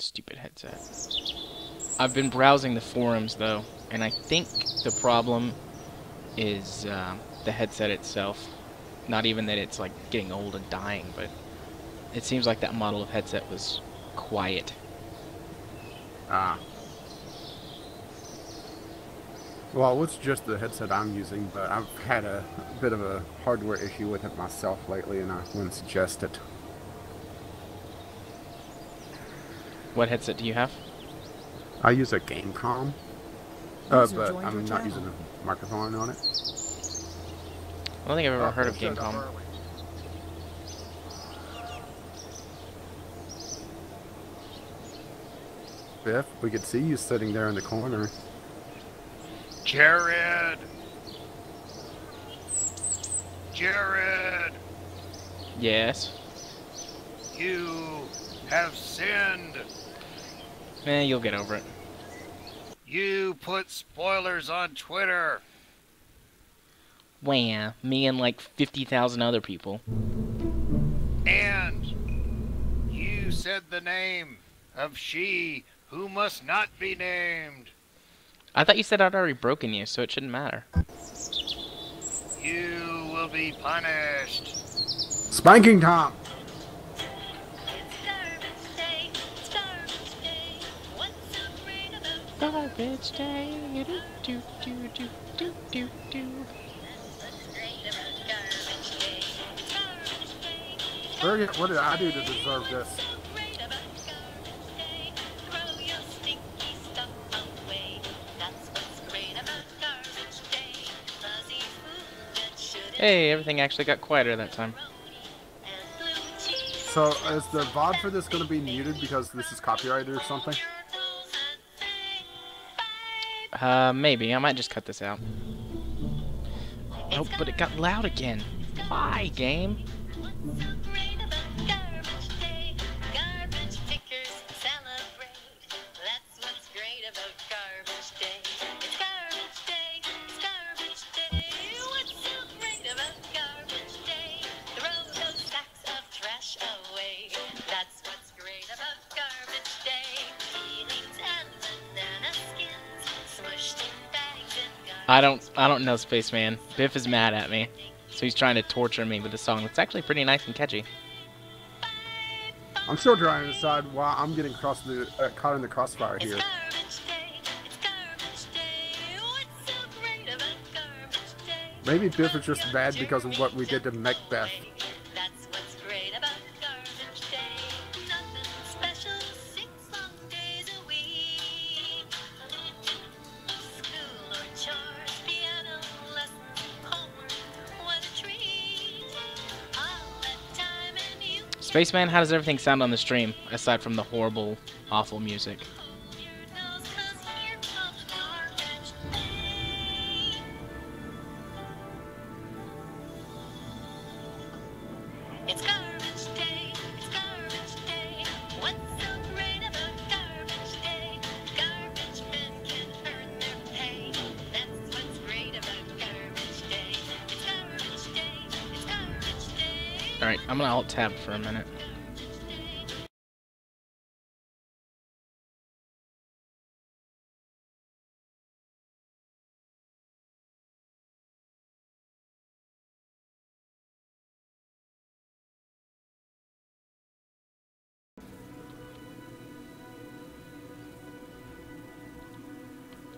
Stupid headset. I've been browsing the forums, though, and I think the problem is the headset itself. Not even that it's, like, getting old and dying, but it seems like that model of headset was quiet. Ah. Well, it's just the headset I'm using, but I've had a bit of a hardware issue with it myself lately, and I wouldn't suggest it. What headset do you have? I use a Gamecom, but I'm not using a microphone on it. I don't think I've ever heard of Gamecom. Biff, we could see you sitting there in the corner. Jared! Jared! Yes? You have sinned! You'll get over it. You put spoilers on Twitter! Wah, me and like 50,000 other people. And you said the name of she who must not be named. I thought you said I'd already broken you, so it shouldn't matter. You will be punished. Spanking Tom! Garbage day, do do do do do do do. What did I do to deserve this? Hey, everything actually got quieter that time. So, is the VOD for this going to be muted because this is copyrighted or something? Maybe. I might just cut this out. Oh, but it got loud again. Why, game? I don't know, Spaceman. Biff is mad at me, so he's trying to torture me with a song that's actually pretty nice and catchy. I'm still trying to decide why I'm getting caught in the crossfire here. Maybe Biff is just mad because of what we did to Macbeth. Spaceman, how does everything sound on the stream, aside from the horrible, awful music? Alright, I'm gonna alt-tab for a minute.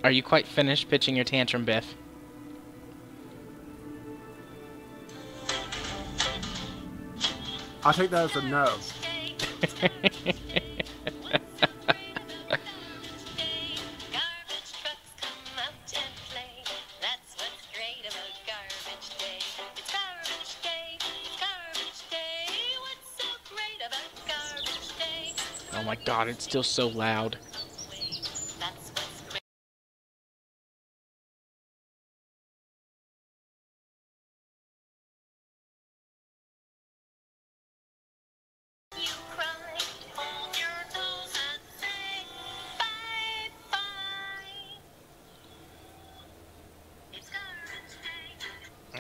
Are you quite finished pitching your tantrum, Biff? I'll take that as a no. Oh my god, it's still so loud.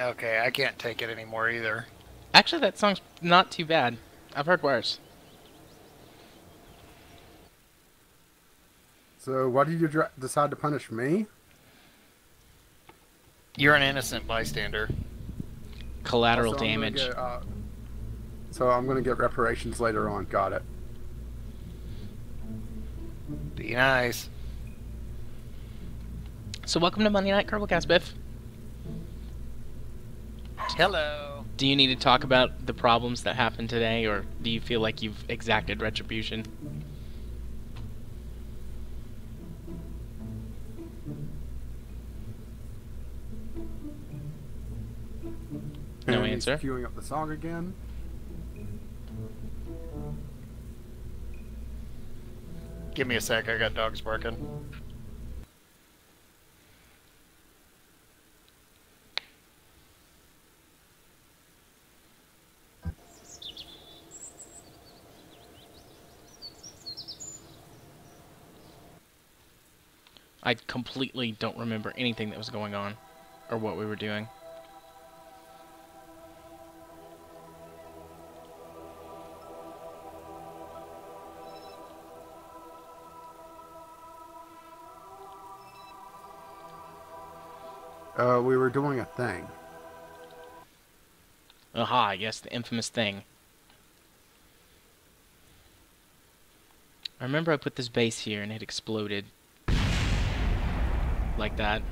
Okay, I can't take it anymore either. Actually, that song's not too bad. I've heard worse. So, why did you decide to punish me? You're an innocent bystander. Collateral Also, damage. So I'm gonna get reparations later on. Got it. Be nice. So welcome to Night Kerbalcast, Biff. Hello. Do you need to talk about the problems that happened today, or do you feel like you've exacted retribution? No And answer. He's queuing up the song again. Give me a sec, I got dogs barking. I completely don't remember anything that was going on, or what we were doing. We were doing a thing. Aha, yes, the infamous thing. I remember I put this base here and it exploded. Like that.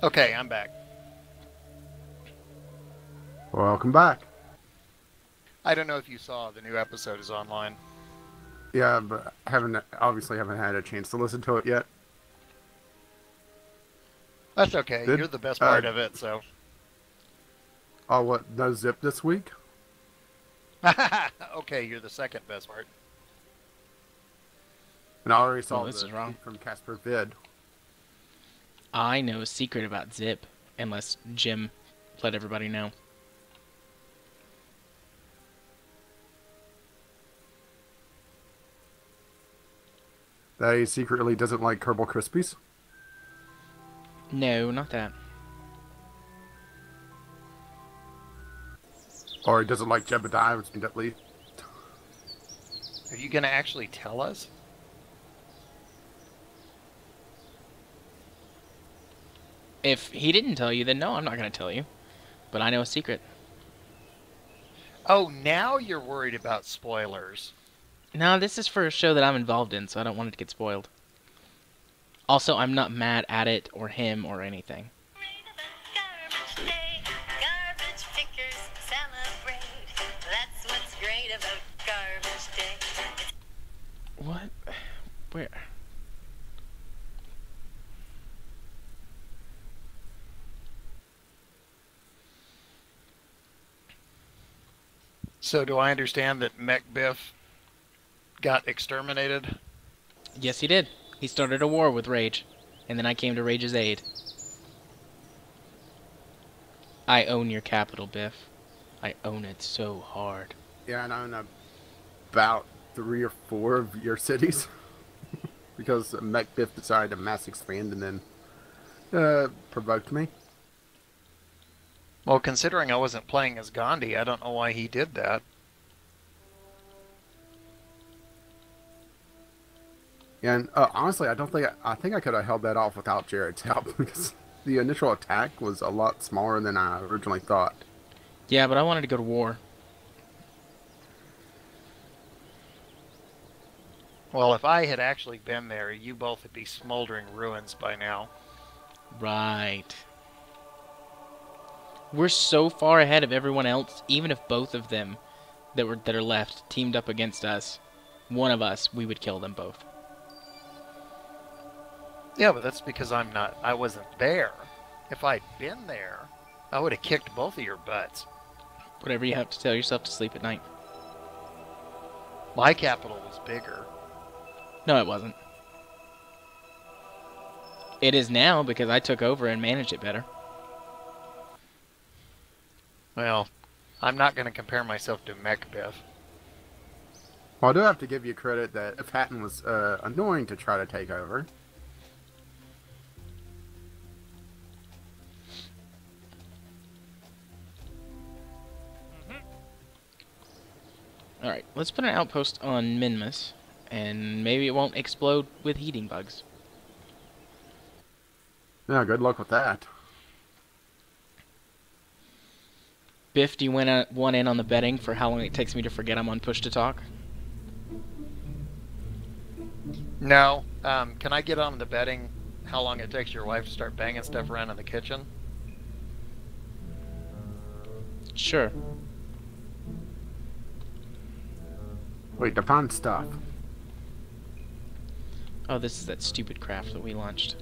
Okay, I'm back. Welcome back. I don't know if you saw, the new episode is online. Yeah, but I obviously haven't had a chance to listen to it yet. That's okay, Good. you're the best part of it, so. Oh, what? No Zip this week? Okay, you're the second best part. And I already saw this the is wrong. tweet from Casper Vid. I know a secret about Zip, unless Jim let everybody know. That he secretly doesn't like Kerbal Krispies? No, not that. Or he doesn't like Jebediah, which means at least. Are you gonna actually tell us? If he didn't tell you, then no, I'm not going to tell you. But I know a secret. Oh, now you're worried about spoilers. No, this is for a show that I'm involved in, so I don't want it to get spoiled. Also, I'm not mad at it, or him, or anything. Garbage day, garbage pickers celebrate. That's what's great about garbage day. What? Where? So do I understand that Biff got exterminated? Yes, he did. He started a war with Rage, and then I came to Rage's aid. I own your capital, Biff. I own it so hard. Yeah, and I own about 3 or 4 of your cities. Because Biff decided to mass expand and then provoked me. Well, considering I wasn't playing as Gandhi, I don't know why he did that. And honestly, I think I could have held that off without Jared's help because the initial attack was a lot smaller than I originally thought. Yeah, but I wanted to go to war. Well, if I had actually been there, you both would be smoldering ruins by now. Right. We're so far ahead of everyone else, even if both of them that are left teamed up against us, one of us, we would kill them both. Yeah, but that's because I wasn't there. If I'd been there, I would have kicked both of your butts. Whatever you have to tell yourself to sleep at night. My capital was bigger. No, it wasn't. It is now because I took over and managed it better. Well, I'm not going to compare myself to Biff. Well, I do have to give you credit that Patton was annoying to try to take over. Alright, let's put an outpost on Minmus, and maybe it won't explode with heating bugs. Yeah, good luck with that. Biff, do you want in on the betting for how long it takes me to forget I'm on push to talk? No. Can I get on the betting how long it takes your wife to start banging stuff around in the kitchen? Sure. Wait, define stuff. Oh, this is that stupid craft that we launched.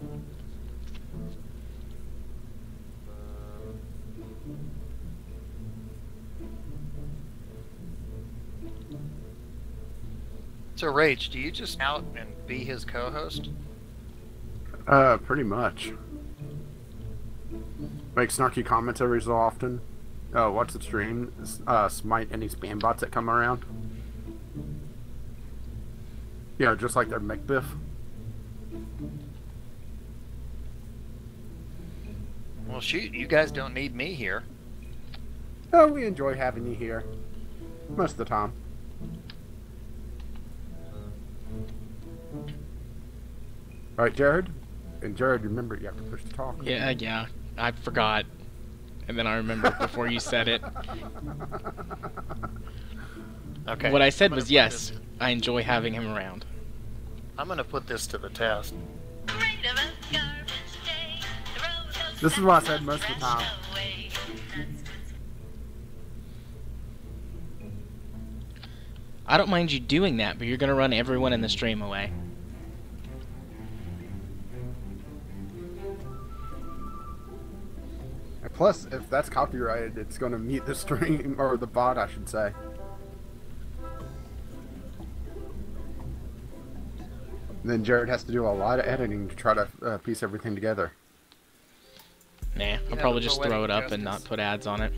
So, Rach, do you just out and be his co-host? Pretty much. Make snarky comments every so often. Watch the stream. Smite any spam bots that come around. Yeah, just like their Biff. Well, shoot, you guys don't need me here. Oh, we enjoy having you here. Most of the time. Alright, Jared? And Jared, remember, you have to push to talk. Yeah, I forgot. And then I remembered before you said it. Okay. What I said was yes, I enjoy having him around. I'm gonna put this to the test. Great of a garbage day. Throw those This is what I sacks said of most of the trash time. away. I don't mind you doing that, but you're gonna run everyone in the stream away. Plus, if that's copyrighted, it's going to mute the stream, or the bot, I should say. And then Jared has to do a lot of editing to try to piece everything together. Nah, I'll probably just throw it up and not put ads on it.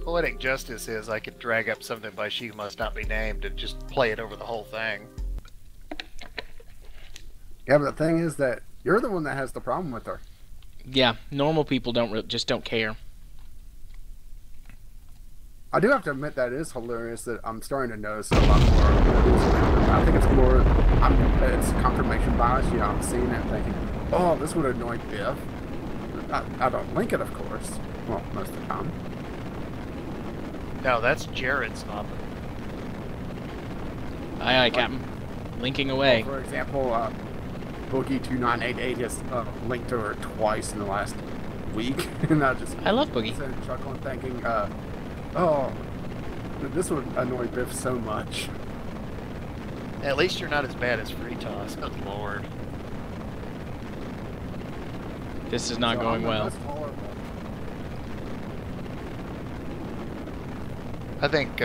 Poetic justice is I could drag up something by She Who Must Not Be Named and just play it over the whole thing. Yeah, but the thing is that you're the one that has the problem with her. Yeah, normal people just don't care. I do have to admit that it is hilarious that I'm starting to notice a lot more. I think it's more, it's confirmation bias. You know, I'm seeing it and thinking, oh, this would annoy Biff. I don't link it, of course. Well, most of the time. No, that's Jared's up. Aye, Captain. Linking away. For example, Boogie2988 has linked to her twice in the last week, and I love Boogie. Sitting chuckling, thinking, oh, this would annoy Biff so much. At least you're not as bad as Free Toss. Good lord. This is not going well. I think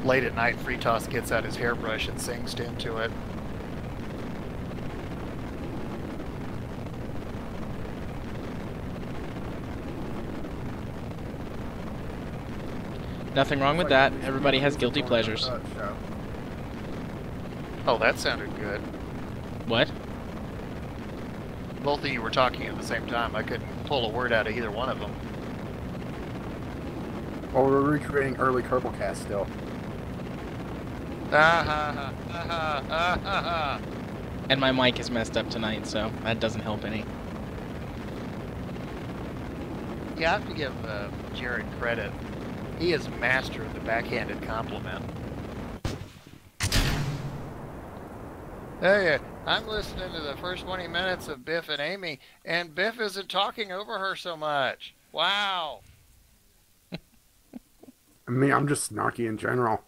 late at night, Free Toss gets out his hairbrush and sings into it. Nothing wrong with that. Everybody has guilty pleasures. Oh, that sounded good. What? Both of you were talking at the same time. I couldn't pull a word out of either one of them. Well, we're recreating early Kerbalcast still. And my mic is messed up tonight, so that doesn't help any. You have to give Jared credit. He is master of the backhanded compliment. Hey, I'm listening to the first 20 minutes of Biff and Amy, and Biff isn't talking over her so much. Wow. I mean, I'm just snarky in general.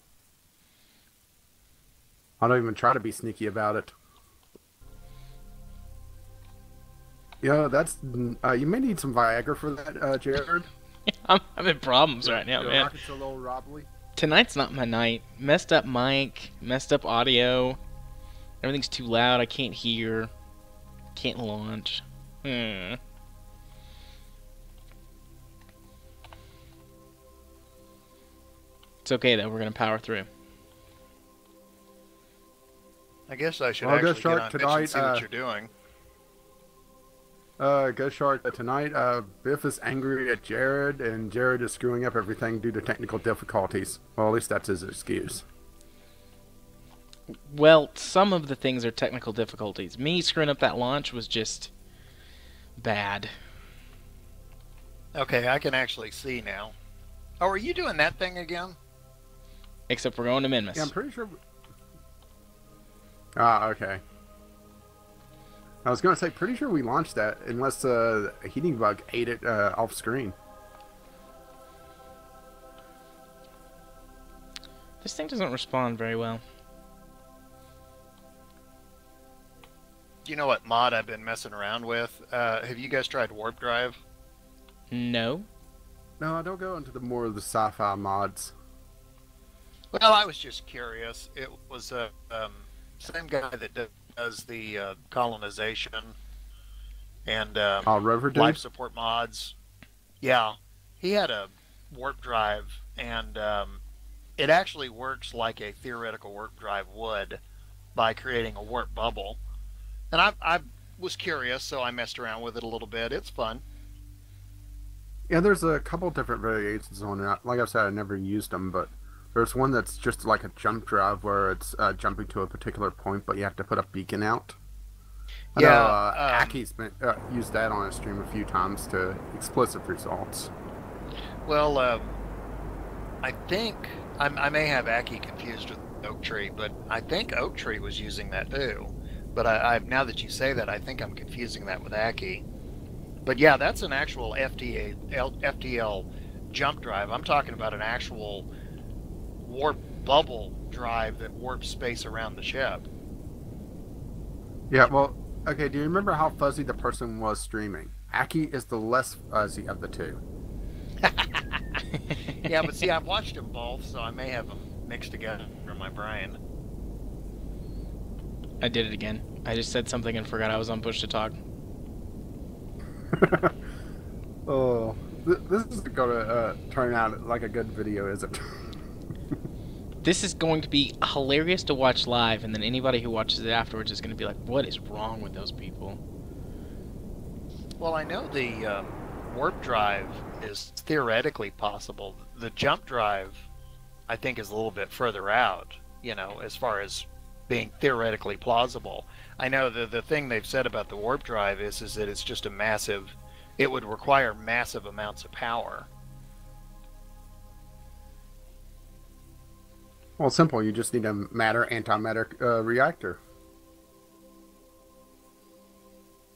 I don't even try to be sneaky about it. Yeah, that's... you may need some Viagra for that, Jared. I'm having problems right now, man. Rocket's a little wobbly. Tonight's not my night. Messed up mic, messed up audio. Everything's too loud. I can't hear. Can't launch. It's okay though. We're gonna power through. I guess I should Well, actually good get on start Twitch and see tonight, what you're doing. Ghost Shark, tonight, Biff is angry at Jared, and Jared is screwing up everything due to technical difficulties. Well, at least that's his excuse. Well, some of the things are technical difficulties. Me screwing up that launch was just bad. Okay, I can actually see now. Oh, are you doing that thing again? Except we're going to Minmus. Yeah, I'm pretty sure. Ah, okay. I was going to say, pretty sure we launched that, unless a heating bug ate it off screen. This thing doesn't respond very well. Do you know what mod I've been messing around with? Have you guys tried Warp Drive? No. No, I don't go into the more of the sci-fi mods. Well, I was just curious. It was same guy that does the colonization and Rover dude? life support mods. Yeah, he had a warp drive, and it actually works like a theoretical warp drive would by creating a warp bubble. And I was curious, so I messed around with it a little bit. It's fun. Yeah, there's a couple different variations on it. Like I said, I never used them, but there's one that's just like a jump drive where it's jumping to a particular point, but you have to put a beacon out. I know, Aki's been, used that on his stream a few times to explosive results. Well, I think I may have Aki confused with Oak Tree, but I think Oak Tree was using that too. But I now that you say that, I think I'm confusing that with Aki. But yeah, that's an actual FTL jump drive. I'm talking about an actual warp bubble drive that warps space around the ship. Yeah, well, okay, do you remember how fuzzy the person was streaming? Aki is the less fuzzy of the two. Yeah, but see, I've watched them both, so I may have them mixed together in my brain. I did it again. I just said something and forgot I was on push to talk. Oh, this is going to turn out like a good video, is it? This is going to be hilarious to watch live, and then anybody who watches it afterwards is going to be like, what is wrong with those people? Well, I know the warp drive is theoretically possible. The jump drive, I think, is a little bit further out, you know, as far as being theoretically plausible. I know the thing they've said about the warp drive is that it's just a massive, it would require massive amounts of power. Well, simple. You just need a matter-antimatter reactor.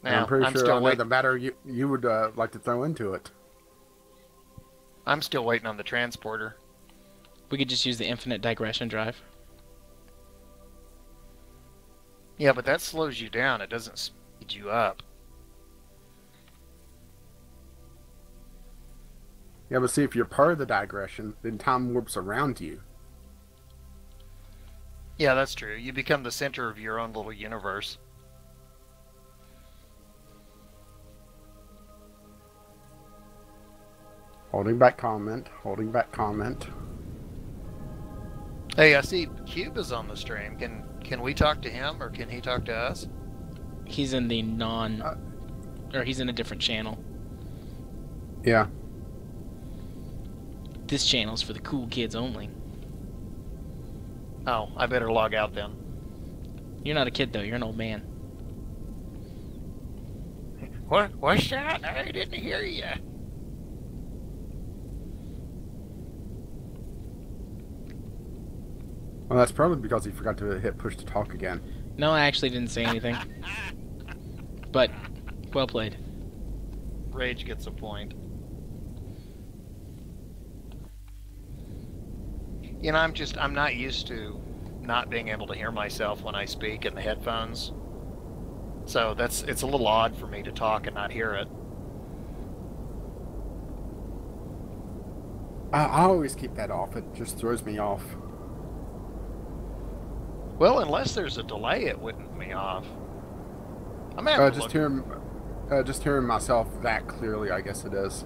Now, I'm pretty sure still I know the matter you would like to throw into it. I'm still waiting on the transporter. We could just use the infinite digression drive. Yeah, but that slows you down. It doesn't speed you up. Yeah, but see, if you're part of the digression, then time warps around you. Yeah, that's true. You become the center of your own little universe. Holding back comment. Holding back comment. Hey, I see Cube is on the stream. Can we talk to him, or can he talk to us? He's in the or he's in a different channel. Yeah. This channel's for the cool kids only. Oh, I better log out then. You're not a kid, though. You're an old man. What's that? I didn't hear you. Well, that's probably because he forgot to hit push to talk again. No, I actually didn't say anything. But, well played. Rage gets a point. You know, I'm not used to not being able to hear myself when I speak in the headphones. So it's a little odd for me to talk and not hear it. I always keep that off. It just throws me off. Well, unless there's a delay, it wouldn't me off. I'm having just hearing myself that clearly, I guess it is,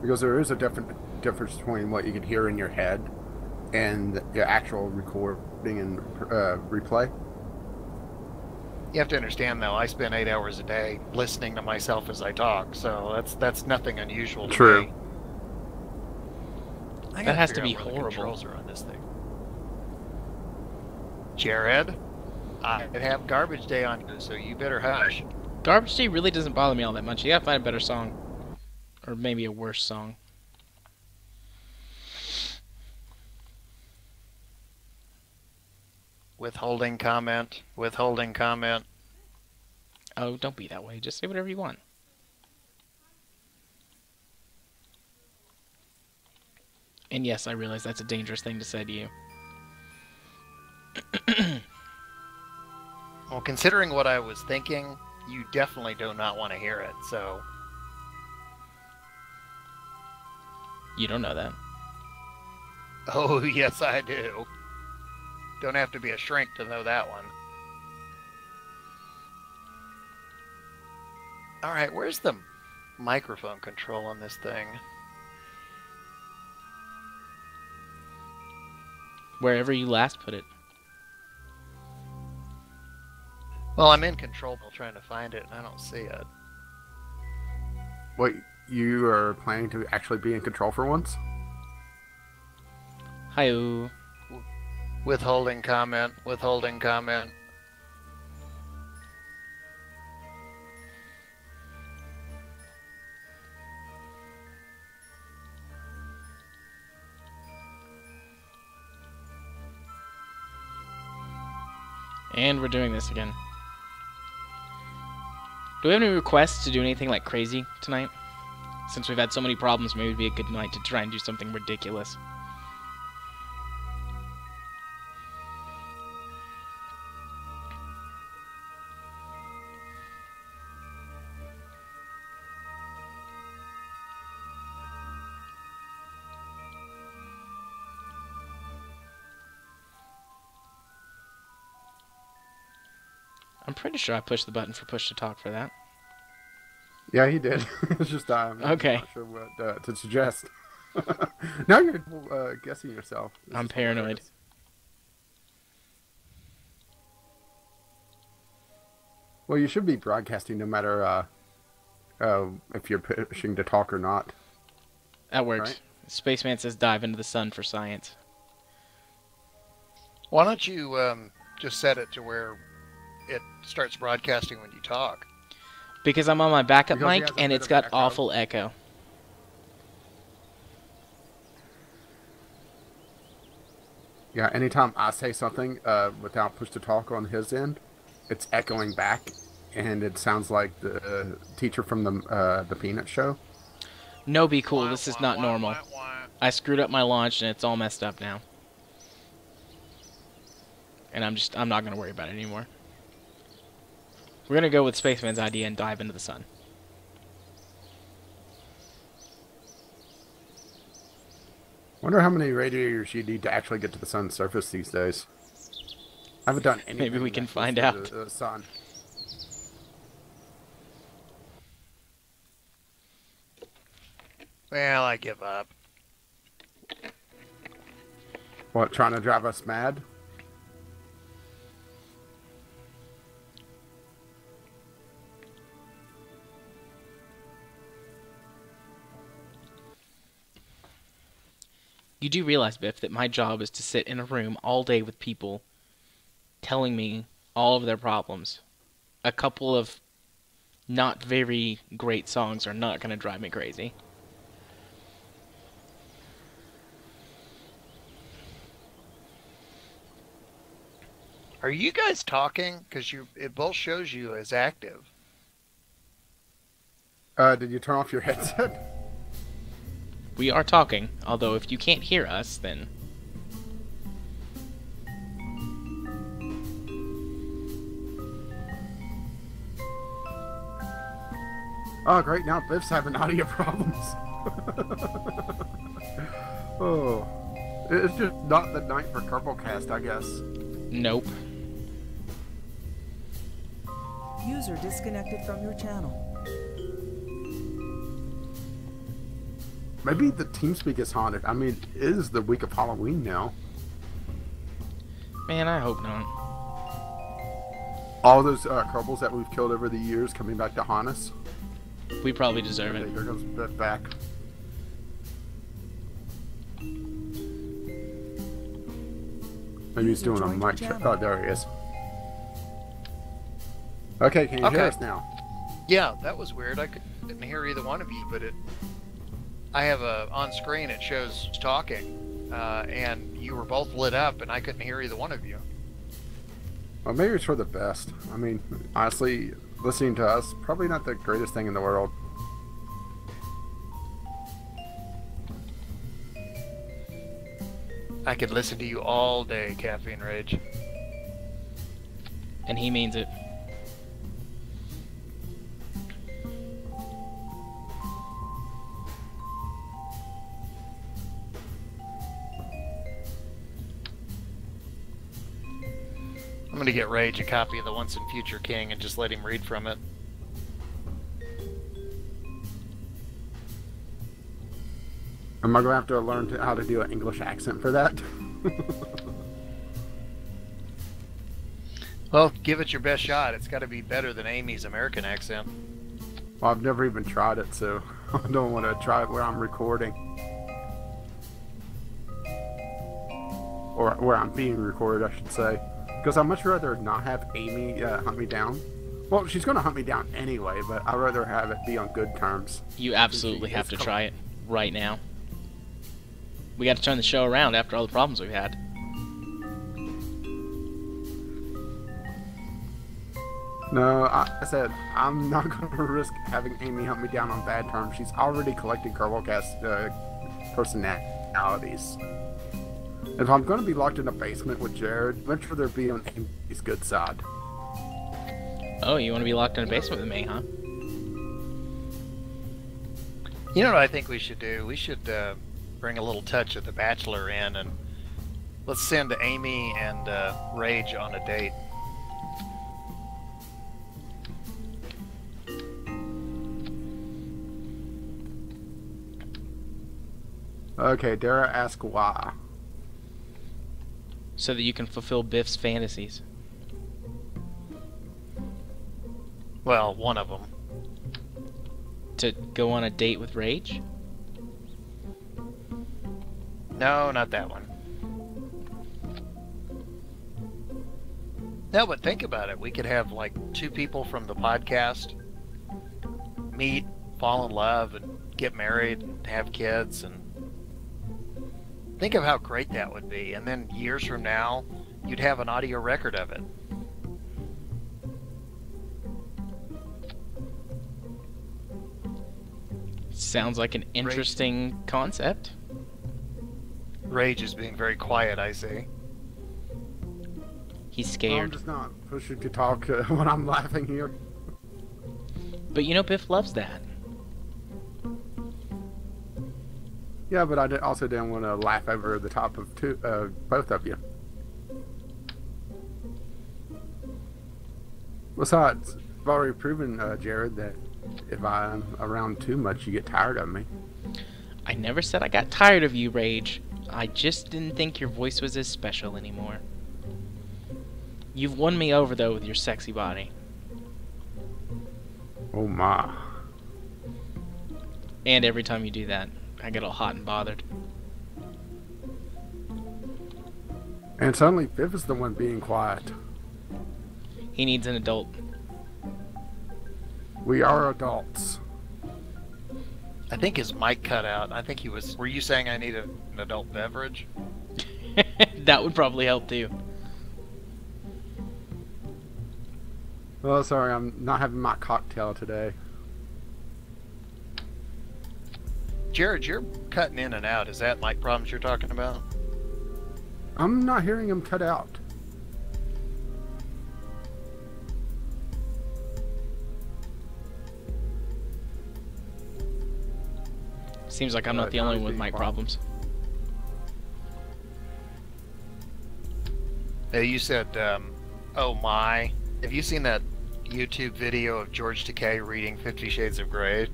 because there is a difference between what you can hear in your head and the actual recording and replay. You have to understand, though, I spend 8 hours a day listening to myself as I talk, so that's nothing unusual to True. me. I That gotta has to figure be out where the horrible. controls are on this thing. Jared, I have Garbage Day on you, so you better hush. Garbage Day really doesn't bother me all that much. You gotta find a better song. Or maybe a worse song. Withholding comment. Withholding comment. Oh, don't be that way. Just say whatever you want. And yes, I realize that's a dangerous thing to say to you. Well, considering what I was thinking, you definitely do not want to hear it, so... You don't know that. Oh, yes, I do. Don't have to be a shrink to know that one. Alright, where's the microphone control on this thing? Wherever you last put it. Well, I'm in control while trying to find it, and I don't see it. Wait, you are planning to actually be in control for once? Hi-oh. Withholding comment. Withholding comment. And we're doing this again. Do we have any requests to do anything like crazy tonight? Since we've had so many problems, maybe it'd be a good night to try and do something ridiculous. I'm pretty sure I pushed the button for push to talk for that. Yeah, he did. It's just I'm Okay. not sure what to suggest. Now you're guessing yourself. This I'm is paranoid. hilarious. Well, you should be broadcasting no matter if you're pushing to talk or not. That works. Right. Spaceman says dive into the sun for science. Why don't you just set it to where it starts broadcasting when you talk? Because I'm on my backup Because he mic has a and bit it's of got echo. awful echo. Yeah, anytime I say something without push to talk on his end, it's echoing back, and it sounds like the teacher from the Peanut Show. No, be cool. This is not normal. I screwed up my launch and it's all messed up now. And I'm not gonna worry about it anymore. We're gonna go with Spaceman's idea and dive into the sun. Wonder how many radiators you need to actually get to the sun's surface these days. I haven't done anything. Maybe we can that find close out. to the sun. Well, I give up. What, trying to drive us mad? You do realize, Biff, that my job is to sit in a room all day with people telling me all of their problems. A couple of not very great songs are not going to drive me crazy. Are you guys talking? Because it both shows you as active. Did you turn off your headset? We are talking, although if you can't hear us, then... Oh, great, now Biff's having audio problems. Oh. It's just not the night for Kerbalcast, I guess. Nope. User disconnected from your channel. Maybe the TeamSpeak is haunted. I mean, it is the week of Halloween now. Man, I hope not. All those Kerbals that we've killed over the years coming back to haunt us. We probably deserve Okay, it. here goes Biff back. Maybe he's doing a Joined mic your check. channel. Oh, there he is. Okay, can you hear Okay. us now? Yeah, that was weird. I couldn't hear either one of you, but I have on screen it shows talking, and you were both lit up, and I couldn't hear either one of you. Well, maybe it's for the best. I mean, honestly, listening to us, probably not the greatest thing in the world. I could listen to you all day, Caffeine Rage. And he means it. I'm gonna get Rage a copy of the Once and Future King and just let him read from it. Am I going to have to learn how to do an English accent for that? Well, give it your best shot. It's got to be better than Amy's American accent. Well, I've never even tried it, so I don't want to try it where I'm recording. Or where I'm being recorded, I should say. Because I'd much rather not have Amy hunt me down. Well, she's going to hunt me down anyway, but I'd rather have it be on good terms. You absolutely have to try it right now. We got to turn the show around after all the problems we've had. No, I said I'm not going to risk having Amy hunt me down on bad terms. She's already collecting Kerbalcast personalities. If I'm going to be locked in a basement with Jared, much rather be on Amy's good side. Oh, you want to be locked in a basement with me, huh? You know what I think we should do? We should bring a little touch of The Bachelor in, and let's send Amy and Rage on a date. Okay, Dara ask why. So that you can fulfill Biff's fantasies. Well, one of them. To go on a date with Rage? No, not that one. No, but think about it. We could have like two people from the podcast meet, fall in love, and get married and have kids, and think of how great that would be. And then years from now, you'd have an audio record of it. Sounds like an interesting concept. Rage is being very quiet, I see. He's I'm scared. just not pushing to talk when I'm laughing here. But you know Biff loves that. Yeah, but I also didn't want to laugh over the top of both of you. Besides, I've already proven, Jared, that if I'm around too much, you get tired of me. I never said I got tired of you, Rage. I just didn't think your voice was as special anymore. You've won me over, though, with your sexy body. Oh my. And every time you do that, I get all hot and bothered. And suddenly, Biff is the one being quiet. He needs an adult. We are adults. I think his mic cut out. I think he was... Were you saying I need an adult beverage? That would probably help, too. Oh, sorry, I'm not having my cocktail today. Jared, you're cutting in and out. Is that mic problems you're talking about? I'm not hearing him cut out. Seems like I'm not the only one with mic problems. Hey, you said, oh my. Have you seen that YouTube video of George Takei reading 50 Shades of Grey?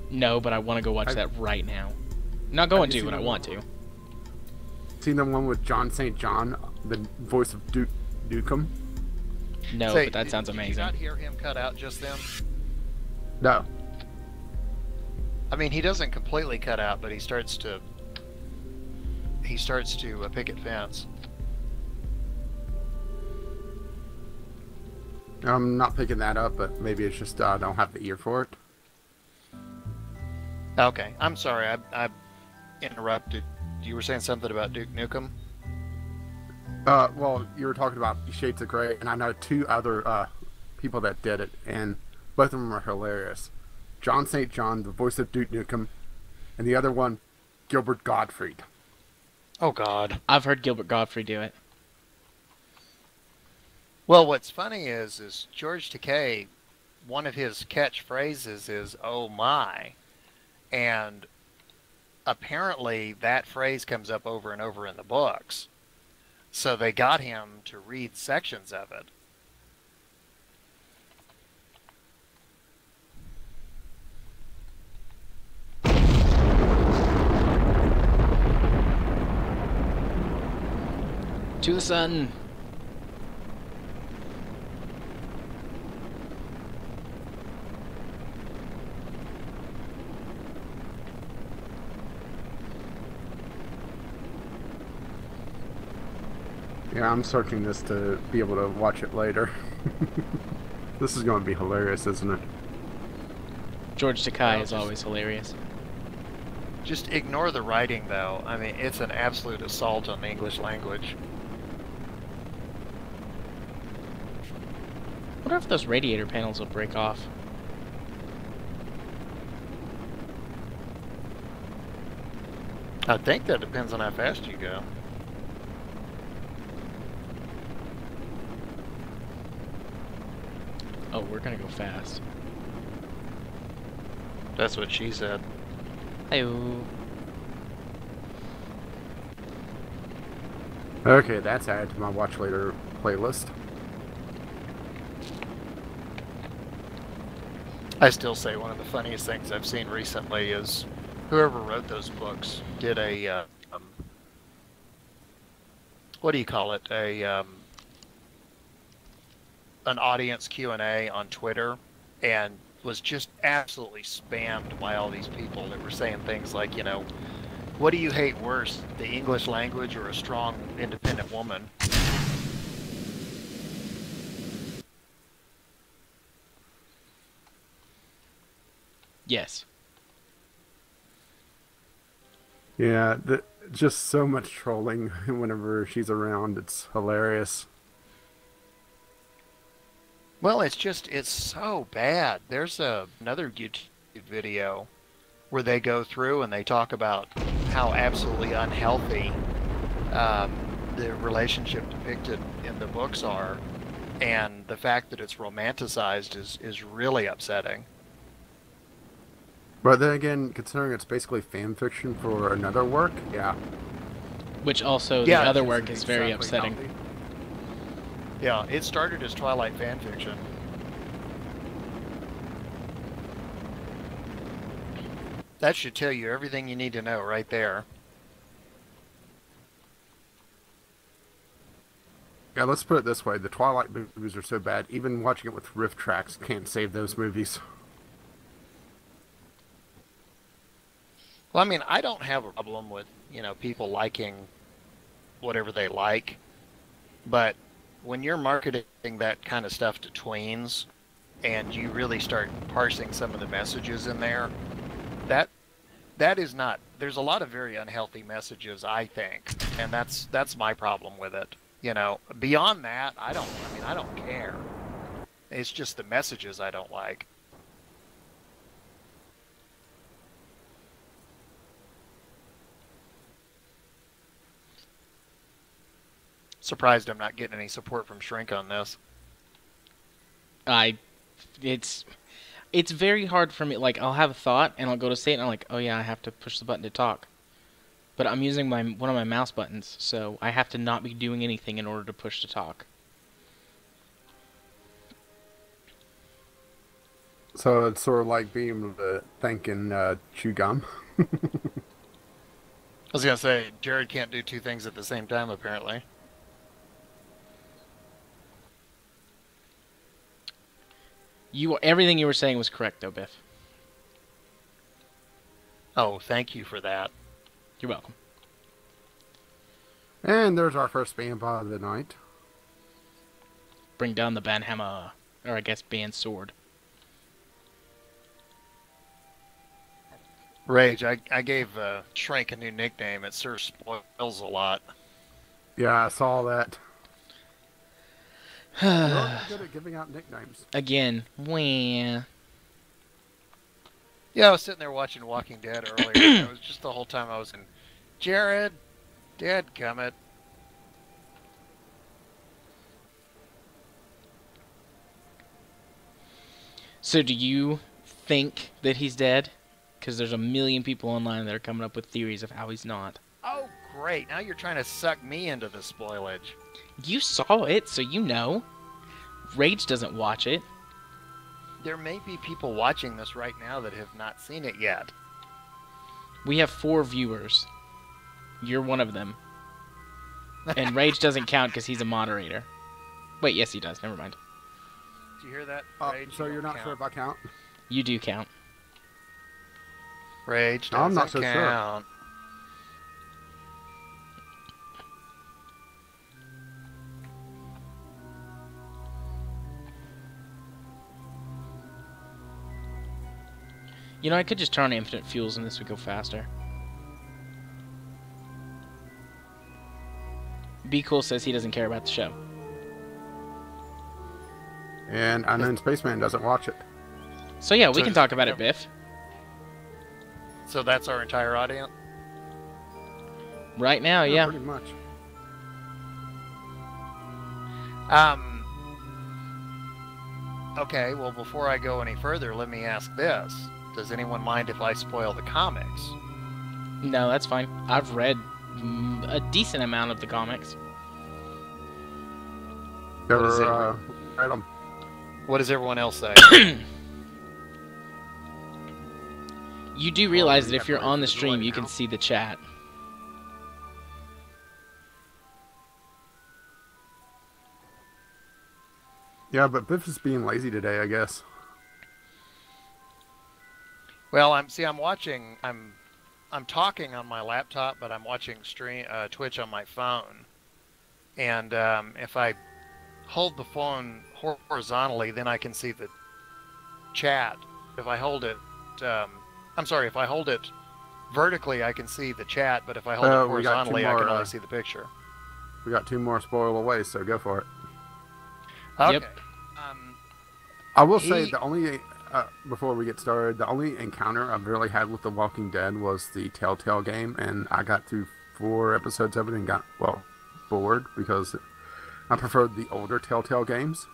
No, but I want to go watch that right now. Not going to, but I want to. Seen the one with John St. John, the voice of Dukem? No, Say, but that sounds Did you amazing. not hear him cut out just then? No. I mean, he doesn't completely cut out, but he starts to picket fence. I'm not picking that up, but maybe it's just I don't have the ear for it. Okay, I'm sorry, I interrupted. You were saying something about Duke Nukem? Well, you were talking about Shades of Grey, and I know two other people that did it, and both of them are hilarious. John St. John, the voice of Duke Nukem, and the other one, Gilbert Gottfried. Oh, God. I've heard Gilbert Godfrey do it. Well, what's funny is George Takei, one of his catchphrases is, oh my. And apparently that phrase comes up over and over in the books. So they got him to read sections of it. To the sun. Yeah, I'm searching this to be able to watch it later. This is going to be hilarious, isn't it? George Takei is always hilarious. Just ignore the writing, though. I mean, it's an absolute assault on the English language. I wonder if those radiator panels will break off. I think that depends on how fast you go. Oh, we're gonna go fast. That's what she said. Hey-o. Okay, that's added to my watch later playlist. I still say one of the funniest things I've seen recently is whoever wrote those books did a, what do you call it? An audience Q&A on Twitter, and was just absolutely spammed by all these people that were saying things like, you know, what do you hate worse, the English language or a strong, independent woman? Yes. Yeah, just so much trolling whenever she's around. It's hilarious. Well, it's so bad. There's another YouTube video where they go through and they talk about how absolutely unhealthy the relationship depicted in the books are, and the fact that it's romanticized is really upsetting. But then again, considering it's basically fan fiction for another work, yeah. Which also, Yeah, the other Isn't work is very exactly upsetting. healthy. Yeah, it started as Twilight fan fiction. That should tell you everything you need to know right there. Yeah, let's put it this way. The Twilight movies are so bad, even watching it with riff tracks can't save those movies. Well, I mean, I don't have a problem with, you know, people liking whatever they like, but when you're marketing that kind of stuff to tweens and you really start parsing some of the messages in there, that is not, there's a lot of very unhealthy messages, I think, and that's my problem with it. You know, beyond that, I don't care. It's just the messages I don't like. Surprised I'm not getting any support from Shrink on this. It's very hard for me. Like, I'll have a thought and I'll go to say it and I'm like, oh yeah, I have to push the button to talk. But I'm using one of my mouse buttons, so I have to not be doing anything in order to push to talk. So it's sort of like being able to think and chew gum. I was gonna say, Jared can't do two things at the same time, apparently. Everything you were saying was correct, though, Biff. Oh, thank you for that. You're welcome. And there's our first band of the night. Bring down the banhammer. Or I guess band sword. Rage, I gave Shrink a new nickname. It sure spoils a lot. Yeah, I saw that. You're already good at giving out nicknames. Again, wah. Yeah, I was sitting there watching Walking Dead earlier. It was just the whole time I was in, Jared, dadgummit. So do you think that he's dead? Because there's a million people online that are coming up with theories of how he's not. Oh, great. Now you're trying to suck me into the spoilage. You saw it, so you know. Rage doesn't watch it. There may be people watching this right now that have not seen it yet. We have 4 viewers. You're one of them. And Rage doesn't count because he's a moderator. Wait, yes he does. Never mind. Did you hear that? Rage, So you you're don't not sure count. if I count? You do count. Rage I'm doesn't not so sure. count. You know, I could just turn on infinite fuels and this would go faster. Be Cool says he doesn't care about the show. And Unknown Spaceman doesn't watch it. So yeah, we So can does- talk about it, Biff. So that's our entire audience? Right now, yeah. Pretty much. Okay, well, before I go any further, let me ask this. Does anyone mind if I spoil the comics? No, that's fine. I've read a decent amount of the comics. What is it? Read 'em. What does everyone else say? You do realize that we if you're have on the to stream, enjoy you now. can see the chat. Yeah, but Biff is being lazy today, I guess. Well, I'm watching. I'm talking on my laptop, but I'm watching Twitch on my phone. And if I hold the phone horizontally, then I can see the chat. If I hold it, if I hold it vertically, I can see the chat. But if I hold it We got two horizontally, I can more, only see the picture. We got 2 more spoil away, so go for it. Okay. Yep. I will say the only, before we get started, the only encounter I've really had with The Walking Dead was the Telltale game, and I got through 4 episodes of it and got, bored because I preferred the older Telltale games.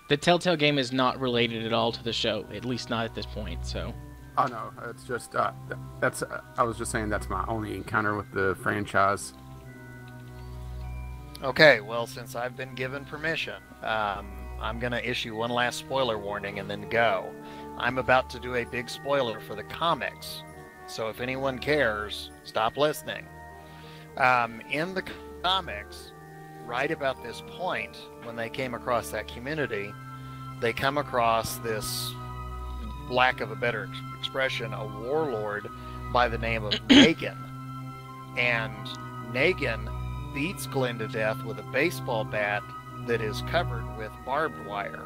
The Telltale game is not related at all to the show, at least not at this point, so... Oh no, it's just, I was just saying that's my only encounter with the franchise. Okay, well, since I've been given permission, I'm going to issue one last spoiler warning and then go. I'm about to do a big spoiler for the comics, so if anyone cares, stop listening. In the comics, right about this point, when they came across that community, they come across this, lack of a better expression, a warlord by the name of Negan. And Negan beats Glenn to death with a baseball bat that is covered with barbed wire.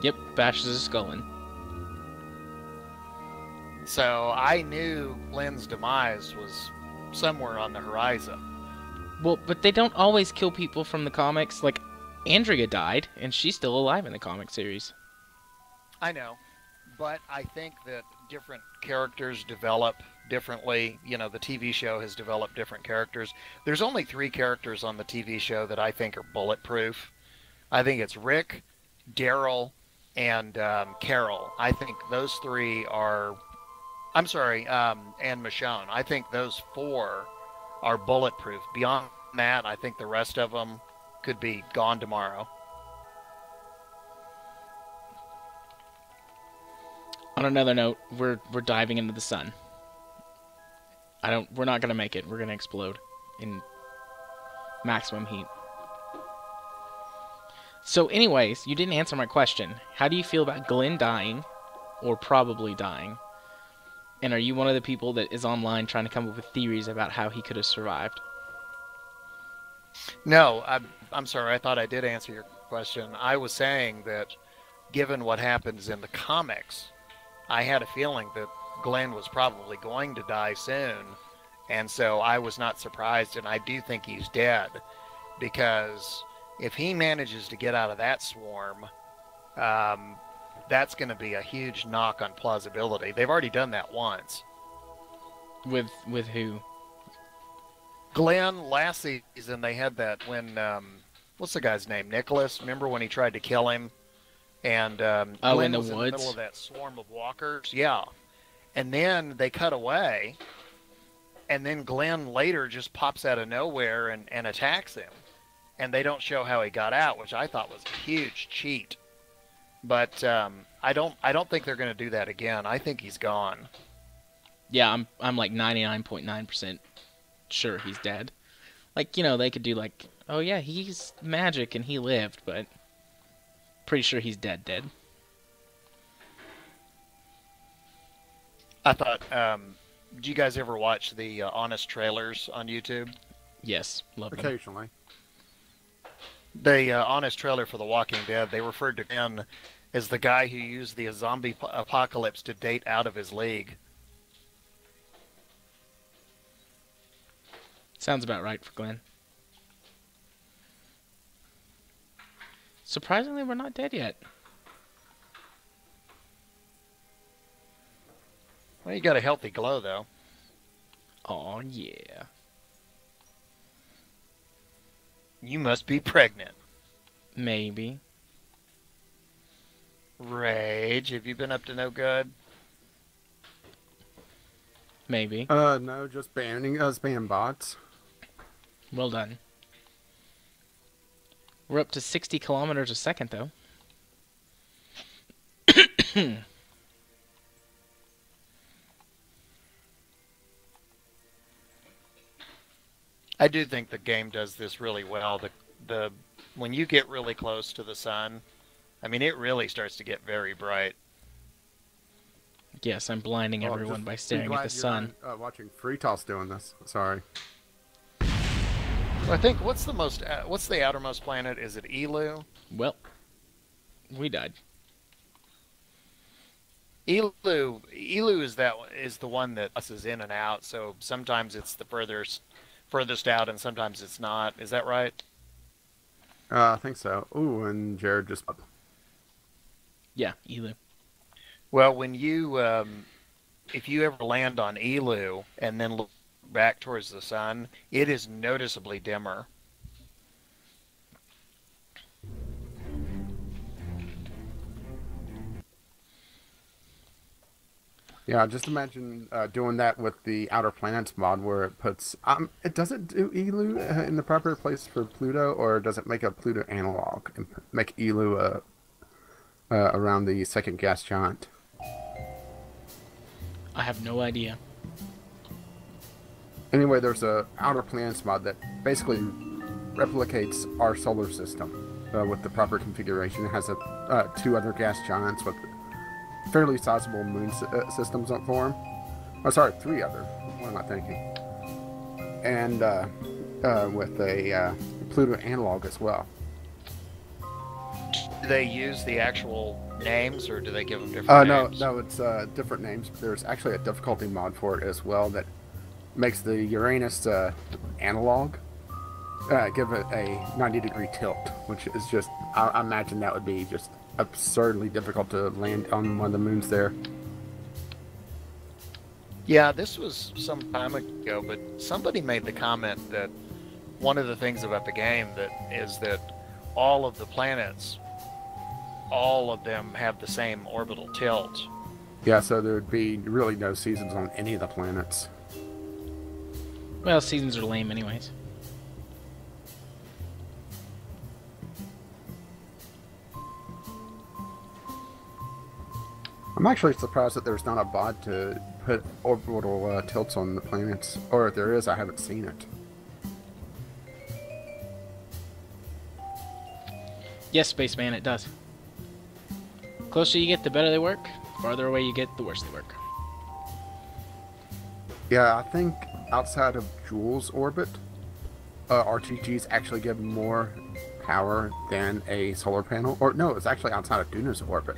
Yep, bashes his skull in. So I knew Glenn's demise was somewhere on the horizon. Well, but they don't always kill people from the comics. Like, Andrea died, and she's still alive in the comic series. I know, but I think that different characters develop differently. You know, the TV show has developed different characters. There's only 3 characters on the TV show that I think are bulletproof. I think it's Rick, Daryl, and Carol. I think those 3 are... I'm sorry, and Michonne. I think those 4 are bulletproof. Beyond that, I think the rest of them could be gone tomorrow. On another note, we're diving into the sun. We're not gonna make it. We're gonna explode in maximum heat. So anyways, you didn't answer my question. How do you feel about Glenn dying, or probably dying? And are you one of the people that is online trying to come up with theories about how he could have survived? No, I'm sorry. I thought I did answer your question. I was saying that given what happens in the comics, I had a feeling that Glenn was probably going to die soon. And so I was not surprised, and I do think he's dead. Because if he manages to get out of that swarm, that's going to be a huge knock on plausibility. They've already done that once. With who? Glenn, last season, they had that when, what's the guy's name? Nicholas? Remember when he tried to kill him? And Glenn in the was woods? In the middle of that swarm of walkers. Yeah. And then they cut away, and then Glenn later just pops out of nowhere and attacks him. And they don't show how he got out, which I thought was a huge cheat. But I don't think they're going to do that again. I think he's gone. Yeah, I'm like 99.9% sure he's dead. Like, you know, they could do like, oh yeah, he's magic and he lived, but pretty sure he's dead. I thought, do you guys ever watch the Honest Trailers on YouTube? Yes, love them. Occasionally. The Honest Trailer for The Walking Dead, they referred to him as the guy who used the zombie apocalypse to date out of his league. Sounds about right for Glenn. Surprisingly, we're not dead yet. Well, you got a healthy glow, though. Oh yeah. You must be pregnant. Maybe. Rage, have you been up to no good? Maybe. No, just banning spam bots. Well done. We're up to 60 kilometers a second, though. I do think the game does this really well. The when you get really close to the sun, I mean, it really starts to get very bright. Yes, I'm blinding Oh, everyone just by be staring at glad the you're sun. not, watching Free Toss doing this. Sorry. I think what's the outermost planet? Is it Elu? Well, we died. Elu is the one that is in and out. So sometimes it's the furthest out, and sometimes it's not. Is that right? I think so. Ooh, and Jared just... Yeah, Elu. Well, when you if you ever land on Elu and then look back towards the sun, it is noticeably dimmer. Yeah, just imagine doing that with the Outer Planets mod, where it puts... it doesn't do Elu in the proper place for Pluto, or does it make a Pluto analog and make Elu around the second gas giant? I have no idea. Anyway, there's a Outer Planets mod that basically replicates our solar system with the proper configuration. It has two other gas giants with fairly sizable moon systems on form. Oh, sorry, three other. What am I thinking? And with a Pluto analog as well. Do they use the actual names, or do they give them different names? No, it's different names. There's actually a difficulty mod for it as well that makes the Uranus analog give it a 90-degree tilt, which is just... I imagine that would be just absurdly difficult to land on one of the moons there. Yeah, this was some time ago, but somebody made the comment that one of the things about the game is that all of the planets, all of them have the same orbital tilt. Yeah, so there would be really no seasons on any of the planets. Well, seasons are lame anyways. I'm actually surprised that there's not a bot to put orbital tilts on the planets. Or if there is, I haven't seen it. Yes, Spaceman, it does. Closer you get, the better they work. Farther away you get, the worse they work. Yeah, I think outside of Joule's orbit, RTGs actually give more power than a solar panel. Or no, it's actually outside of Duna's orbit.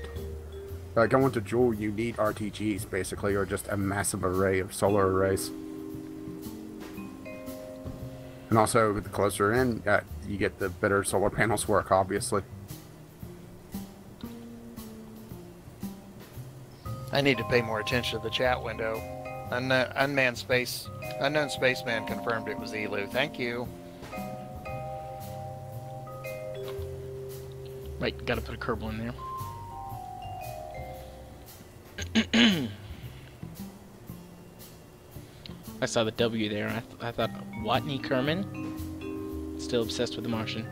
Going to Joule, you need RTGs basically, or just a massive array of solar arrays. And also, the closer in, you get the better solar panels work, obviously. I need to pay more attention to the chat window. Unknown spaceman confirmed it was Elu. Thank you. Right, gotta put a Kerbal in there. I saw the W there. I thought, Watney Kerman? Still obsessed with the Martian.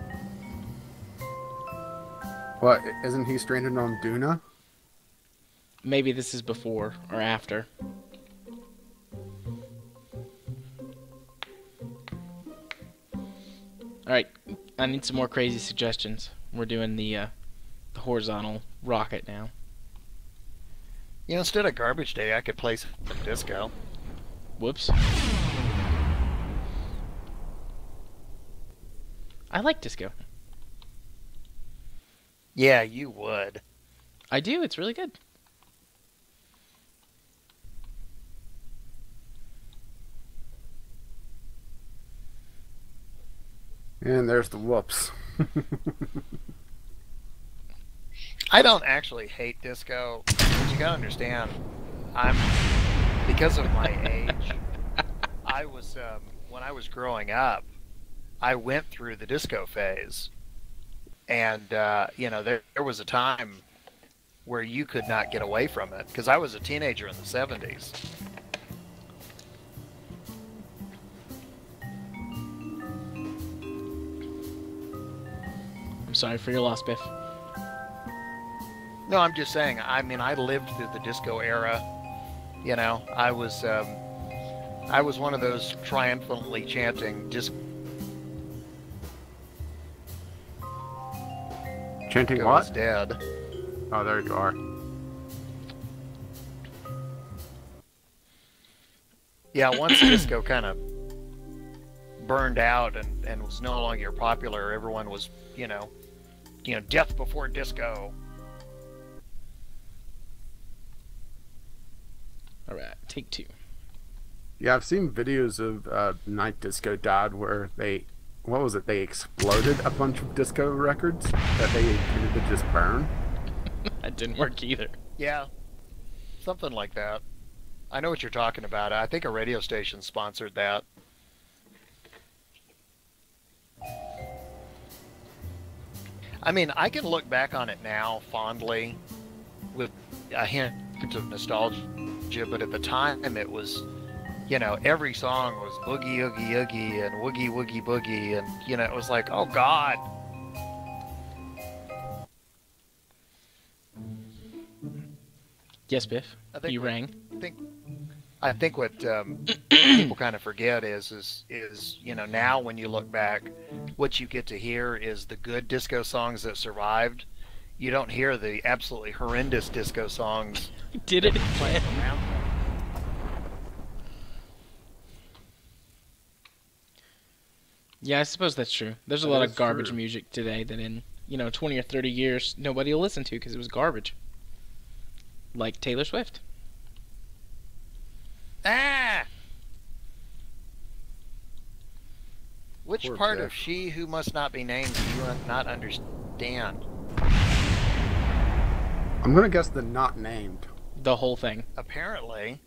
What, isn't he stranded on Duna? Maybe this is before or after. Alright, I need some more crazy suggestions. We're doing the horizontal rocket now. You know, instead of Garbage Day, I could play some disco. Whoops. I like disco. Yeah, you would. I do, it's really good. And there's the whoops. I don't actually hate disco, but you gotta understand, because of my age, I was, when I was growing up, I went through the disco phase. And, you know, there was a time where you could not get away from it, because I was a teenager in the 70s. I'm sorry for your loss, Biff. No, I'm just saying, I mean, I lived through the disco era. You know, I was one of those triumphantly chanting disco. Chanting Was what? dead. Oh, there you are. Yeah, once disco kind of burned out and was no longer popular, everyone was, you know, death before disco. Alright, take two. Yeah, I've seen videos of Night Disco died where they, what was it, they exploded a bunch of disco records that they intended to just burn. That didn't work either. Yeah, something like that. I know what you're talking about. I think a radio station sponsored that. I mean, I can look back on it now fondly with a hint of nostalgia, but at the time it was, you know, every song was Boogie Oogie Oogie and Woogie Woogie Boogie, and, you know, it was like, oh God. Yes, Biff. You rang. I think what people kind of forget is you know, now when you look back, what you get to hear is the good disco songs that survived. You don't hear the absolutely horrendous disco songs. Did it? Playing around. Yeah, I suppose that's true. There's a lot of garbage music today that in, 20 or 30 years, nobody will listen to because it was garbage. Like Taylor Swift. Ah! Which Poor part Biff. of She Who Must Not Be Named do you not understand? I'm gonna guess the not named. The whole thing. Apparently.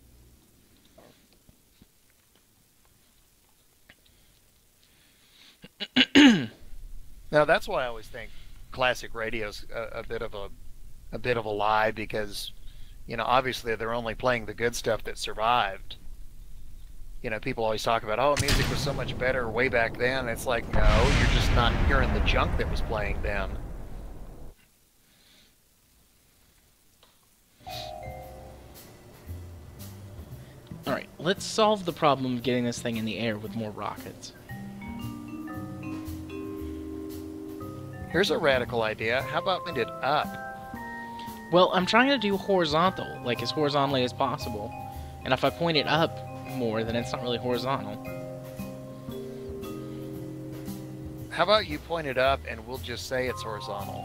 Now that's why I always think classic radio's a bit of a lie, because, obviously they're only playing the good stuff that survived. People always talk about, oh, music was so much better way back then. It's like, no, you're just not hearing the junk that was playing then. Alright, let's solve the problem of getting this thing in the air with more rockets. Here's a radical idea. How about we did up? Well, I'm trying to do horizontal, like as horizontally as possible. And if I point it up more, then it's not really horizontal. How about you point it up and we'll just say it's horizontal?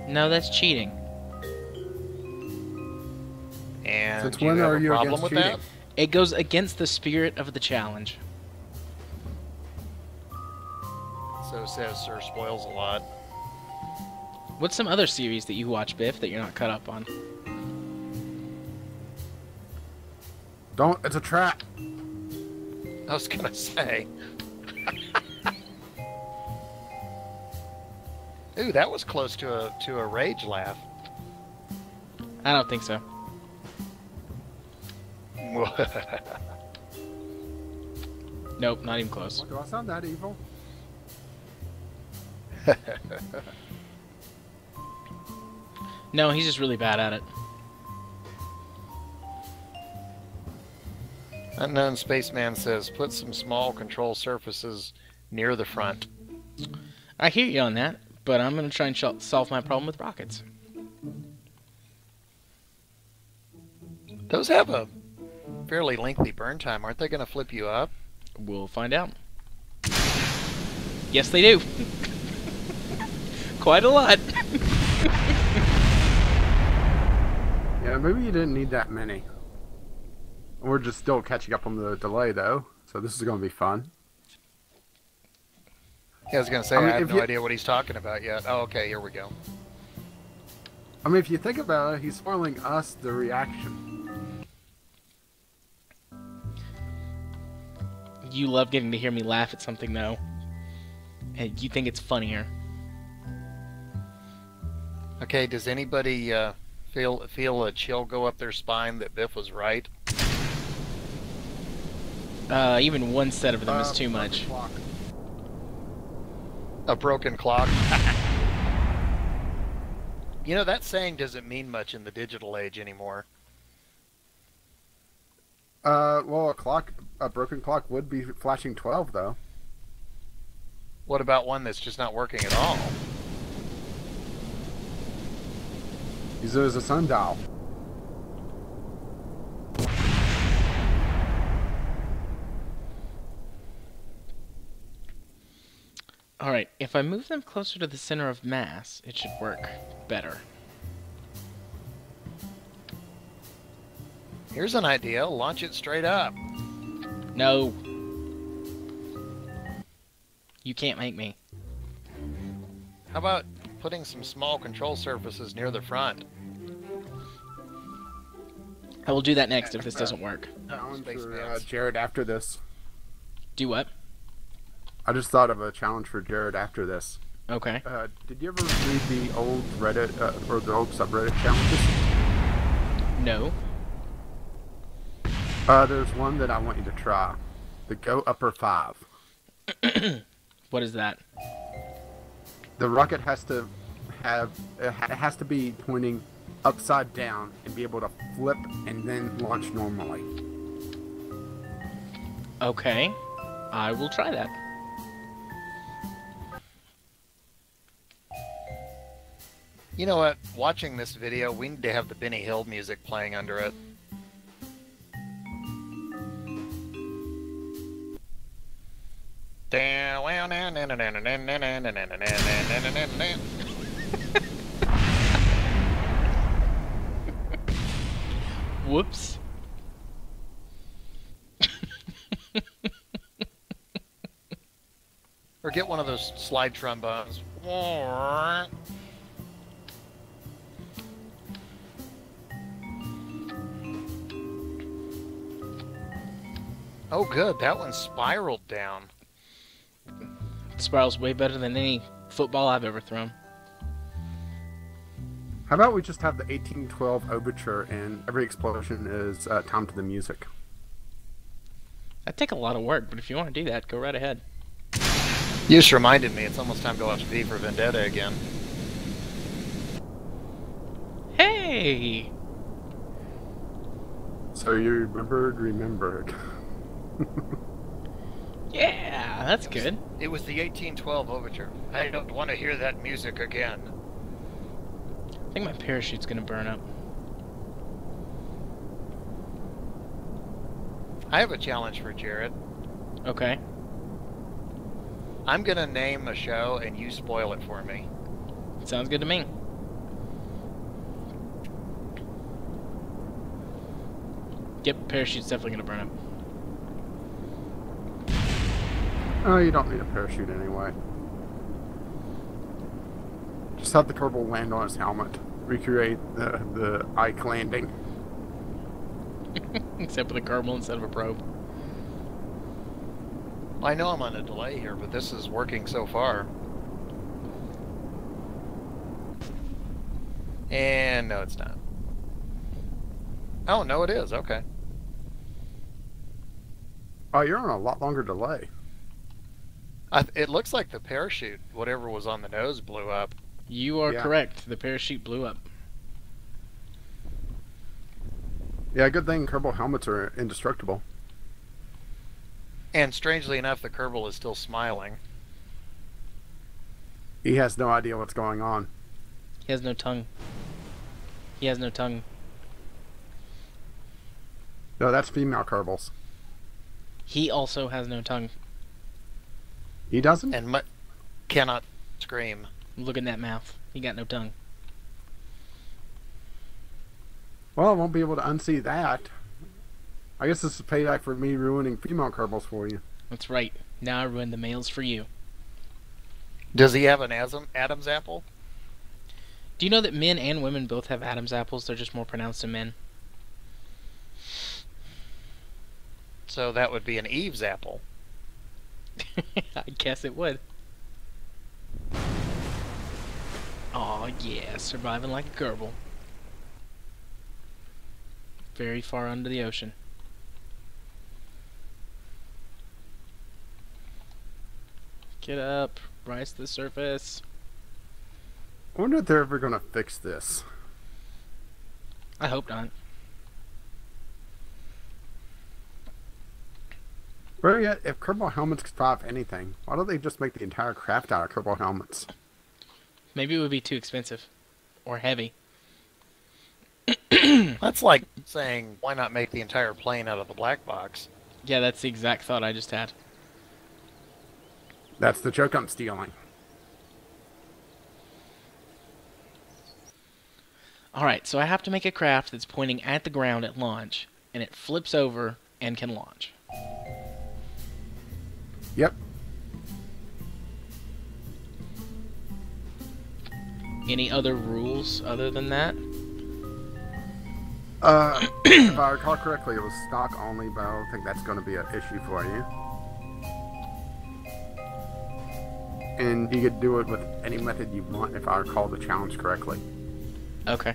No, that's cheating. And Since do you when have are a you problem against with cheating? that? It goes against the spirit of the challenge. So says Sir Spoils a lot. What's some other series that you watch, Biff, that you're not caught up on? Don't. It's a trap. I was gonna say. Ooh, that was close to a rage laugh. I don't think so. Nope, not even close. Do I sound that evil? No, he's just really bad at it. Unknown Spaceman says, put some small control surfaces near the front. I hear you on that, but I'm going to try and solve my problem with rockets. Those have a fairly lengthy burn time. Aren't they going to flip you up? We'll find out. Yes, they do. Quite a lot. Yeah, maybe you didn't need that many. We're just still catching up on the delay, though, so this is going to be fun. Yeah, I was going to say, I mean, I have if no you- idea what he's talking about yet. Oh, okay, here we go. I mean, if you think about it, he's spoiling us the reaction. You love getting to hear me laugh at something, though. And you think it's funnier. Okay, does anybody feel a chill go up their spine that Biff was right? Even one set of them is too much. Clock. A broken clock? You know, that saying doesn't mean much in the digital age anymore. Well, a broken clock would be flashing 12, though. What about one that's just not working at all? Use it as a sundial. Alright, if I move them closer to the center of mass, it should work better. Here's an idea. Launch it straight up. No. You can't make me. How about putting some small control surfaces near the front? I will do that next if this doesn't work. Challenge Space for Pants. Jared after this. Do what? I just thought of a challenge for Jared after this. Okay. Did you ever read the old Reddit or the old subreddit challenges? No. There's one that I want you to try. The Go Upper 5. What is that? The rocket has to has to be pointing upside down and be able to flip and then launch normally. Okay. I will try that. You know what? Watching this video, we need to have the Benny Hill music playing under it. Whoops. Or get one of those slide trombones. Oh, good. That one spiraled down. Spiral's way better than any football I've ever thrown. How about we just have the 1812 overture and every explosion is timed to the music? That'd take a lot of work, but if you want to do that, go right ahead. You just reminded me. It's almost time to watch V for Vendetta again. Hey! So you remembered. Yeah, that's good. It was the 1812 overture. I don't want to hear that music again. I think my parachute's gonna burn up. I have a challenge for Jared. Okay. I'm gonna name a show and you spoil it for me. Sounds good to me. Yep, parachute's definitely gonna burn up. Oh, you don't need a parachute anyway. Just have the Kerbal land on his helmet. Recreate the Ike landing. Except with a Kerbal instead of a probe. I know I'm on a delay here, but this is working so far. And no, it's not. Oh, no, it is. Okay. Oh, you're on a lot longer delay. It looks like the parachute, whatever was on the nose, blew up. You are Yeah. correct. The parachute blew up. Yeah, good thing Kerbal helmets are indestructible. And strangely enough, the Kerbal is still smiling. He has no idea what's going on. He has no tongue. He has no tongue. No, that's female Kerbals. He also has no tongue. He doesn't? And cannot scream. Look in that mouth. He got no tongue. Well, I won't be able to unsee that. I guess this is payback for me ruining female Kerbals for you. That's right. Now I ruined the males for you. Does he have an Adam's apple? Do you know that men and women both have Adam's apples? They're just more pronounced in men. So that would be an Eve's apple. I guess it would. Aw, yeah, surviving like a Kerbal. Very far under the ocean. Get up, rise to the surface. I wonder if they're ever going to fix this. I hope not. Better yet, if Kerbal helmets could survive anything, why don't they just make the entire craft out of Kerbal helmets? Maybe it would be too expensive. Or heavy. That's like saying, why not make the entire plane out of the black box? Yeah, that's the exact thought I just had. That's the joke I'm stealing. Alright, so I have to make a craft that's pointing at the ground at launch, and it flips over and can launch. Yep. Any other rules other than that? If I recall correctly, it was stock only, but I don't think that's going to be an issue for you. And you could do it with any method you want, if I recall the challenge correctly. Okay.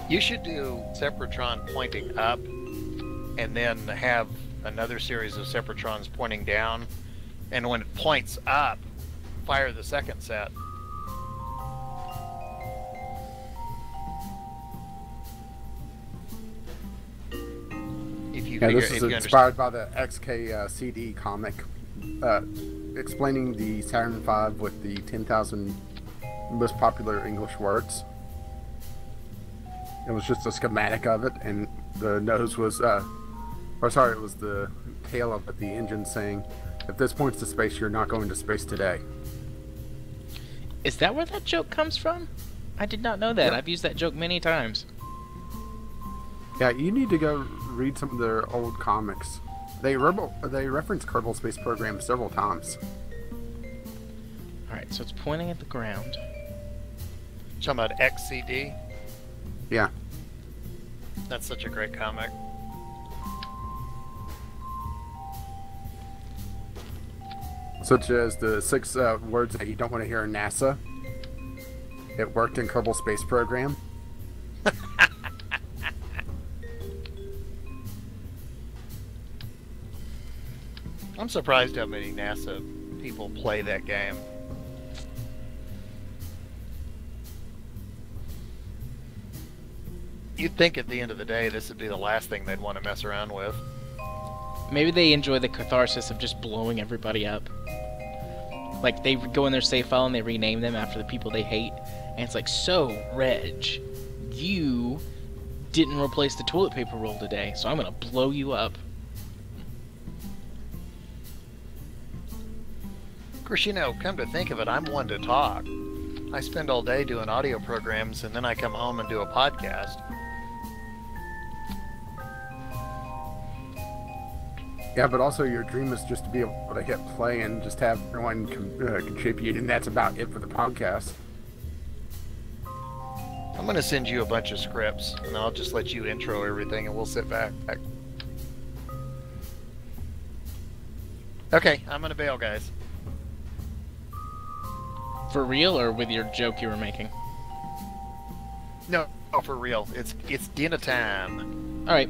You should do Separatron pointing up, and then have another series of Separatrons pointing down, and when it points up, fire the second set. If you Yeah, figure, this if is you inspired by the XK CD comic, explaining the Saturn V with the 10,000 most popular English words. It was just a schematic of it, and the nose was, it was the tail of it, the engine saying, if this points to space, you're not going to space today. Is that where that joke comes from? I did not know that. Yep. I've used that joke many times. Yeah, you need to go read some of their old comics. They reference Kerbal Space Program several times. Alright, so it's pointing at the ground. talking about XCD. Yeah. That's such a great comic. Such as the 6 words that you don't want to hear in NASA. It worked in Kerbal Space Program. I'm surprised how many NASA people play that game. You'd think at the end of the day this would be the last thing they'd want to mess around with. Maybe they enjoy the catharsis of just blowing everybody up. Like, they go in their save file and they rename them after the people they hate. And it's like, so, Reg, you didn't replace the toilet paper roll today, so I'm gonna blow you up. Of course, you know, come to think of it, I'm one to talk. I spend all day doing audio programs, and then I come home and do a podcast. Yeah, but also your dream is just to be able to hit play and just have everyone contribute, and that's about it for the podcast. I'm going to send you a bunch of scripts, and I'll just let you intro everything, and we'll sit back. Okay, I'm going to bail, guys. For real, or with your joke you were making? No, for real. It's dinner time. Alright.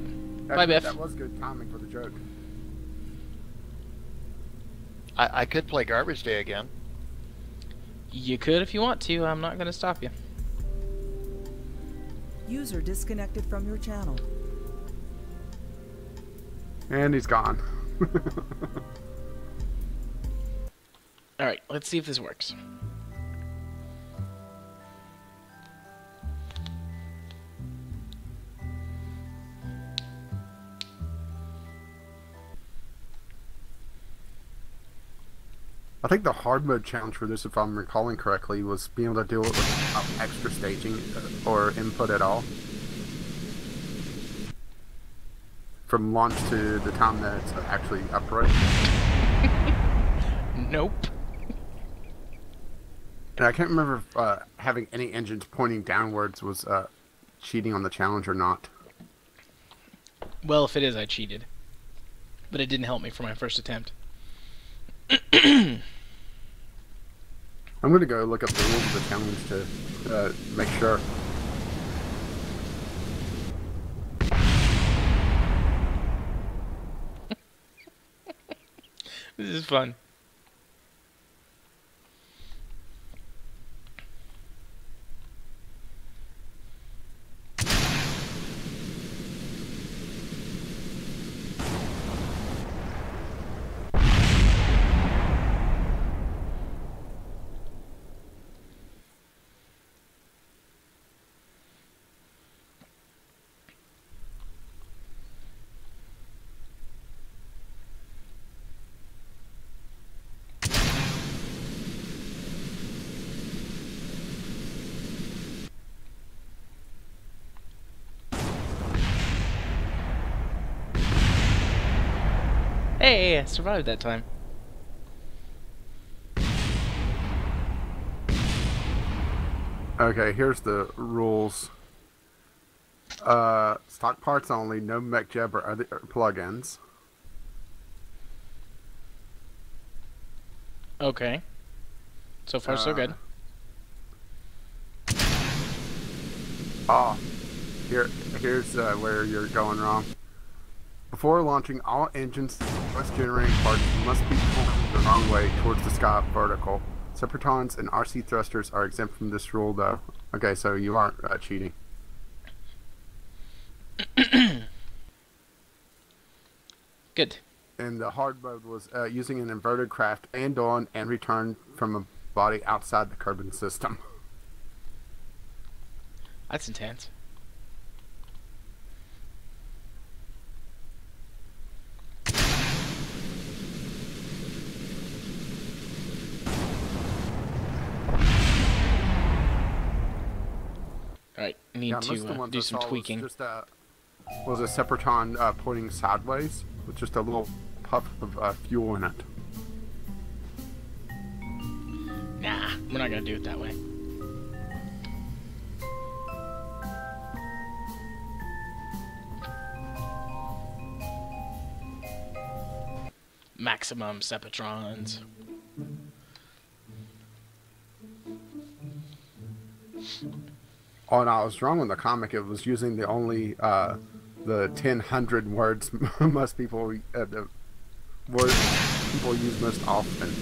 Bye, Biff. That was good timing for the joke. I could play Garbage Day again. You could if you want to. I'm not going to stop you. User disconnected from your channel. And he's gone. Alright, let's see if this works. I think the hard mode challenge for this, if I'm recalling correctly, was being able to do it without extra staging or input at all. From launch to the time that it's actually upright. Nope. And I can't remember if having any engines pointing downwards was cheating on the challenge or not. Well, if it is, I cheated. But it didn't help me for my first attempt. I'm going to go look up the rules of the challenge to make sure. This is fun. Hey, I survived that time. Okay, here's the rules. Stock parts only, no mech jeb or other plugins. Okay. So far, so good. Oh, here's where you're going wrong. Before launching, all engines must generating parts must be pulled the wrong way towards the sky vertical. Separatons and RC thrusters are exempt from this rule, though. Okay, so you aren't cheating. Good. And the hard mode was using an inverted craft and on and return from a body outside the Kerbin system. That's intense. Alright, need to do some tweaking. Was a Separaton pointing sideways with just a little puff of fuel in it. Nah, we're not gonna do it that way. Maximum Sepatrons. Oh, and I was wrong on the comic. It was using the only the 1,000 words most people the words people use most often.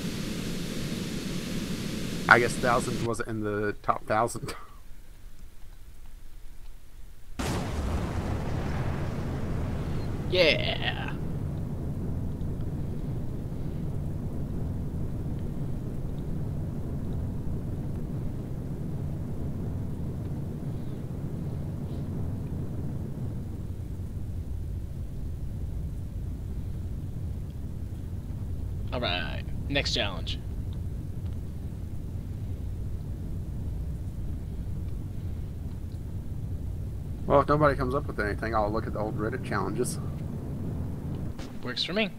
I guess 1,000 wasn't in the top 1,000. Yeah. Alright, next challenge. Well, if nobody comes up with anything, I'll look at the old Reddit challenges. Works for me.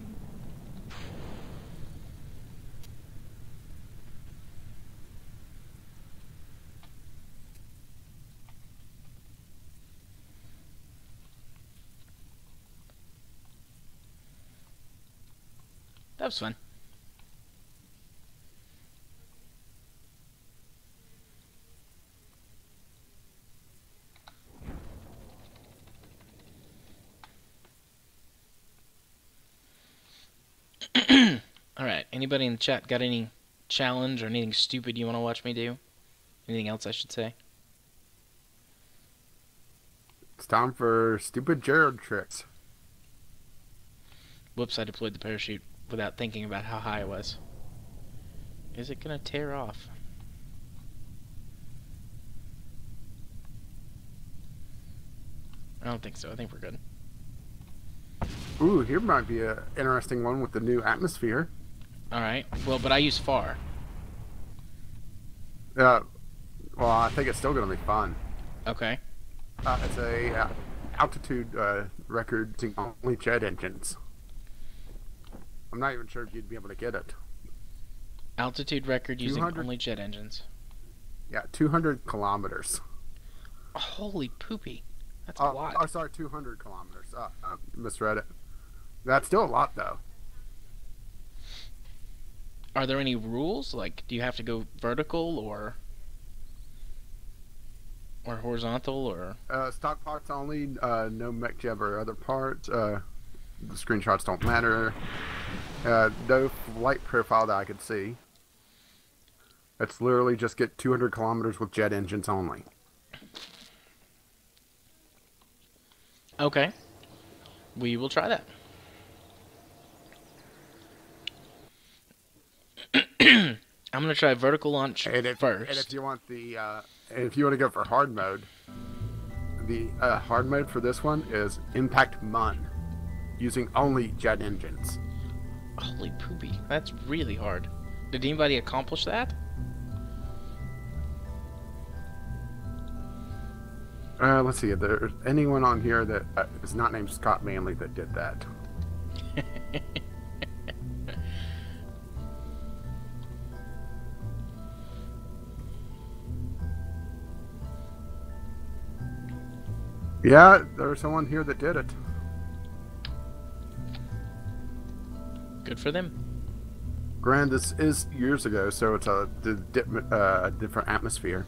That was fun. Alright, anybody in the chat got any challenge or anything stupid you want to watch me do? Anything else I should say? It's time for stupid Jared tricks. Whoops, I deployed the parachute without thinking about how high it was. Is it gonna tear off? I don't think so. I think we're good. Ooh, here might be an interesting one with the new atmosphere. Alright, well, but I use FAR. Well, I think it's still going to be fun. Okay. It's a altitude record using only jet engines. I'm not even sure if you'd be able to get it. Altitude record using 200 only jet engines. Yeah, 200 kilometers. Holy poopy. That's a lot. Oh, sorry, 200 kilometers. Misread it. That's still a lot, though. Are there any rules? Like, do you have to go vertical or horizontal or? Stock parts only. No mech jeb or other parts. The screenshots don't matter. No flight profile that I could see. It's literally just get 200 kilometers with jet engines only. Okay. We will try that. I'm gonna try vertical launch first. And if you want to go for hard mode, the hard mode for this one is Impact Mun, using only jet engines. Holy poopy. That's really hard. Did anybody accomplish that? Let's see. There's anyone on here that is not named Scott Manley that did that. Yeah, there's someone here that did it. Good for them. Granted, this is years ago, so it's a different atmosphere.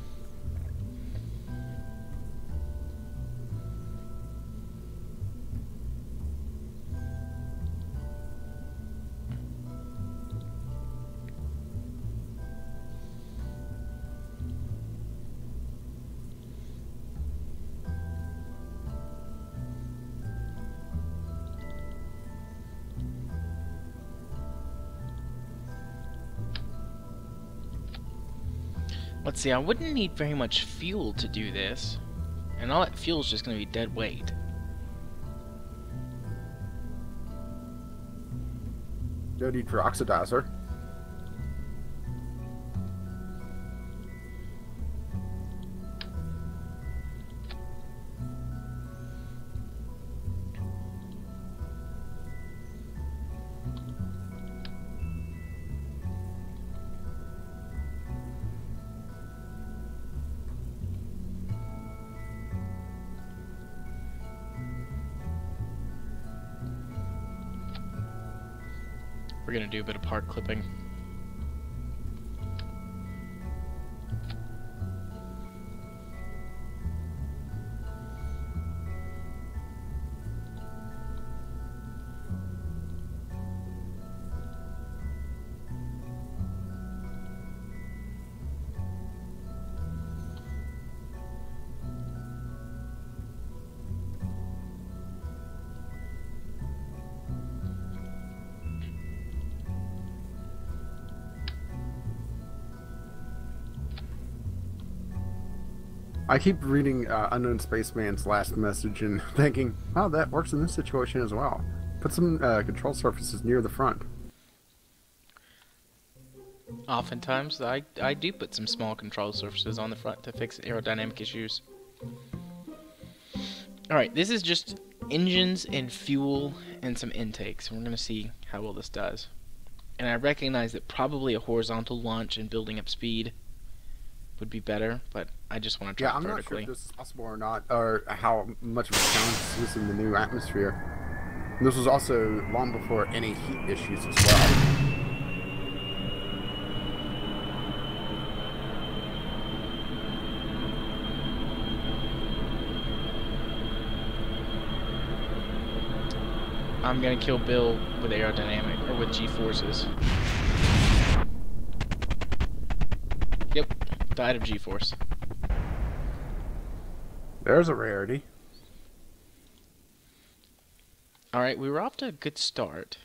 Let's see, I wouldn't need very much fuel to do this. And all that fuel is just going to be dead weight. No need for oxidizer. We're going to do a bit of part clipping. I keep reading Unknown Spaceman's last message and thinking, oh, that works in this situation as well. Put some control surfaces near the front. Oftentimes, I do put some small control surfaces on the front to fix aerodynamic issues. Alright, this is just engines and fuel and some intakes. We're going to see how well this does. And I recognize that probably a horizontal launch and building up speed would be better, but I just want to try Yeah, I'm not sure vertically. if this is possible or not, or how much of a challenge this is in the new atmosphere. And this was also long before any heat issues as well. I'm gonna kill Bill with aerodynamic, or with G-forces. Yep, died of G-force. There's a rarity. Alright, we were off to a good start.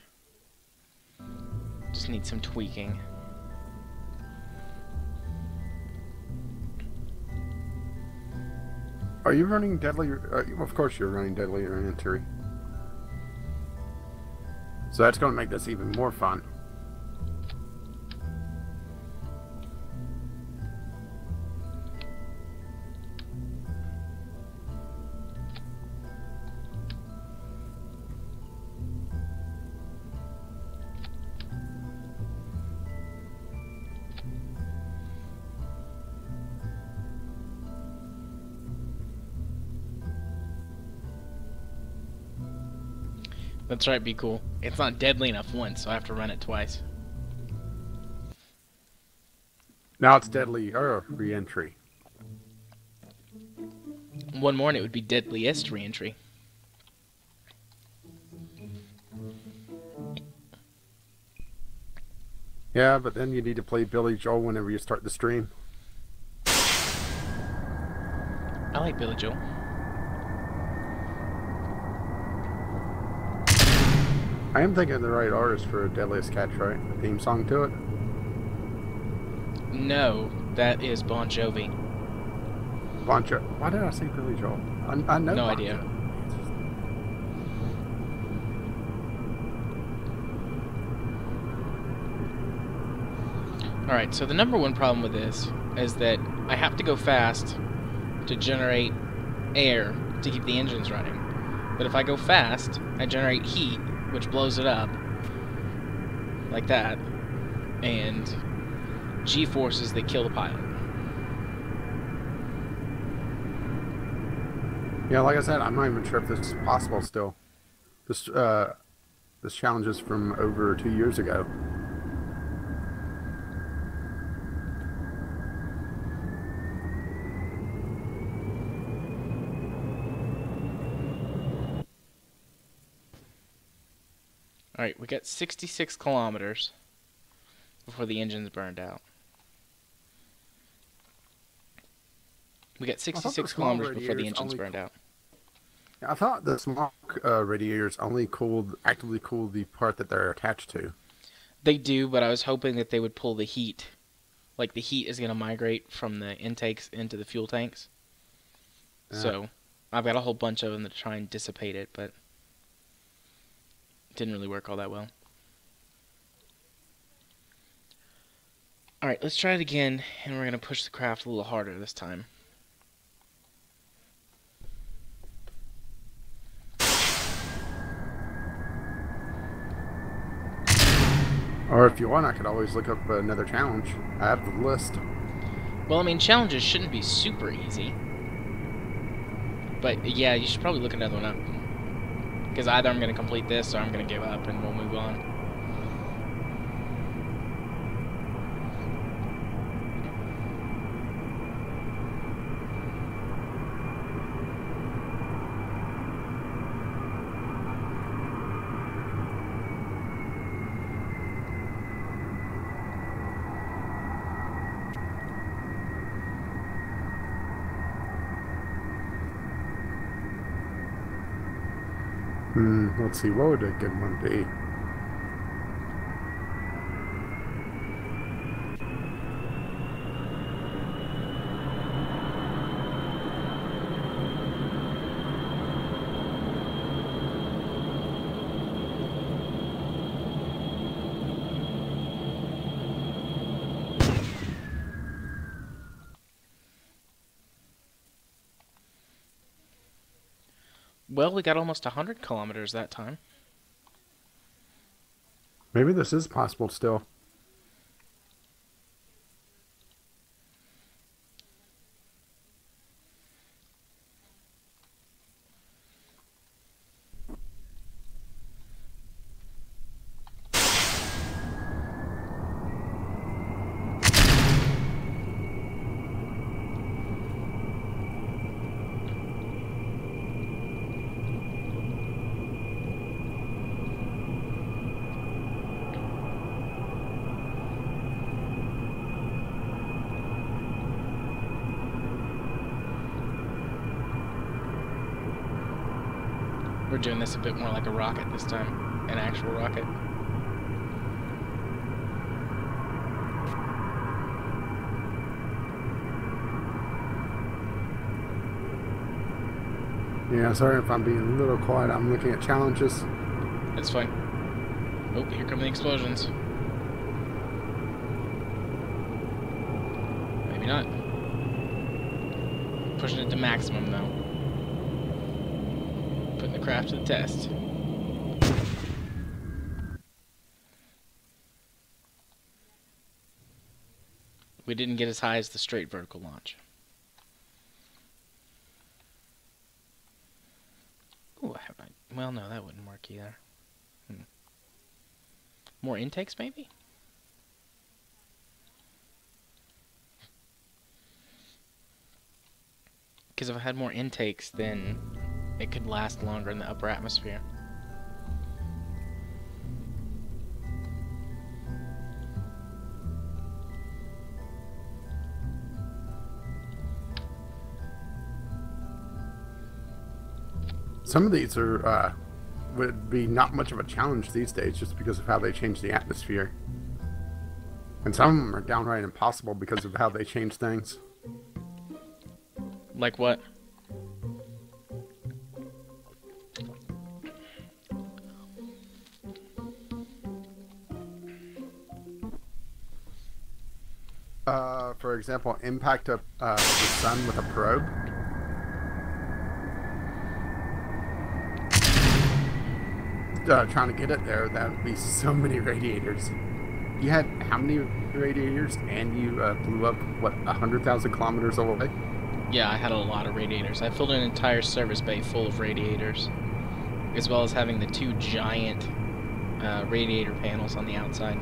Just need some tweaking. Are you running deadly? Of course you're running deadly entry. So that's going to make this even more fun. That's right, be cool. It's not deadly enough once, so I have to run it twice. Now it's deadly re-entry. One more and it would be deadliest re-entry. Yeah, but then you need to play Billy Joel whenever you start the stream. I like Billy Joel. I am thinking of the right artist for Deadliest Catch, right? The theme song to it? No, that is Bon Jovi. Bon Jovi. Why did I say Billy Joel? I know No Bon idea. Jovi. Alright, so the number one problem with this is that I have to go fast to generate air to keep the engines running. But if I go fast, I generate heat, which blows it up, like that, and G-forces that kill the pilot. Yeah, like I said, I'm not even sure if this is possible still. This challenge is from over 2 years ago. Alright, we got 66 kilometers before the engine's burned out. We got 66 kilometers before the engine's burned out. I thought the smoke radiators only actively cool the part that they're attached to. They do, but I was hoping that they would pull the heat. Like, the heat is going to migrate from the intakes into the fuel tanks. Yeah. So, I've got a whole bunch of them to try and dissipate it, but it didn't really work all that well. Alright, let's try it again, and we're going to push the craft a little harder this time. Or if you want, I could always look up another challenge. I have the list. Well, I mean, challenges shouldn't be super easy. But, yeah, you should probably look another one up. Because either I'm going to complete this, or I'm going to give up, and we'll move on. Let's see, what would a good one be? Well, we got almost 100 kilometers that time. Maybe this is possible still. We're doing this a bit more like a rocket this time. An actual rocket. Yeah, sorry if I'm being a little quiet. I'm looking at challenges. That's fine. Oh, here come the explosions. Maybe not. Pushing it to maximum, though. Putting the craft to the test. We didn't get as high as the straight vertical launch. Ooh, have I? Well, no, that wouldn't work either. More intakes, maybe? Because if I had more intakes, then it could last longer in the upper atmosphere. Some of these are would be not much of a challenge these days just because of how they change the atmosphere. And some of them are downright impossible because of how they change things. Like what? For example, impact of the sun with a probe. Trying to get it there, that would be so many radiators. You had how many radiators, and you blew up, what, 100,000 kilometers away? Yeah, I had a lot of radiators. I filled an entire service bay full of radiators, as well as having the two giant radiator panels on the outside.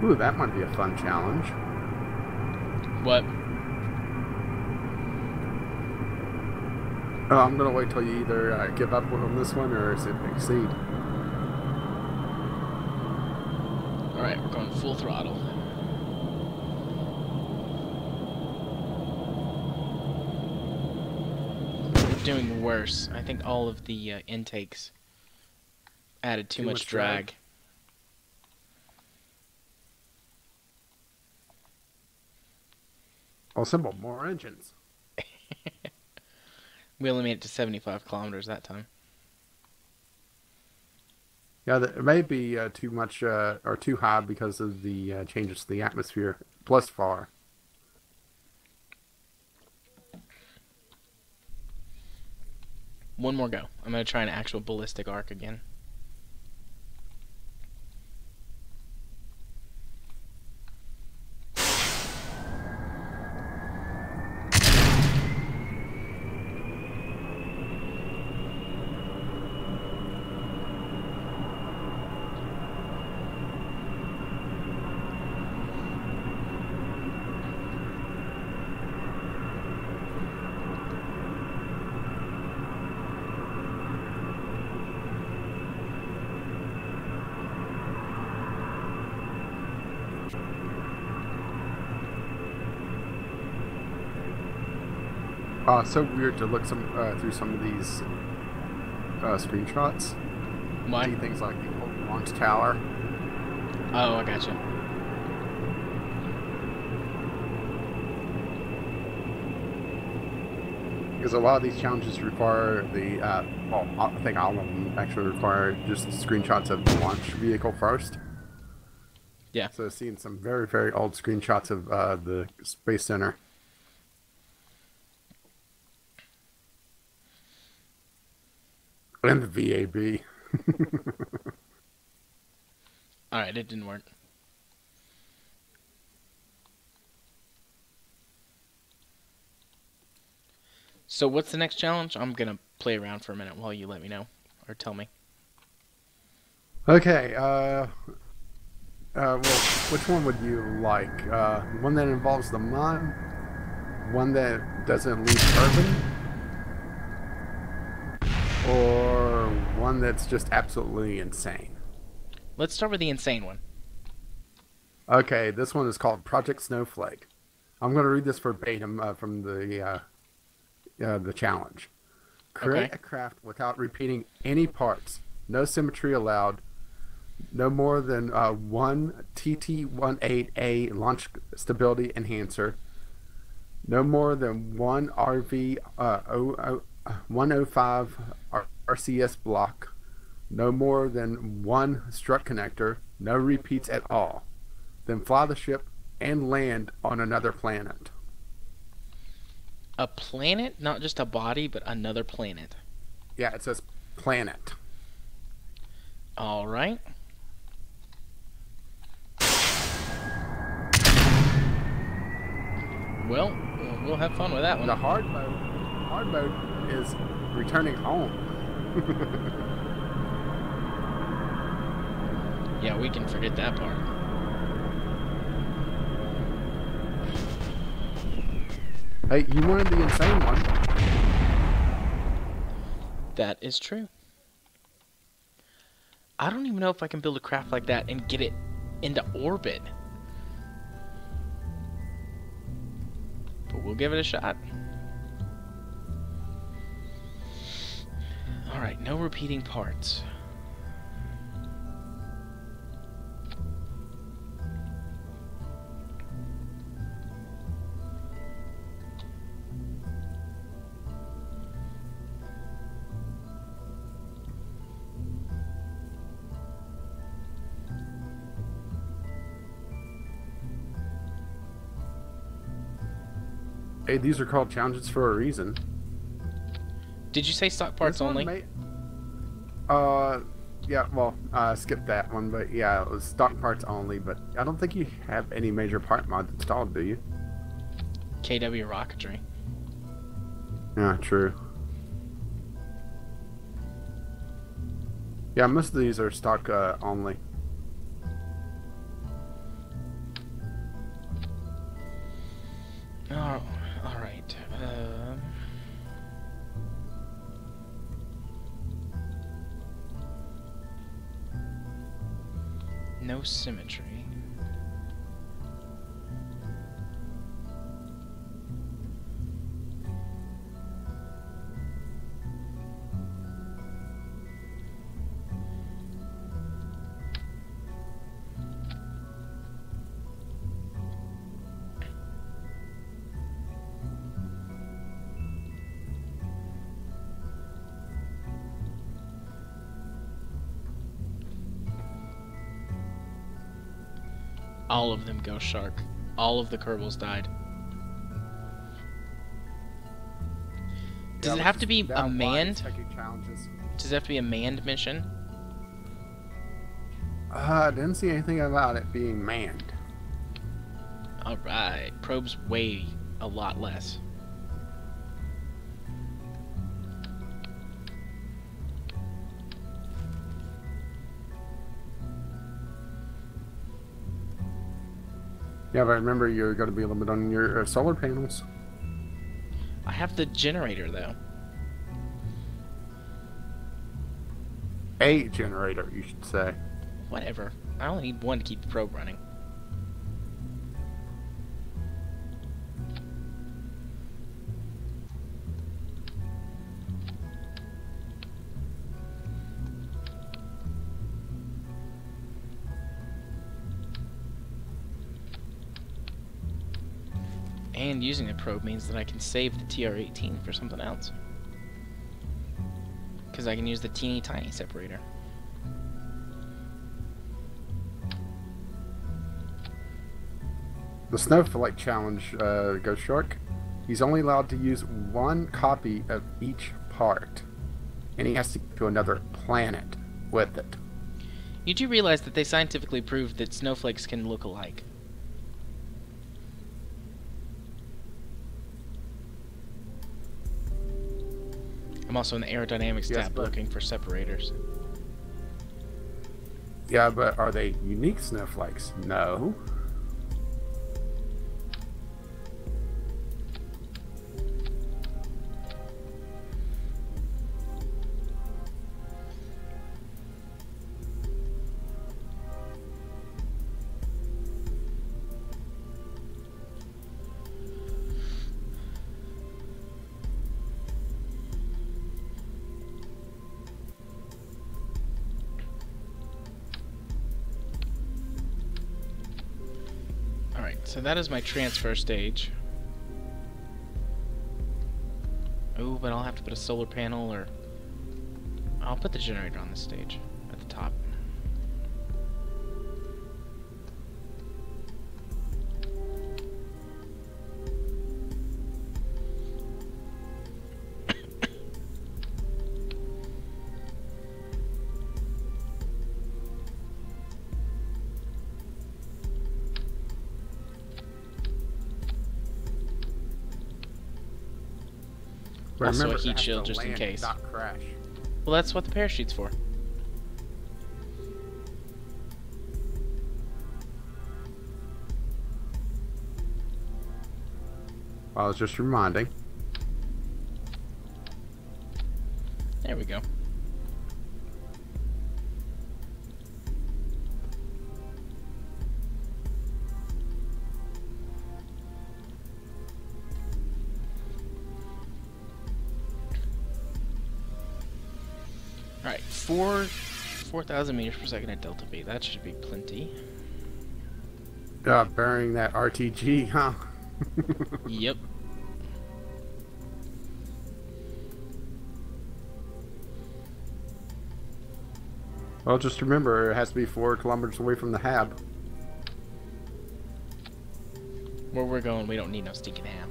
Ooh, that might be a fun challenge. What? Oh, I'm gonna wait till you either give up on this one or exceed. Alright, we're going full throttle. We're doing worse. I think all of the intakes added too much drag. Oh, simple, more engines. We only made it to 75 kilometers that time. Yeah, it may be too much or too high because of the changes to the atmosphere, plus far. One more go. I'm going to try an actual ballistic arc again. So weird to look through some of these screenshots. Why? See things like the old launch tower. Oh, I gotcha. Because a lot of these challenges require the, well, I think all of them actually require just screenshots of the launch vehicle first. Yeah. So I've seen some very, very old screenshots of the Space Center. And the VAB. Alright, it didn't work. So what's the next challenge? I'm gonna play around for a minute while you let me know. Or tell me. Okay, well, which one would you like? One that involves the mod? One that doesn't leave carbon? Or one that's just absolutely insane? Let's start with the insane one. Okay, this one is called Project Snowflake. I'm going to read this verbatim from the challenge. Create Okay. a craft without repeating any parts. No symmetry allowed. No more than one TT-18A launch stability enhancer. No more than one RV 105 RCS block. No more than one strut connector. No repeats at all. Then fly the ship and land on another planet. A planet? Not just a body, but another planet. Yeah, it says planet. Alright. Well, we'll have fun with that one. The hard mode is returning home. Yeah, we can forget that part. Hey, you wanted the insane one. That is true. I don't even know if I can build a craft like that and get it into orbit. But we'll give it a shot. Alright, no repeating parts. Hey, these are called challenges for a reason. Did you say stock parts This one only? Yeah, well, skip that one, but yeah, it was stock parts only, but I don't think you have any major part mods installed, do you? KW rocketry. Yeah, true. Yeah, most of these are stock only. Oh, alright. No symmetry. All of them go shark. All of the Kerbals died. Does it have to be a manned? Does it have to be a manned mission? I didn't see anything about it being manned. Alright. Probes weigh a lot less. Yeah, but remember you're going to be limited on your solar panels. I have the generator, though. A generator, you should say. Whatever. I only need one to keep the probe running. And using the probe means that I can save the TR-18 for something else. Because I can use the teeny tiny separator. The Snowflake Challenge, Ghost Shark. He's only allowed to use one copy of each part. And he has to go to another planet with it. You do realize that they scientifically proved that snowflakes can look alike. I'm also in the aerodynamics tab looking for separators. Yeah, but are they unique snowflakes? No. So that is my transfer stage. Oh, but I'll have to put a solar panel, or I'll put the generator on this stage at the top. Also Remember, a heat it has shield to just in land, case. not crash. Well, that's what the parachute's for. I was just reminding. There we go. Alright, 4,000 meters per second at Delta V. That should be plenty. Bearing that RTG, huh? Yep. Well, just remember, it has to be 4 kilometers away from the hab. Where we're going, we don't need no stinking ham.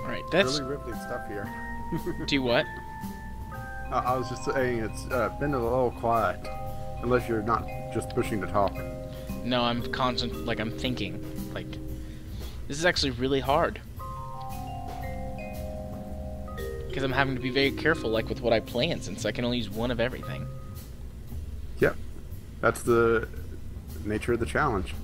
Alright, that's... really riveting stuff here. Do what? I was just saying, it's been a little quiet. Unless you're not just pushing to talk. No, I'm I'm thinking. Like, this is actually really hard. Because I'm having to be very careful, like, with what I plan, since I can only use one of everything. Yep. That's the nature of the challenge.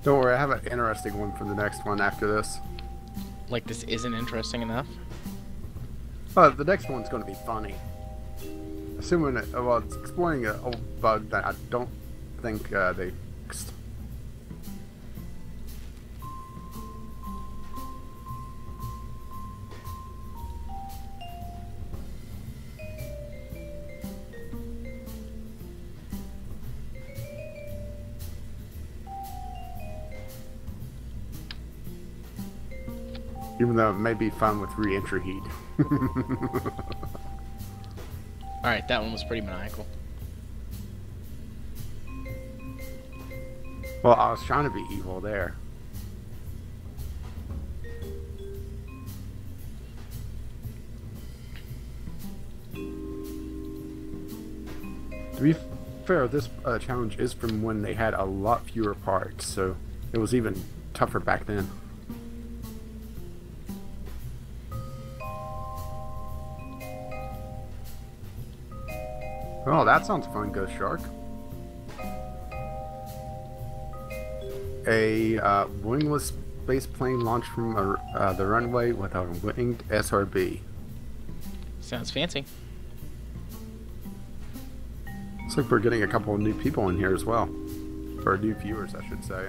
Don't worry, I have an interesting one for the next one after this. Like, this isn't interesting enough? The next one's going to be funny. Assuming it's exploring an old bug that I don't think they fixed. Even though it may be fun with re-entry heat. Alright, that one was pretty maniacal. Well, I was trying to be evil there. To be fair, this challenge is from when they had a lot fewer parts, so it was even tougher back then. Oh, that sounds fun, Ghost Shark. A wingless space plane launched from the runway with a winged SRB. Sounds fancy. Looks like we're getting a couple of new people in here as well. Or new viewers, I should say.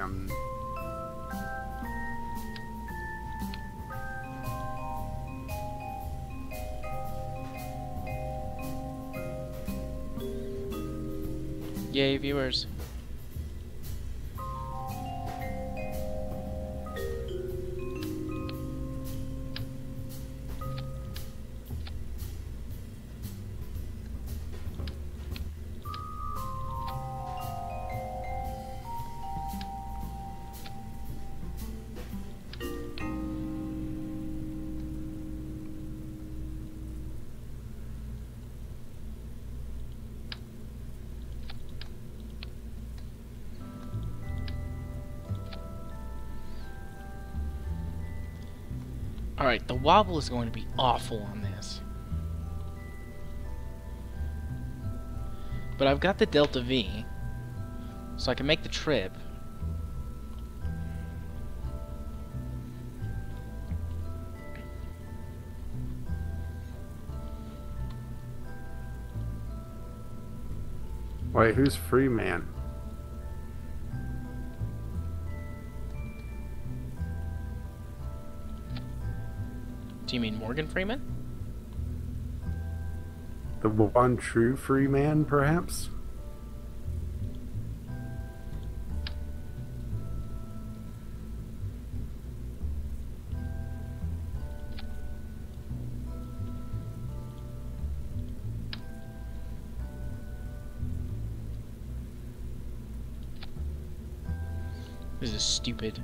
Yay, viewers. Alright, the wobble is going to be awful on this. But I've got the Delta V, so I can make the trip. Wait, who's Freeman? Do you mean Morgan Freeman? The one true free man, perhaps? This is stupid.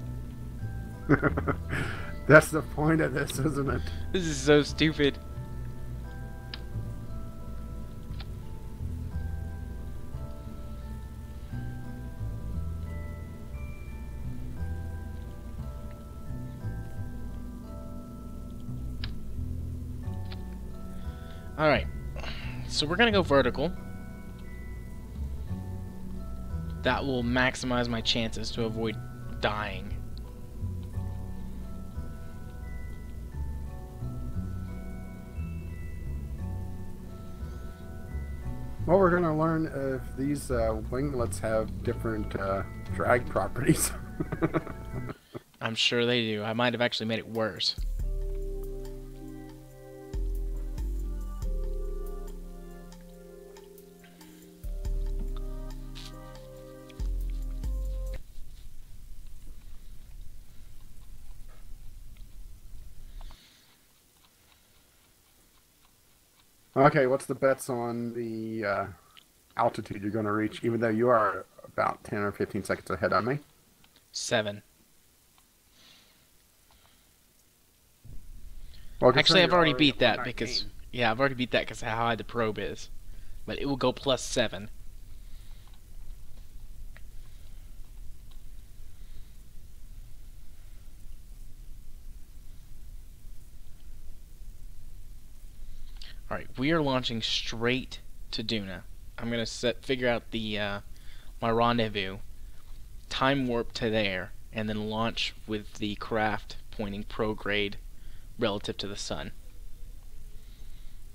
That's the point of this, isn't it? This is so stupid. Alright, so we're gonna go vertical. That will maximize my chances to avoid dying. Well, we're going to learn if these winglets have different drag properties. I'm sure they do. I might have actually made it worse. Okay, what's the bets on the altitude you're going to reach, even though you are about 10 or 15 seconds ahead of me? 7. Well, Actually, I've already beat at that 119. because... Yeah, I've already beat that because of how high the probe is. But it will go plus 7. Alright, we are launching straight to Duna. I'm going to figure out the my rendezvous, time warp to there, and then launch with the craft pointing prograde relative to the sun.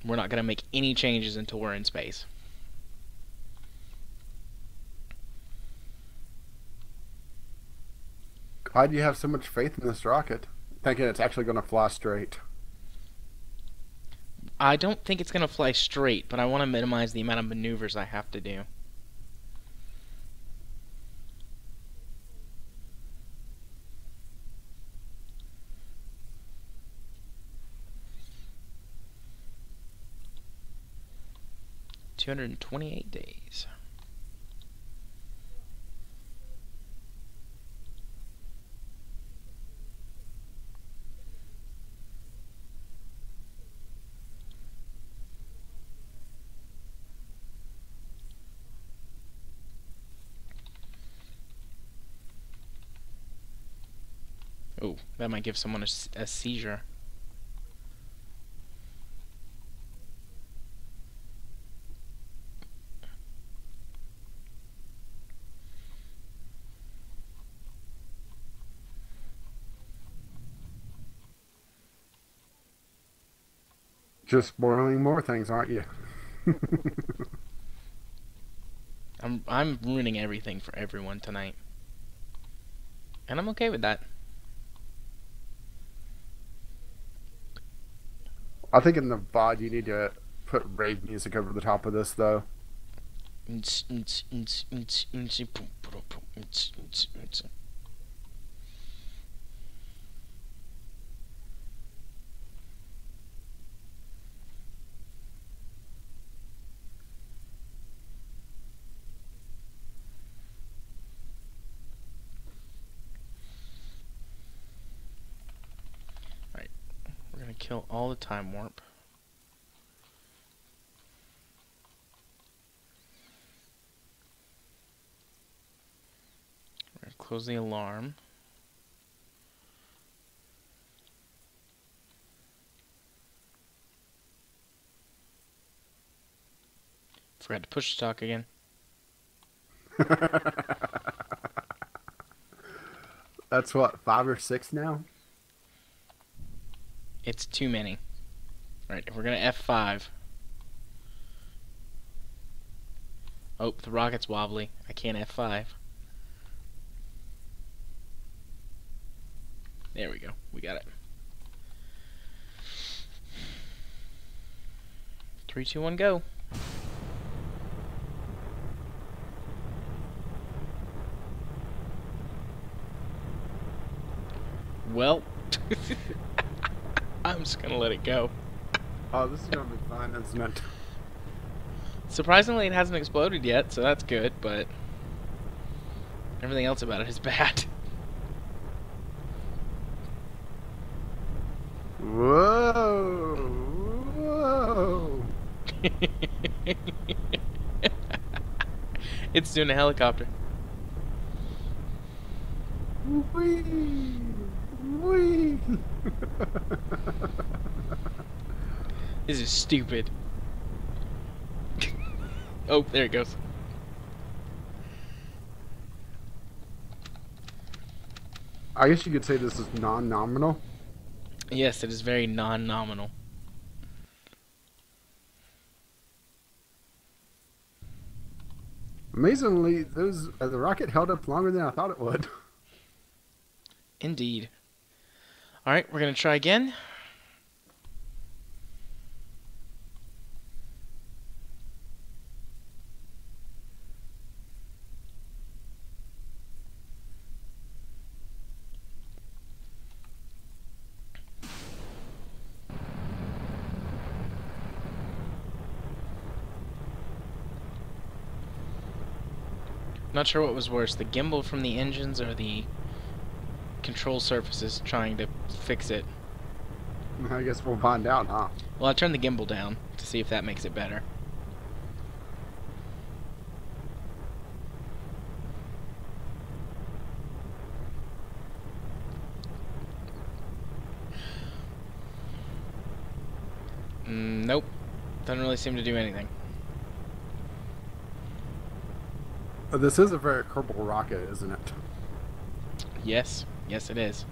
We're not going to make any changes until we're in space. Glad you have so much faith in this rocket, thinking it's actually going to fly straight. I don't think it's going to fly straight, but I want to minimize the amount of maneuvers I have to do. 228 days. Oh, that might give someone a seizure. Just spoiling more things, aren't you? I'm ruining everything for everyone tonight. And I'm okay with that. I think in the VOD you need to put rave music over the top of this, though. Alright, we're gonna kill all the time warp. We're gonna close the alarm. Forgot to push talk again. That's what, 5 or 6 now? It's too many. Alright, we're gonna F5. Oh, the rocket's wobbly. I can't F5. There we go. We got it. 3, 2, 1, go. Well, I'm just gonna let it go. Oh, this is gonna be fun, isn't it? Surprisingly, it hasn't exploded yet, so that's good, but everything else about it is bad. Whoa! Whoa! It's doing a helicopter. Whee! Whee! This is stupid. Oh, there it goes. I guess you could say this is non-nominal. Yes, it is very non-nominal. Amazingly, the rocket held up longer than I thought it would. Indeed. Alright, we're gonna try again. Not sure what was worse, the gimbal from the engines or the control surfaces trying to fix it. I guess we'll find out, huh? Well, I turned the gimbal down to see if that makes it better. Nope. Doesn't really seem to do anything. This is a very Kerbal rocket, isn't it? Yes. Yes, it is.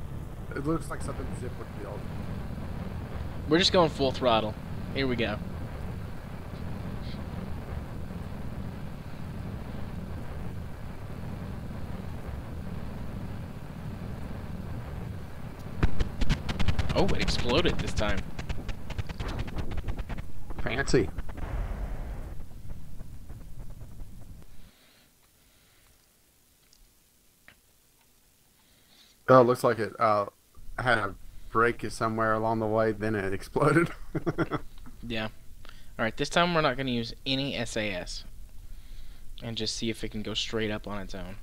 It looks like something Zip would build. We're just going full throttle. Here we go. Oh, it exploded this time. Fancy. Oh, it looks like it had a break somewhere along the way, then it exploded. Yeah. Alright, this time we're not going to use any SAS. And just see if it can go straight up on its own.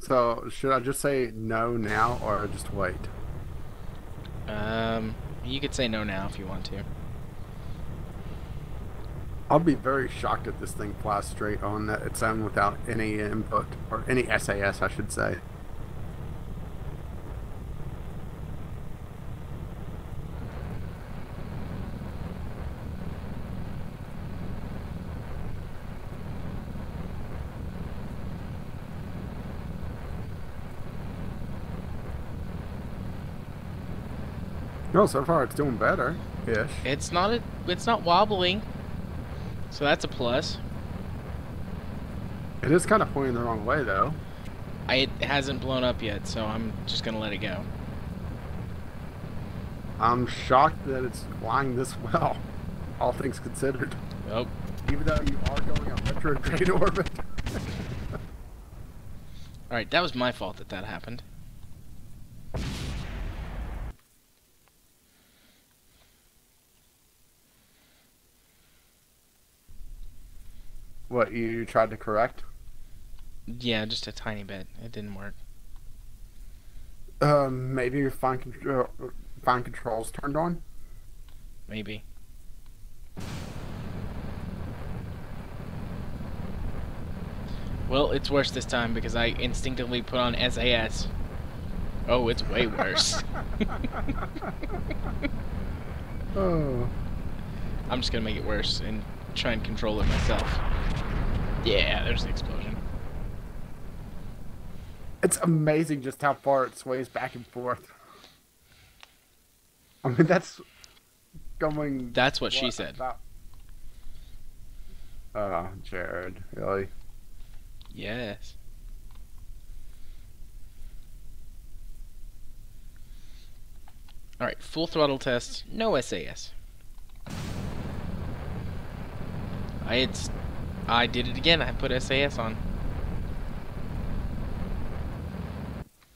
So, should I just say no now or just wait? You could say no now if you want to. I'll be very shocked if this thing flies straight on its own without any input, or any SAS, I should say. No, so far it's doing better-ish. It's not wobbling. So that's a plus. It is kind of pointing the wrong way, though. It hasn't blown up yet, so I'm just going to let it go. I'm shocked that it's flying this well, all things considered. Oh. Even though you are going on retrograde orbit. Alright, that was my fault that happened. What, you tried to correct? Yeah, just a tiny bit. It didn't work. Maybe your fine controls turned on? Maybe. Well, it's worse this time because I instinctively put on SAS. Oh, it's way worse. Oh. I'm just gonna make it worse and try and control it myself. Yeah, there's the explosion. It's amazing just how far it sways back and forth. I mean, that's going... That's what she said. Oh, Jared, really? Yes. Alright, full throttle test, no SAS. I did it again, I put SAS on.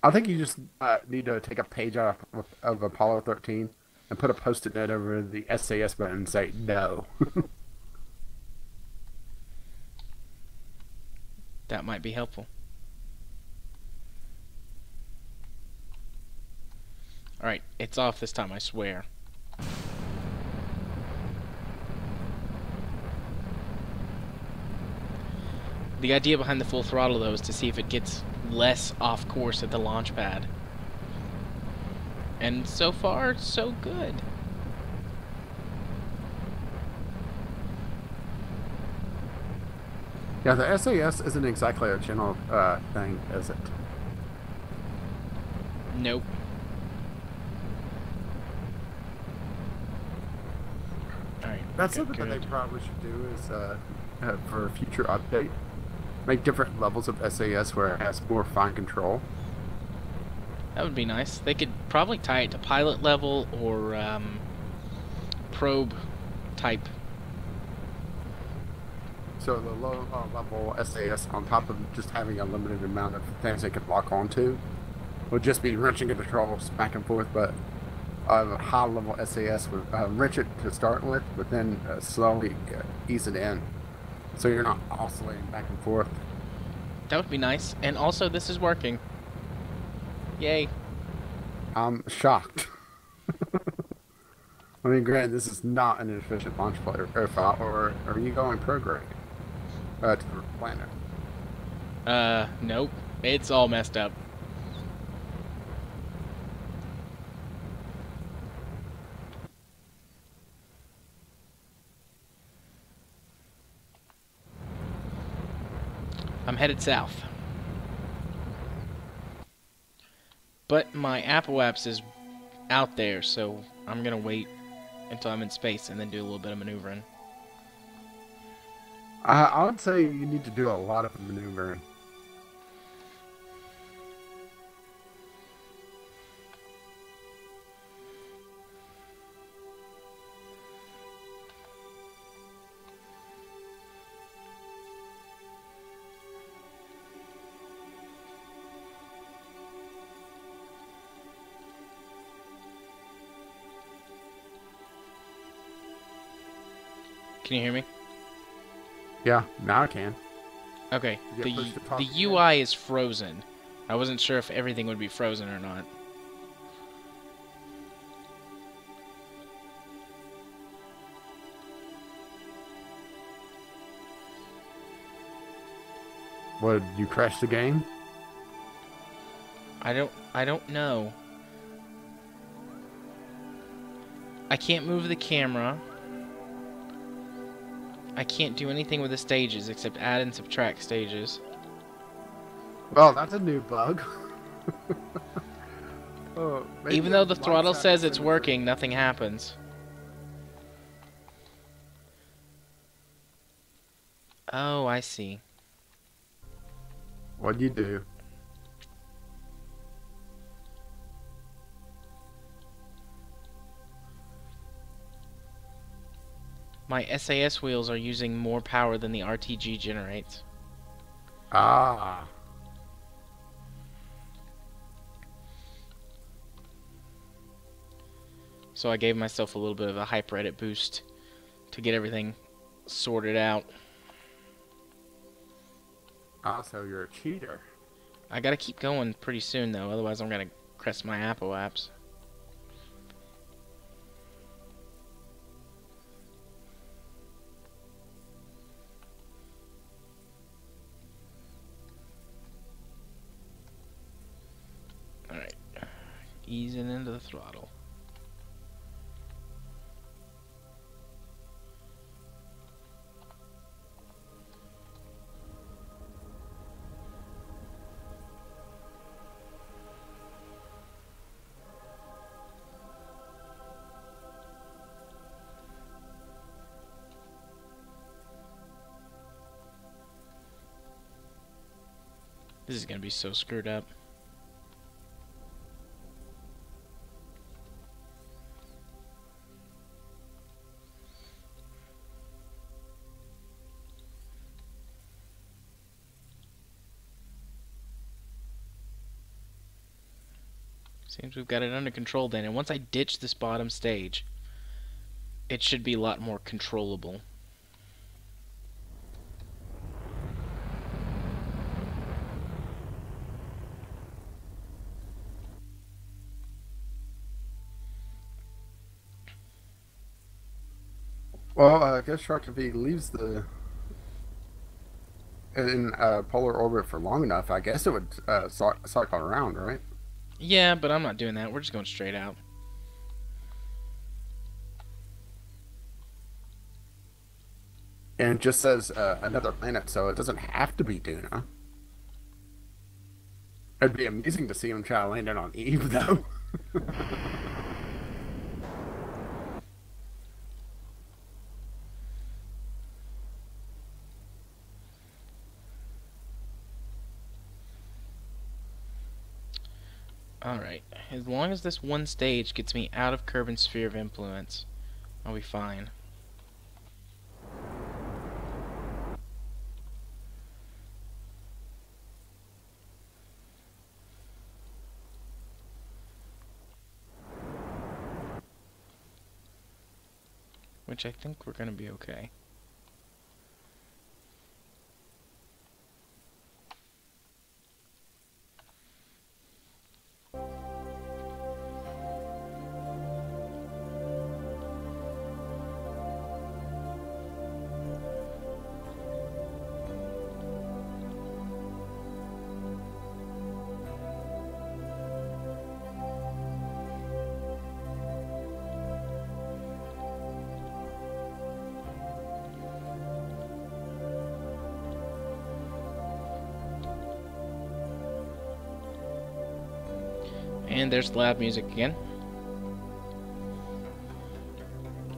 I think you just need to take a page out of Apollo 13 and put a post-it note over the SAS button and say no. That might be helpful. Alright, it's off this time, I swear. The idea behind the full throttle, though, is to see if it gets less off course at the launch pad. And so far, so good. Yeah, the SAS isn't exactly a general thing, is it? Nope. Alright. That's something that they probably should do is, for a future update, make different levels of SAS where it has more fine control. That would be nice. They could probably tie it to pilot level or probe type. So the low level SAS, on top of just having a limited amount of things they could lock onto, would just be wrenching the controls back and forth, but a high level SAS would wrench it to start with, but then slowly ease it in. So you're not oscillating back and forth. That would be nice. And also, this is working. Yay. I'm shocked. I mean, granted, this is not an efficient launch profile, or are you going prograde to the planet? Nope. It's all messed up. I'm headed south. But my Apple Apps is out there, so I'm gonna wait until I'm in space and then do a little bit of maneuvering. I would say you need to do a lot of maneuvering. Can you hear me? Yeah, now I can. Okay. You get push to talk The again? UI is frozen. I wasn't sure if everything would be frozen or not. What, you crashed the game? I don't know. I can't move the camera. I can't do anything with the stages except add and subtract stages. Well, that's a new bug. Oh, maybe Even though the lights throttle out says the it's same working, thing. nothing happens. Oh, I see. What'd you do? My SAS wheels are using more power than the RTG generates. Ah. So I gave myself a little bit of a hyper-edit boost to get everything sorted out. Also, you're a cheater. I gotta keep going pretty soon though, otherwise I'm gonna crest my Apple apps. Alright. Easing into the throttle. This is gonna be so screwed up. Seems we've got it under control then, and once I ditch this bottom stage, it should be a lot more controllable. Well, I guess Shark, if he leaves the in polar orbit for long enough, I guess it would cycle around, right? Yeah, but I'm not doing that. We're just going straight out. And it just says another planet, so it doesn't have to be Duna. It'd be amazing to see him try to land it on Eve, though. Alright, as long as this one stage gets me out of Kerbin's sphere of influence, I'll be fine. Which I think we're gonna be okay. And there's loud music again.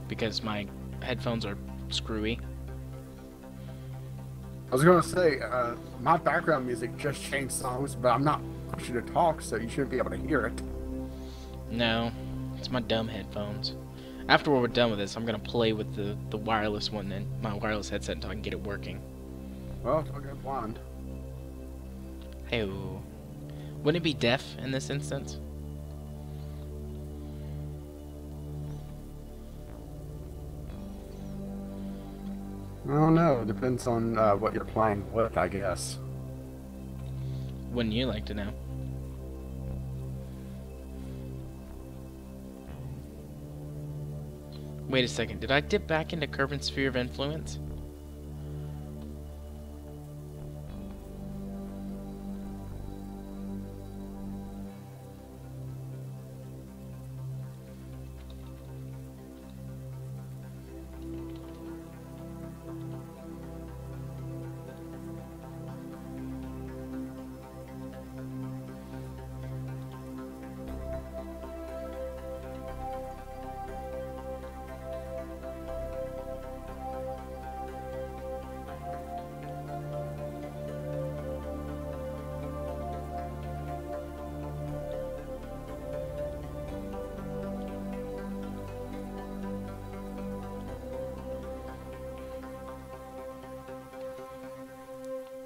Because my headphones are screwy. I was gonna say, my background music just changed songs, but I'm not pushing to talk, so you shouldn't be able to hear it. No, it's my dumb headphones. After we're done with this, I'm gonna play with the wireless one and my wireless headset until I can get it working. Well, it's okay, blonde. Hey, wouldn't it be deaf in this instance? I don't know. It depends on what you're playing with, I guess. Wouldn't you like to know? Wait a second, did I dip back into Kerbin's sphere of influence?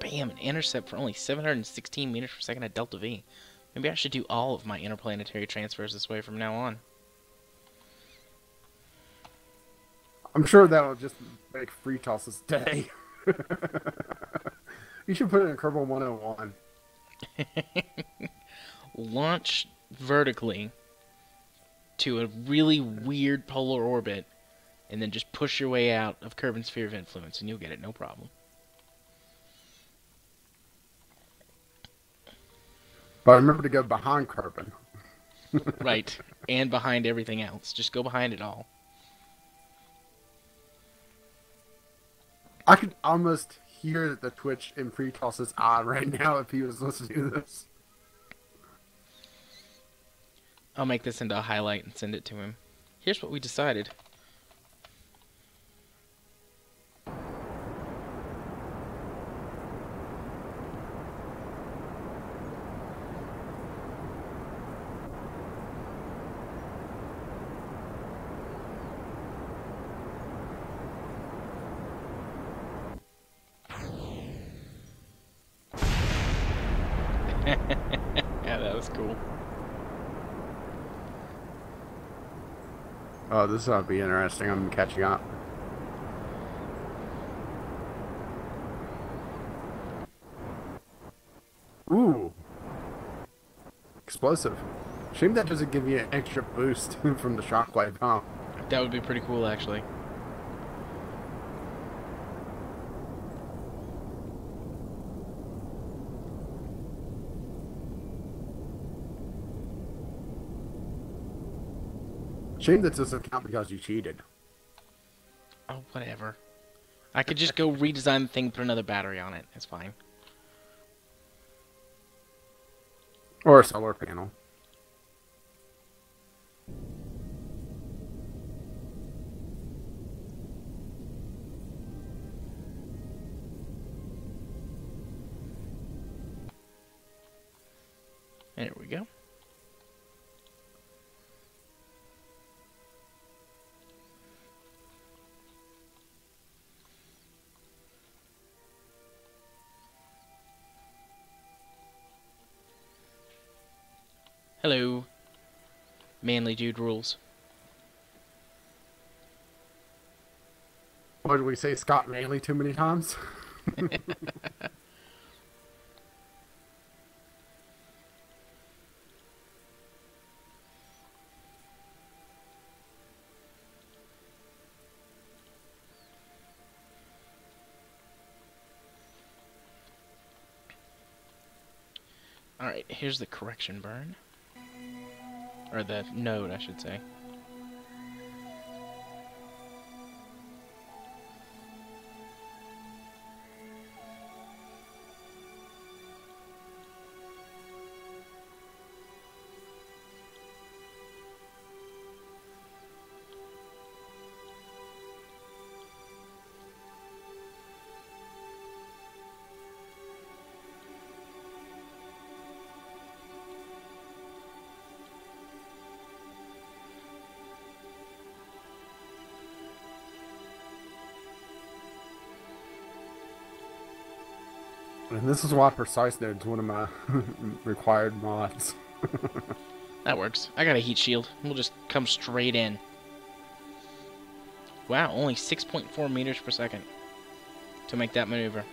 Bam, an intercept for only 716 meters per second at Delta V. Maybe I should do all of my interplanetary transfers this way from now on. I'm sure that'll just make Free Toss's day. You should put it in Kerbal 101. Launch vertically to a really weird polar orbit, and then just push your way out of Kerbin's sphere of influence, and you'll get it, no problem. But remember to go behind Kerbin. Right, and behind everything else. Just go behind it all. I could almost hear the twitch in Free Toss's eye right now if he was listening to this. I'll make this into a highlight and send it to him. Here's what we decided. Yeah, that was cool. Oh, this ought to be interesting. I'm catching up. Ooh. Explosive. Shame that doesn't give you an extra boost from the shockwave, huh? That would be pretty cool, actually. Shame that doesn't count because you cheated. Oh, whatever. I could just go redesign the thing, put another battery on it. It's fine. Or a solar panel. There we go. Hello. Manly dude rules. What did we say, Scott Manley too many times? Alright, here's the correction burn. Or the node, I should say. And this is why Precise Node's one of my required mods. That works. I got a heat shield. We'll just come straight in. Wow, only 6.4 meters per second. to make that maneuver?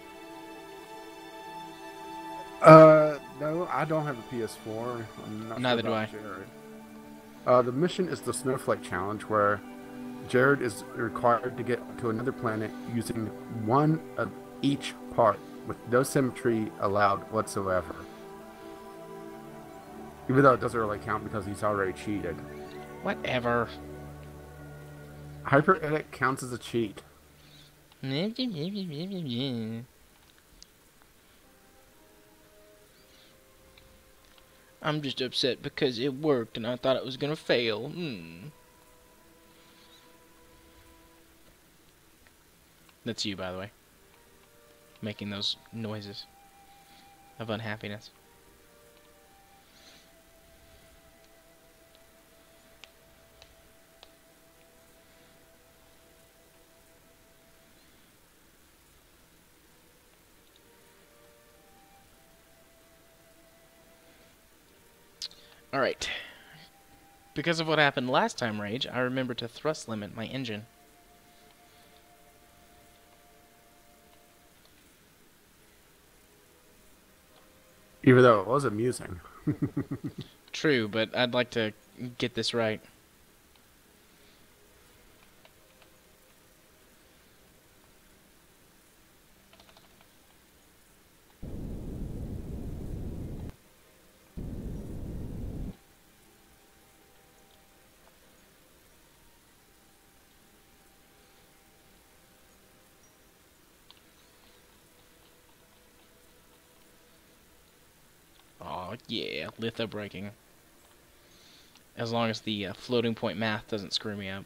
No, I don't have a PS4. I'm not Neither sure do about I. Jared. The mission is the Snowflake Challenge, where Jared is required to get to another planet using one of each part, with no symmetry allowed whatsoever. Even though it doesn't really count because he's already cheated. Whatever. Hyper edit counts as a cheat. I'm just upset because it worked and I thought it was gonna fail. That's you, by the way. Making those noises of unhappiness. Alright. Because of what happened last time, Rage, I remember to thrust limit my engine. Even though it was amusing. True, but I'd like to get this right. Oh yeah, litho braking. As long as the floating point math doesn't screw me up.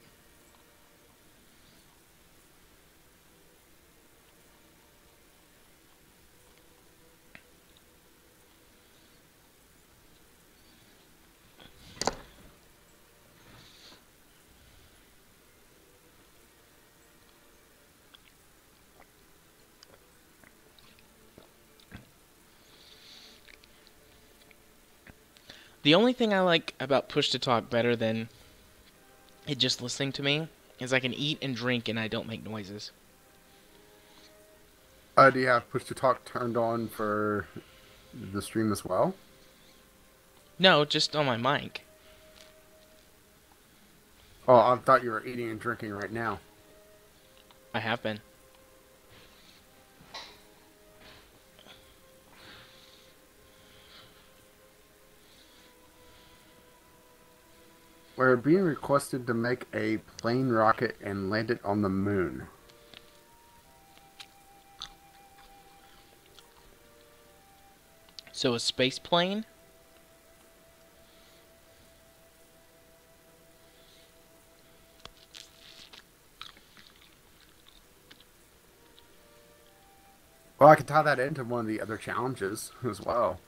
The only thing I like about push to talk better than it just listening to me is I can eat and drink and I don't make noises. Do you have push to talk turned on for the stream as well? No, just on my mic. Oh, I thought you were eating and drinking right now. I have been. We're being requested to make a plane rocket and land it on the moon. So a space plane? Well, I can tie that into one of the other challenges as well.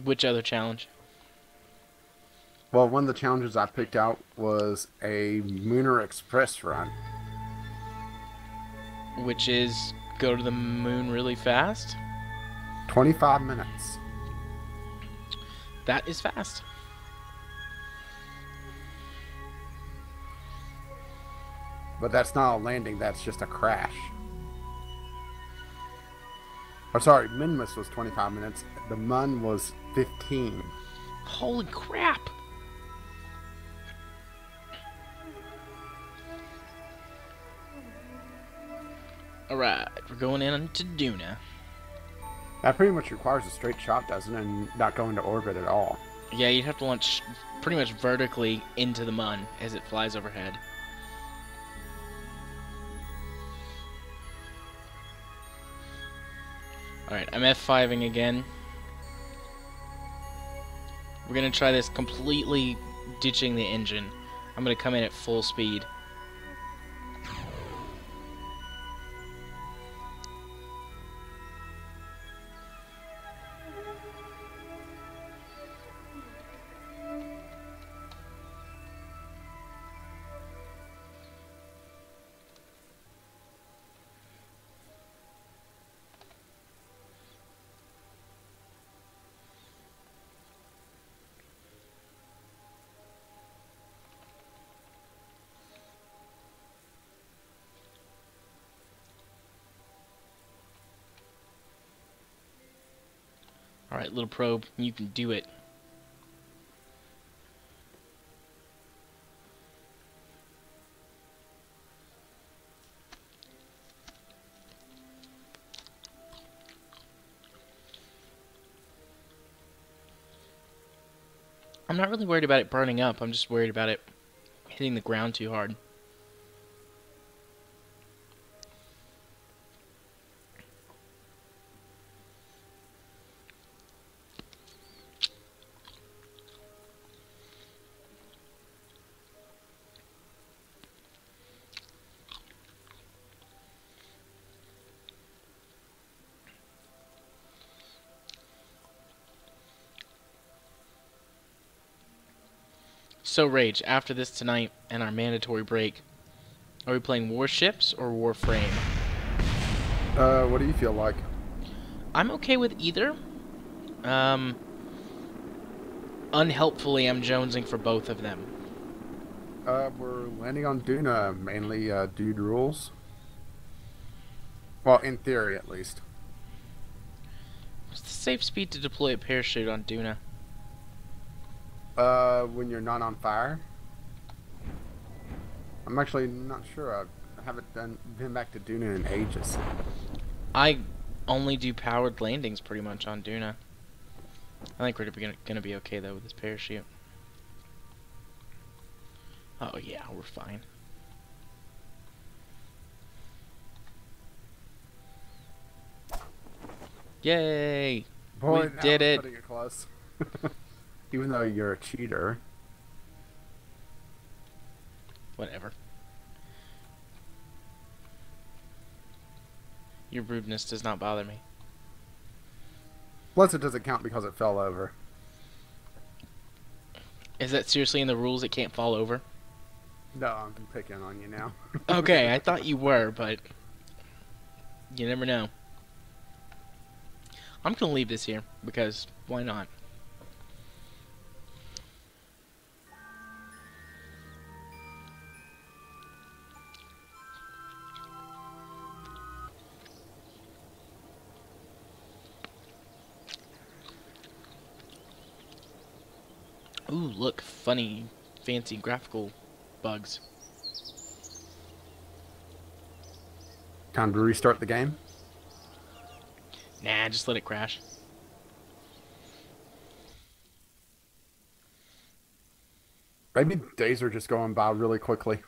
Which other challenge? Well, one of the challenges I picked out was a Mooner Express run. Which is go to the moon really fast? 25 minutes. That is fast. But that's not a landing, that's just a crash. Or sorry, Minmus was 25 minutes. The Mun was 15. Holy crap! Alright, we're going into Duna. That pretty much requires a straight shot, doesn't it? And not going to orbit at all. Yeah, you'd have to launch pretty much vertically into the Mun as it flies overhead. Alright, I'm F5ing again. We're gonna try this completely ditching the engine. I'm gonna come in at full speed. Alright, little probe, you can do it. I'm not really worried about it burning up, I'm just worried about it hitting the ground too hard. So, Rage, after this tonight and our mandatory break, are we playing Warships or Warframe? What do you feel like? I'm okay with either. Unhelpfully, I'm jonesing for both of them. We're landing on Duna, mainly, dude rules. Well, in theory, at least. What's the safe speed to deploy a parachute on Duna? When you're not on fire. I'm actually not sure. I haven't been back to Duna in ages. I only do powered landings pretty much on Duna. I think we're gonna be okay though with this parachute. Oh yeah, we're fine. Yay! Boy, We that did was it! putting it close. Even though you're a cheater. Whatever. Your rudeness does not bother me. Plus, it doesn't count because it fell over. Is that seriously in the rules? It can't fall over? No, I'm picking on you now. Okay, I thought you were, but you never know. I'm gonna leave this here because why not? Ooh, look, funny, fancy graphical bugs. Time to restart the game. Nah, just let it crash. Maybe days are just going by really quickly.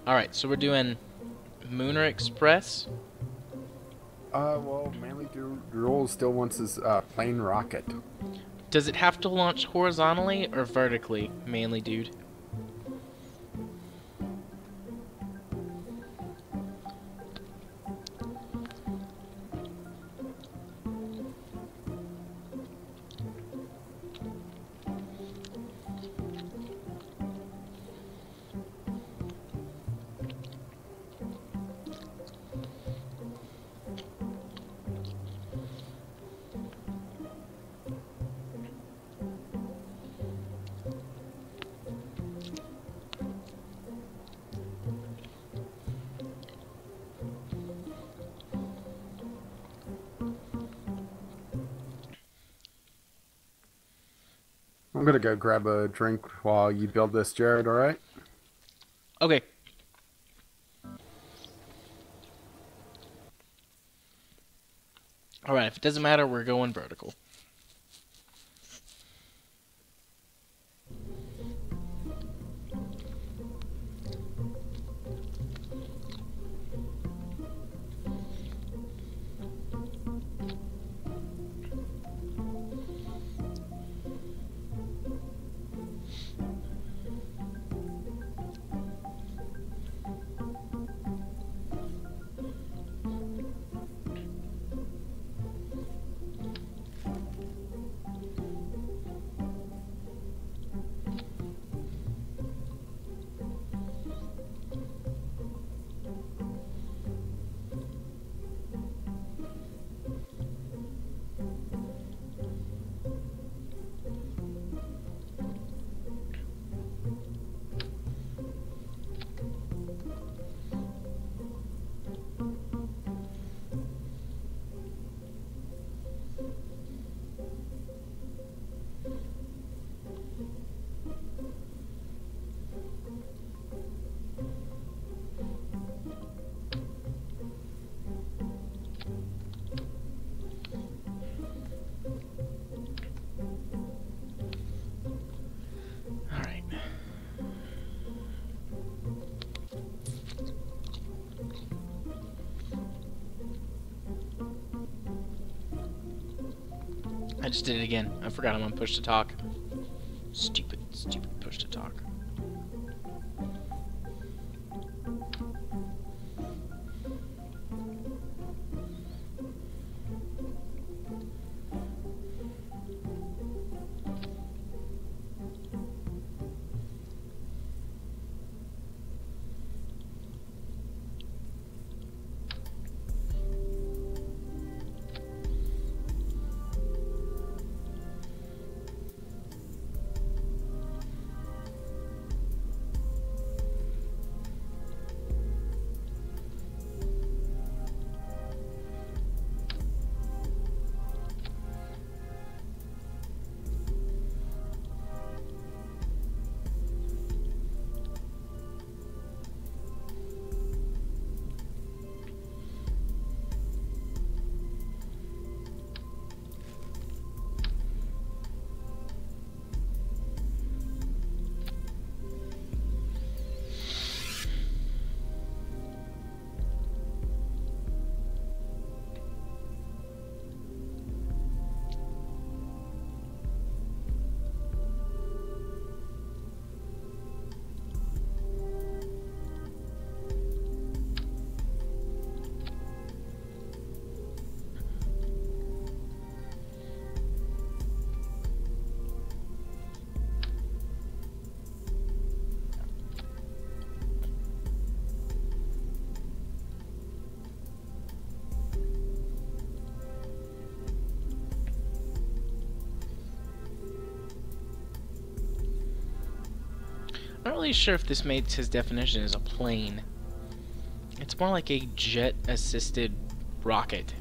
Alright, so we're doing Mooner Express. Well, mainly rules still wants his plane rocket. Does it have to launch horizontally or vertically, manly dude? I'm gonna go grab a drink while you build this, Jared, alright? Okay. Alright, if it doesn't matter, we're going vertical. I just did it again. I forgot I'm on push to talk. Stupid push to talk. I'm not really sure if this makes his definition as a plane. It's more like a jet-assisted rocket.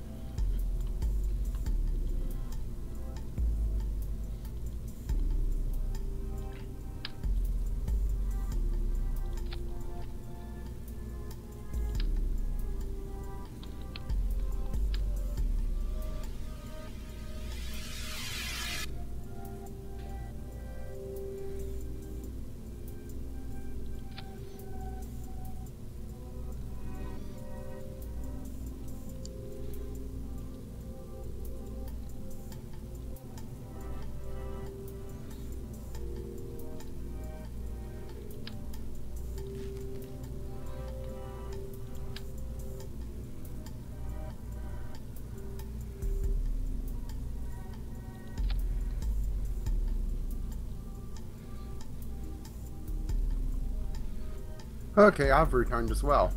Okay, I've returned as well.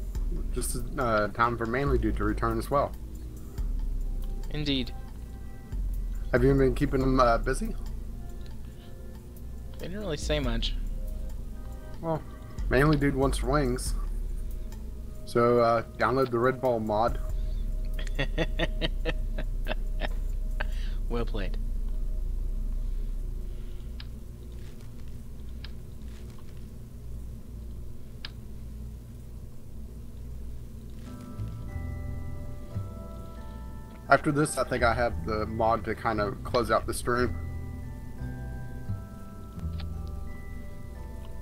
Just time for Manly Dude to return as well. Indeed. Have you been keeping him busy? They didn't really say much. Well, Manly Dude wants wings. So download the Red Ball mod. Well played. After this, I think I have the mod to kind of close out the stream.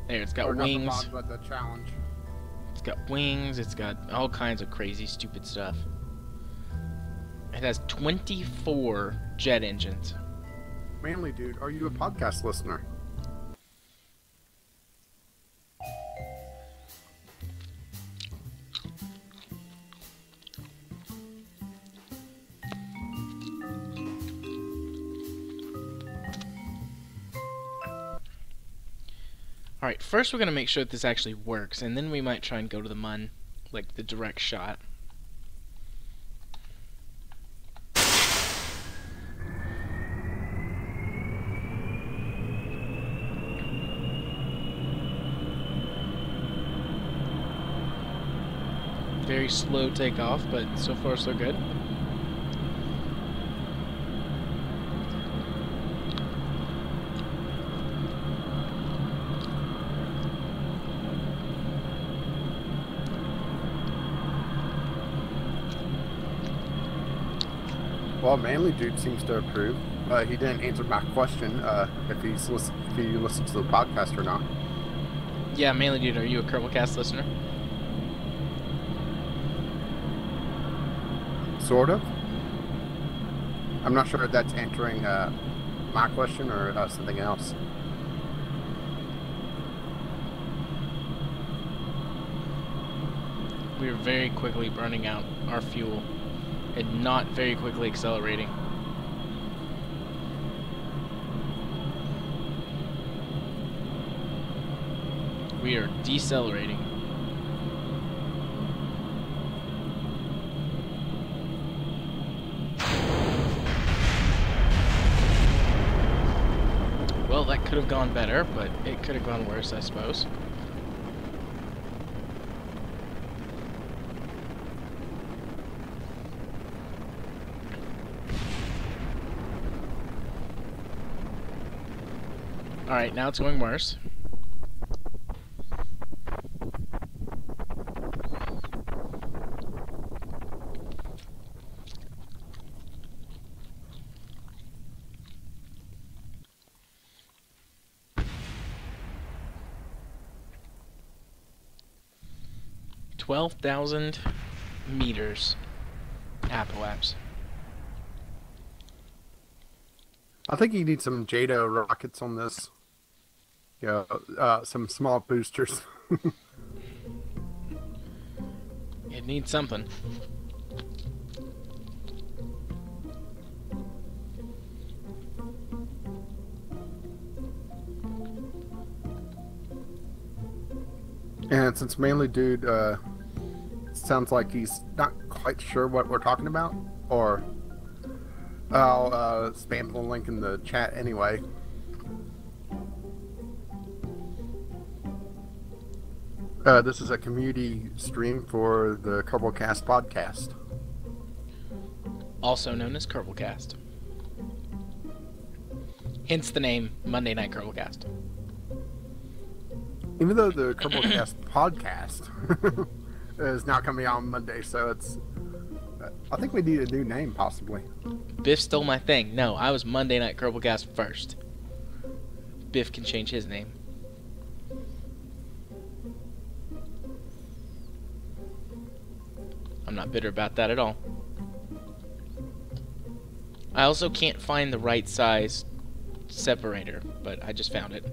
There, it's got Or wings. not the mod, but the challenge. It's got wings. It's got all kinds of crazy, stupid stuff. It has 24 jet engines. Manly Dude, are you a podcast listener? Alright, first we're going to make sure that this actually works, and then we might try and go to the mun, like the direct shot. Very slow takeoff, but so far so good. Well, Manly Dude seems to approve. He didn't answer my question if he listens to the podcast or not. Yeah, Manly Dude, are you a Kerbalcast listener? Sort of. I'm not sure if that's answering my question or something else. We are very quickly burning out our fuel and not very quickly accelerating. We are decelerating. Well, that could have gone better, but it could have gone worse, I suppose. Alright, now it's going worse. $12,000 meters. Apoapse. I think you need some JADO rockets on this. Yeah, some small boosters. It needs something. And since Manly Dude sounds like he's not quite sure what we're talking about, or I'll spam the link in the chat anyway. This is a community stream for the Kerbalcast podcast. Also known as Kerbalcast. Hence the name Monday Night Kerbalcast. Even though the Kerbalcast podcast is now coming out on Monday, so it's... I think we need a new name, possibly. Biff stole my thing. No, I was Monday Night Kerbalcast first. Biff can change his name. I'm not bitter about that at all. I also can't find the right size separator, but I just found it.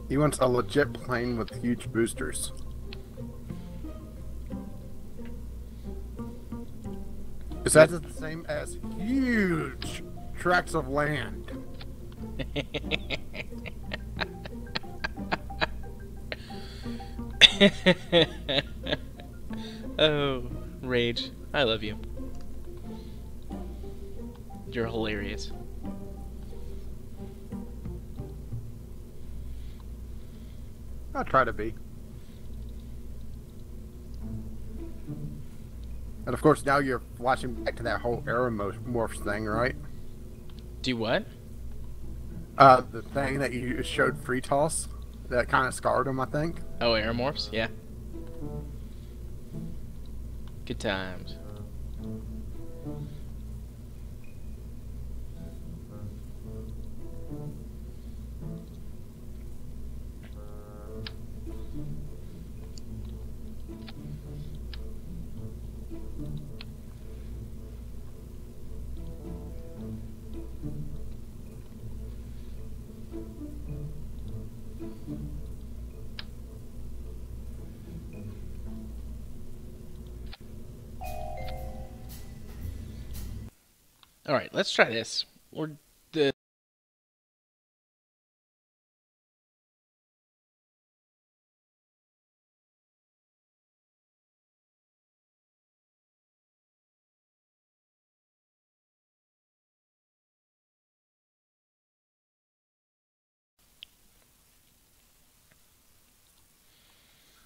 He wants a legit plane with huge boosters. Is that the same as huge tracts of land? Oh, Rage. I love you. You're hilarious. I'll try to be. And of course, now you're flashing back to that whole Aeromorphs thing, right? Do what? The thing that you showed Free Toss that kind of scarred him, I think. Oh, Aeromorphs? Yeah. Good times. Alright, let's try this. Or the...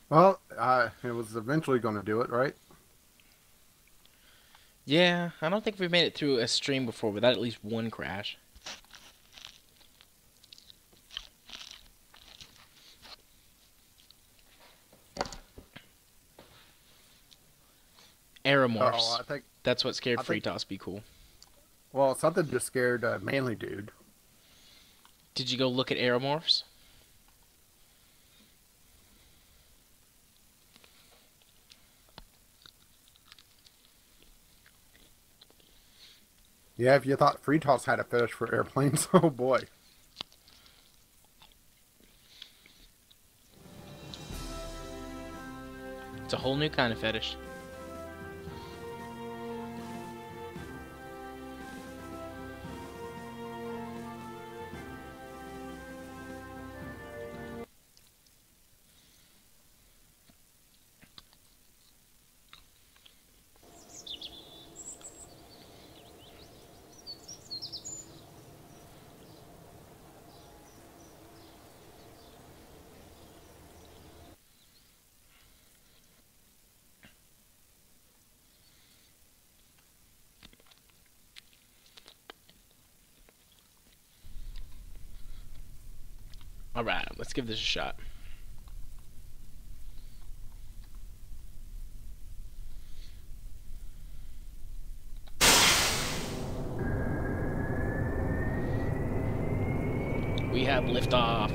Well, it was eventually going to do it, right? Yeah, I don't think we've made it through a stream before without at least one crash. Aeromorphs. Oh, I think. That's what scared I Free think- Toss be cool. Well, something just scared Manly Dude. Did you go look at Aeromorphs? Yeah, if you thought Fritos had a fetish for airplanes, oh boy. It's a whole new kind of fetish. Alright, let's give this a shot. We have liftoff.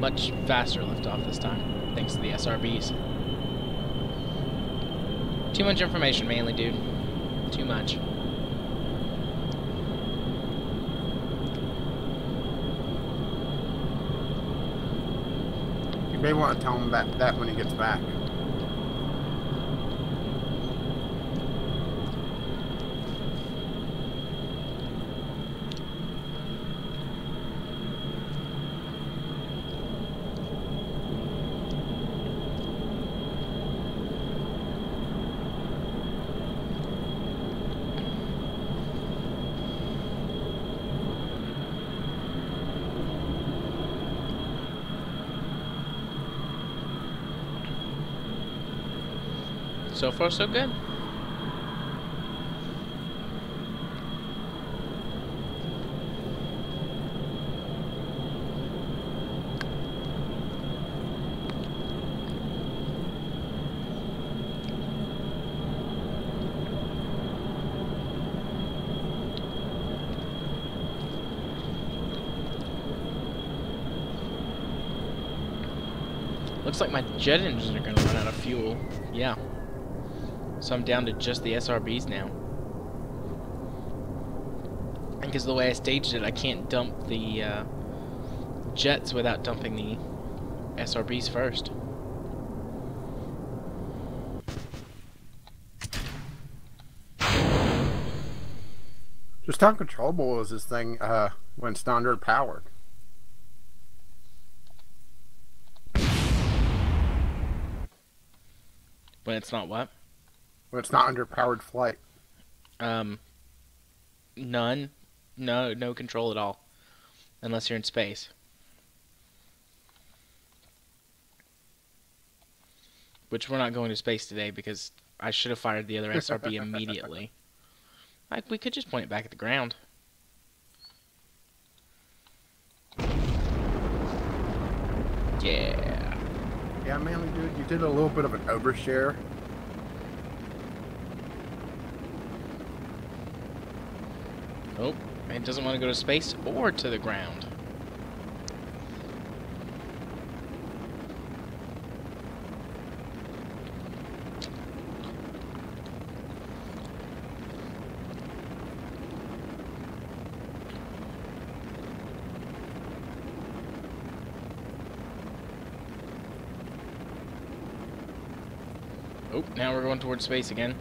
Much faster liftoff this time, thanks to the SRBs. Too much information, Manly dude. Too much. You may want to tell him that when he gets back. So far, so good. Looks like my jet engines are gonna run out of fuel. Yeah. So I'm down to just the SRBs now. And because of the way I staged it, I can't dump the jets without dumping the SRBs first. Just how controllable is this thing when it's not underpowered? When it's not what? When it's not underpowered flight. None. No control at all. Unless you're in space. Which we're not going to space today because I should have fired the other SRB immediately. Like, we could just point it back at the ground. Yeah. Yeah, Manly dude, you did a little bit of an overshare. Oh, it doesn't want to go to space or to the ground. Oh, now we're going towards space again.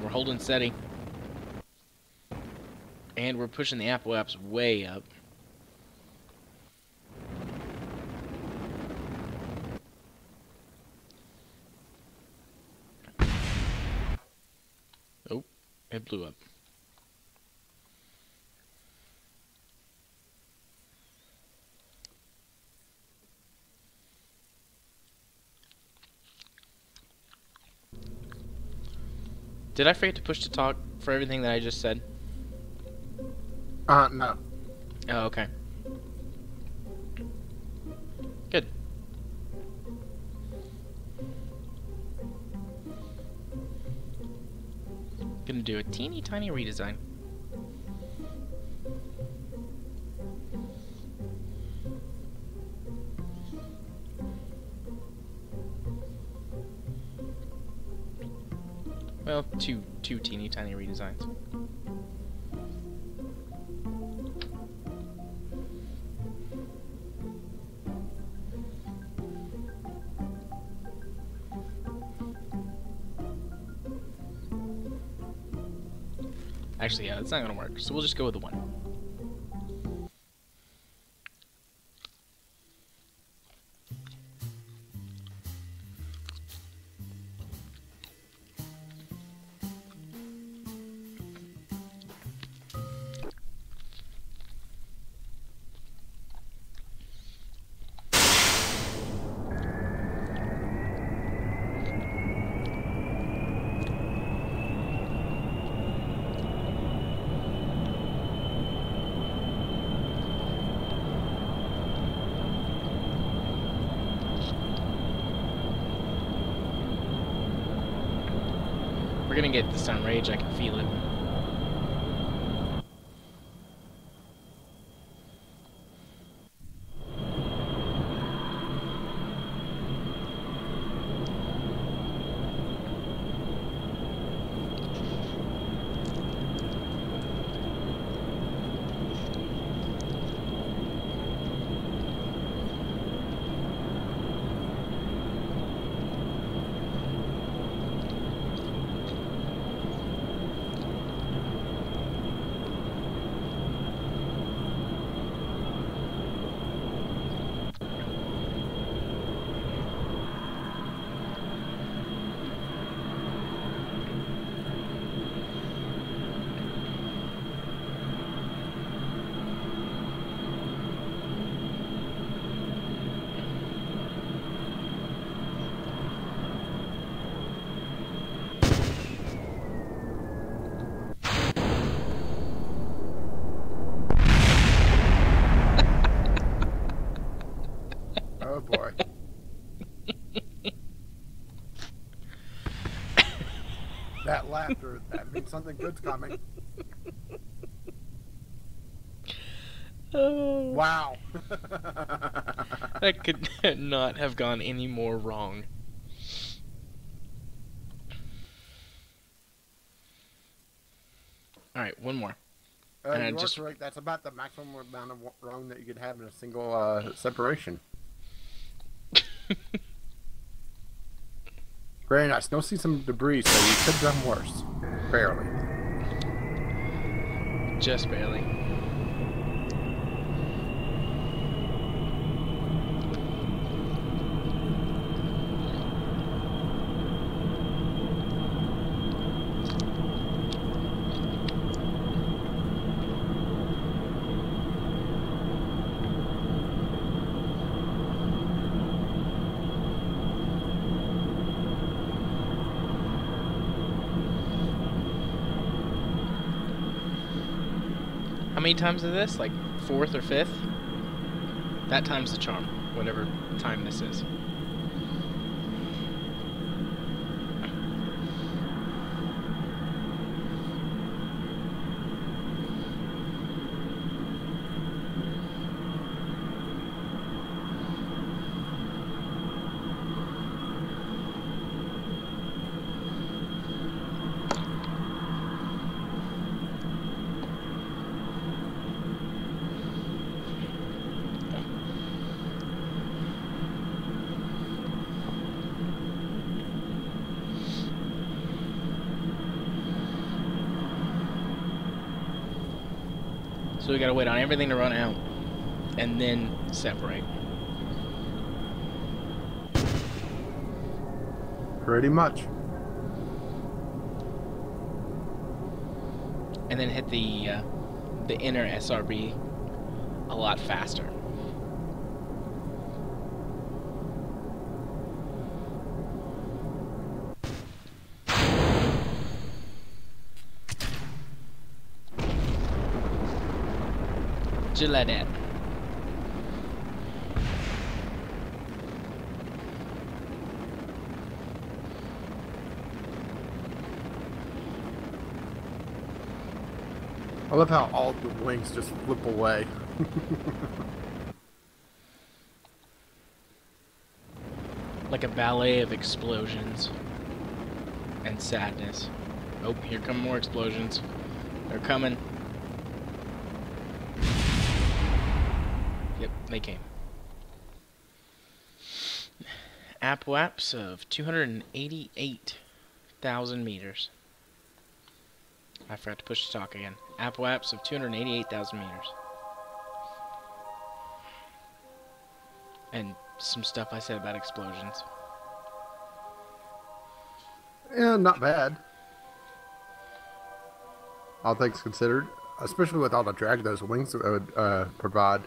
We're holding steady. And we're pushing the Apple apps way up. Oh, it blew up. Did I forget to push to talk for everything that I just said? No. Oh, okay. Good. Gonna do a teeny tiny redesign. Well, two teeny tiny redesigns. Actually, yeah, that's not gonna work. So we'll just go with the 1. We're gonna get this on rage, I can feel it. Oh boy. That laughter, that means something good's coming. Oh, Wow. that could not have gone any more wrong. Alright, one more. And I You just- are correct. That's about the maximum amount of wrong that you could have in a single separation. Very nice. Don't see some debris, so you could have done worse. Barely. Just barely. How many times is this? Like 4th or 5th? That time's the charm, whatever time this is. So we gotta wait on everything to run out, and then separate. Pretty much. And then hit the inner SRB a lot faster. Gillette. I love how all the wings just flip away. Like a ballet of explosions and sadness. Oh, here come more explosions. They're coming. Yep, they came. Apwaps of 288,000 meters. I forgot to push the talk again. Apoaps of 288,000 meters. And some stuff I said about explosions. Yeah, not bad. All things considered, especially with all the drag those wings would provide.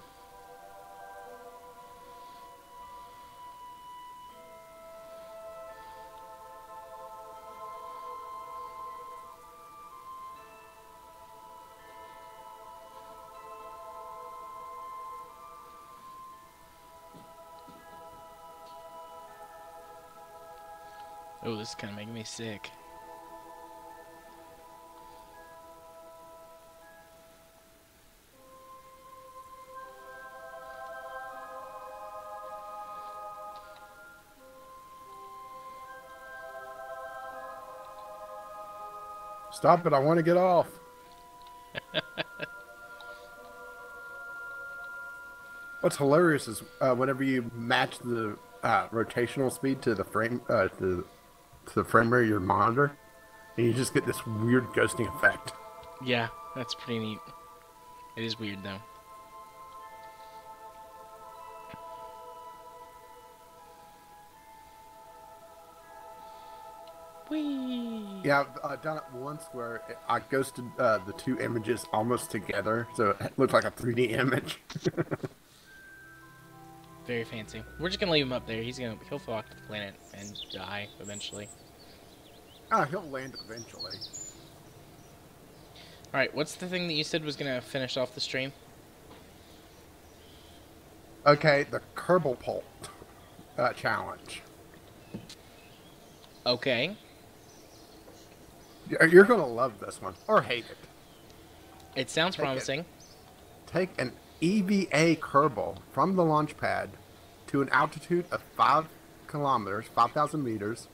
Oh, this is kind of making me sick. Stop it, I want to get off. What's hilarious is whenever you match the rotational speed to the frame to the frame rate of your monitor, and you just get this weird ghosting effect. Yeah, that's pretty neat. It is weird though. Whee! Yeah, I've done it once where I ghosted the two images almost together, so it looked like a 3D image. Very fancy. We're just gonna leave him up there. He'll fall off the planet and die eventually. He'll land eventually. Alright, what's the thing that you said was gonna finish off the stream? Okay, the Kerbalcast challenge. Okay. You're gonna love this one, or hate it. It sounds promising. Take an EVA Kerbal from the launch pad to an altitude of 5 kilometers, 5,000 meters,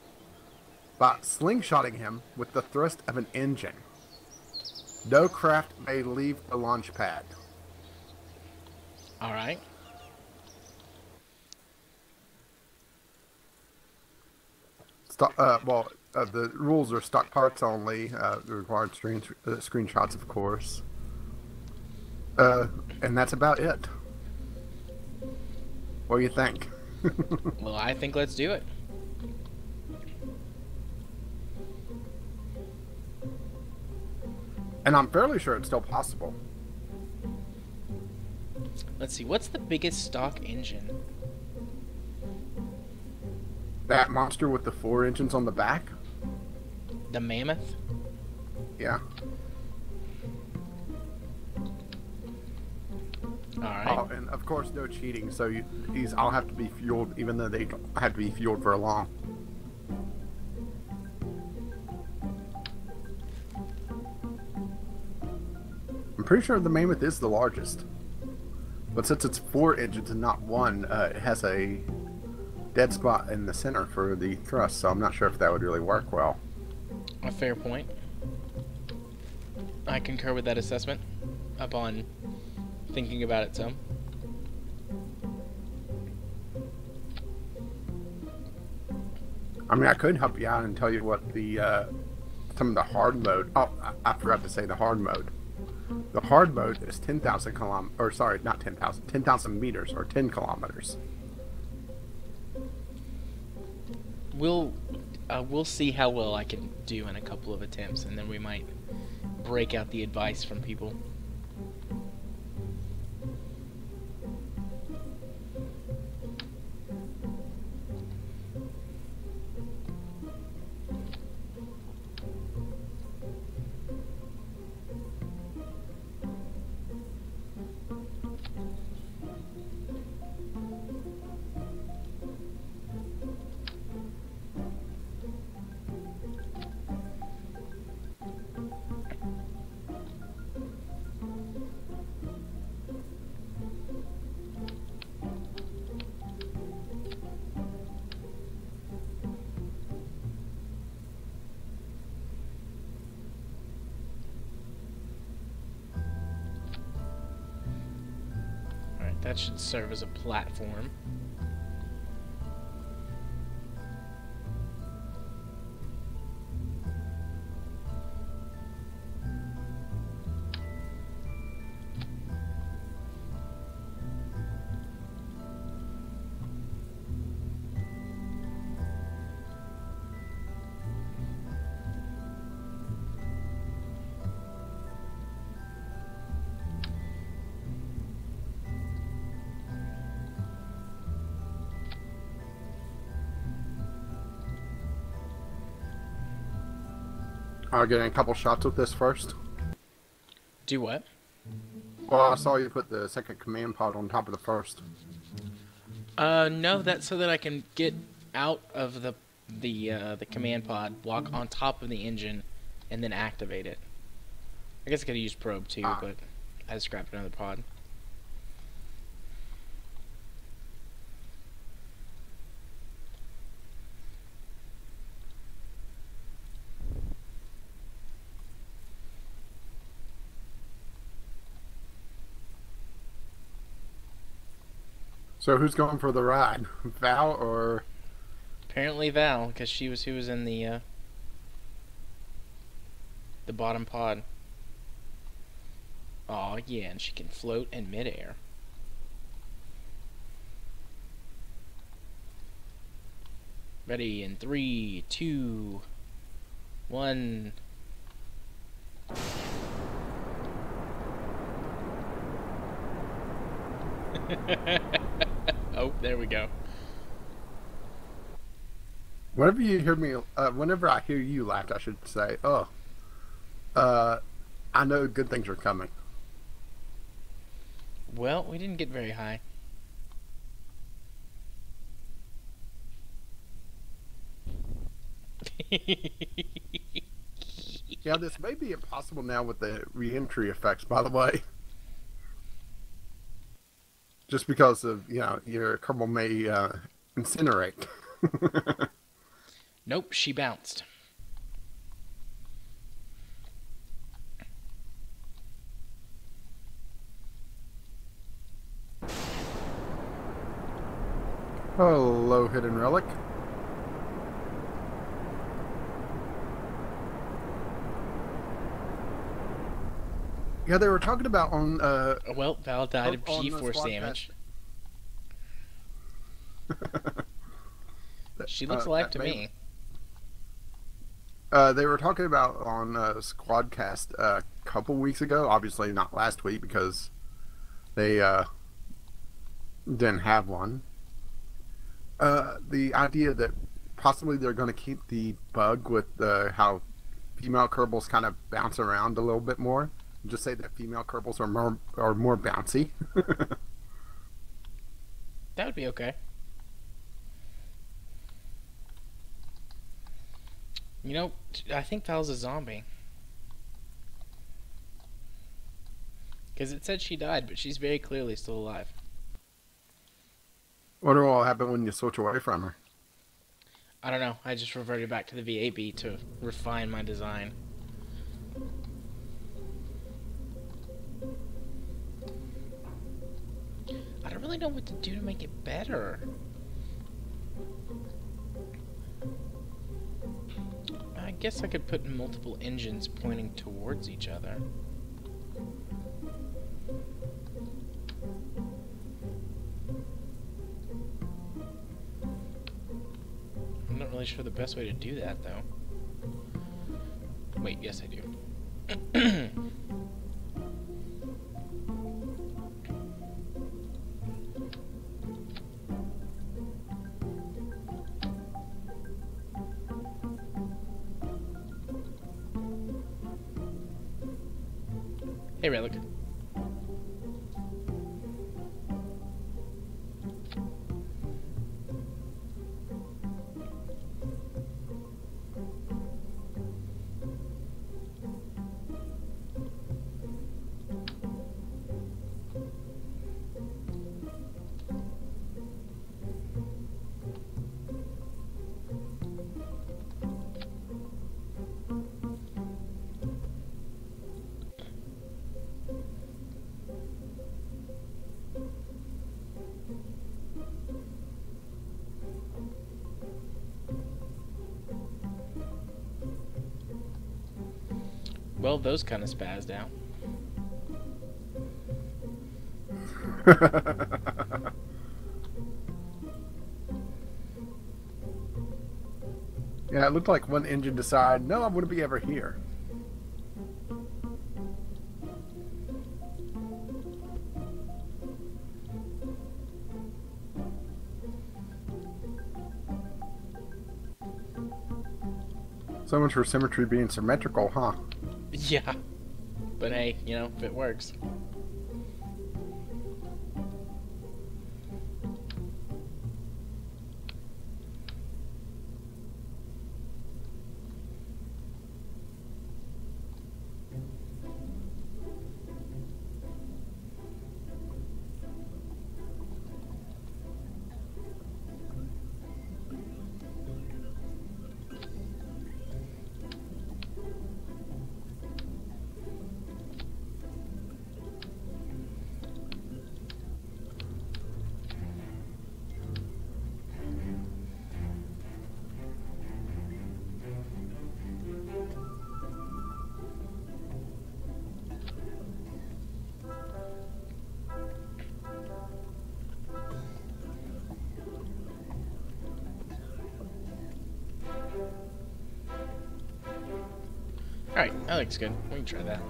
by slingshotting him with the thrust of an engine. No craft may leave the launch pad. Alright. The rules are stock parts only. The required screenshots, of course. And that's about it. What do you think? Well, I think let's do it. And I'm fairly sure it's still possible. Let's see, what's the biggest stock engine? That monster with the 4 engines on the back? The Mammoth? Yeah. Alright. Oh, and of course, no cheating. So these all have to be fueled, even though they have to be fueled for a long. I'm pretty sure the Mammoth is the largest, but since it's 4 engines and not 1, it has a dead spot in the center for the thrust. So I'm not sure if that would really work well. A fair point. I concur with that assessment upon thinking about it some. I mean, I could help you out and tell you what the some of the hard mode. Oh, I forgot to say the hard mode. The hard mode is 10,000 kilometers, or sorry, not 10,000, 10,000 meters or 10 kilometers. We'll see how well I can do in a couple of attempts, and then we might break out the advice from people. That should serve as a platform. I'll get a couple shots with this first. Do what? Well, I saw you put the second command pod on top of the first. No, that's so that I can get out of the command pod, walk on top of the engine, and then activate it. I guess I could have used probe too, but I just scrapped another pod. So who's going for the ride? Val or... Apparently Val, because she was who was in the bottom pod. Oh yeah, and she can float in midair. Ready in 3, 2, 1. Oh, there we go. Whenever you hear me, whenever I hear you laugh, I should say, "Oh, I know good things are coming." Well, we didn't get very high. Yeah, this may be impossible now with the re-entry effects, by the way. Just because of, your Kerbal may incinerate. Nope, she bounced. Hello, Hidden Relic. Yeah, they were talking about on... Well, Val died of on the G-force squad damage. That- She looks alive that to may- me. They were talking about on Squadcast a couple weeks ago. Obviously not last week because they didn't have one. The idea that possibly they're going to keep the bug with how female Kerbals kind of bounce around a little bit more. Just say that female Kerbals are more bouncy. That would be okay. You know, I think Val's a zombie. Because it said she died, but she's very clearly still alive. Wonder what will happen when you switch away from her. I don't know. I just reverted back to the VAB to refine my design. I don't really know what to do to make it better. I guess I could put multiple engines pointing towards each other. I'm not really sure the best way to do that, though. Wait, yes I do. Hey, Relic. Well, those kind of spazzed out. Yeah, it looked like one engine decided, no, I wouldn't be ever here. So much for symmetry being symmetrical, huh? Yeah. But hey, you know, if it works. Alright, that looks good. We can try that.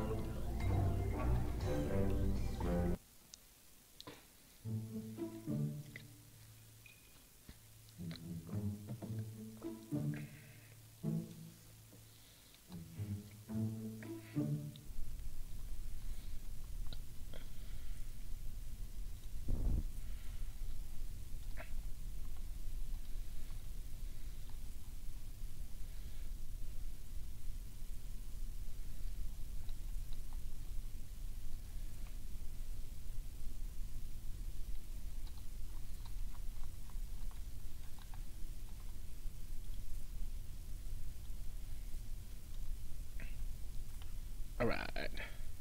Alright,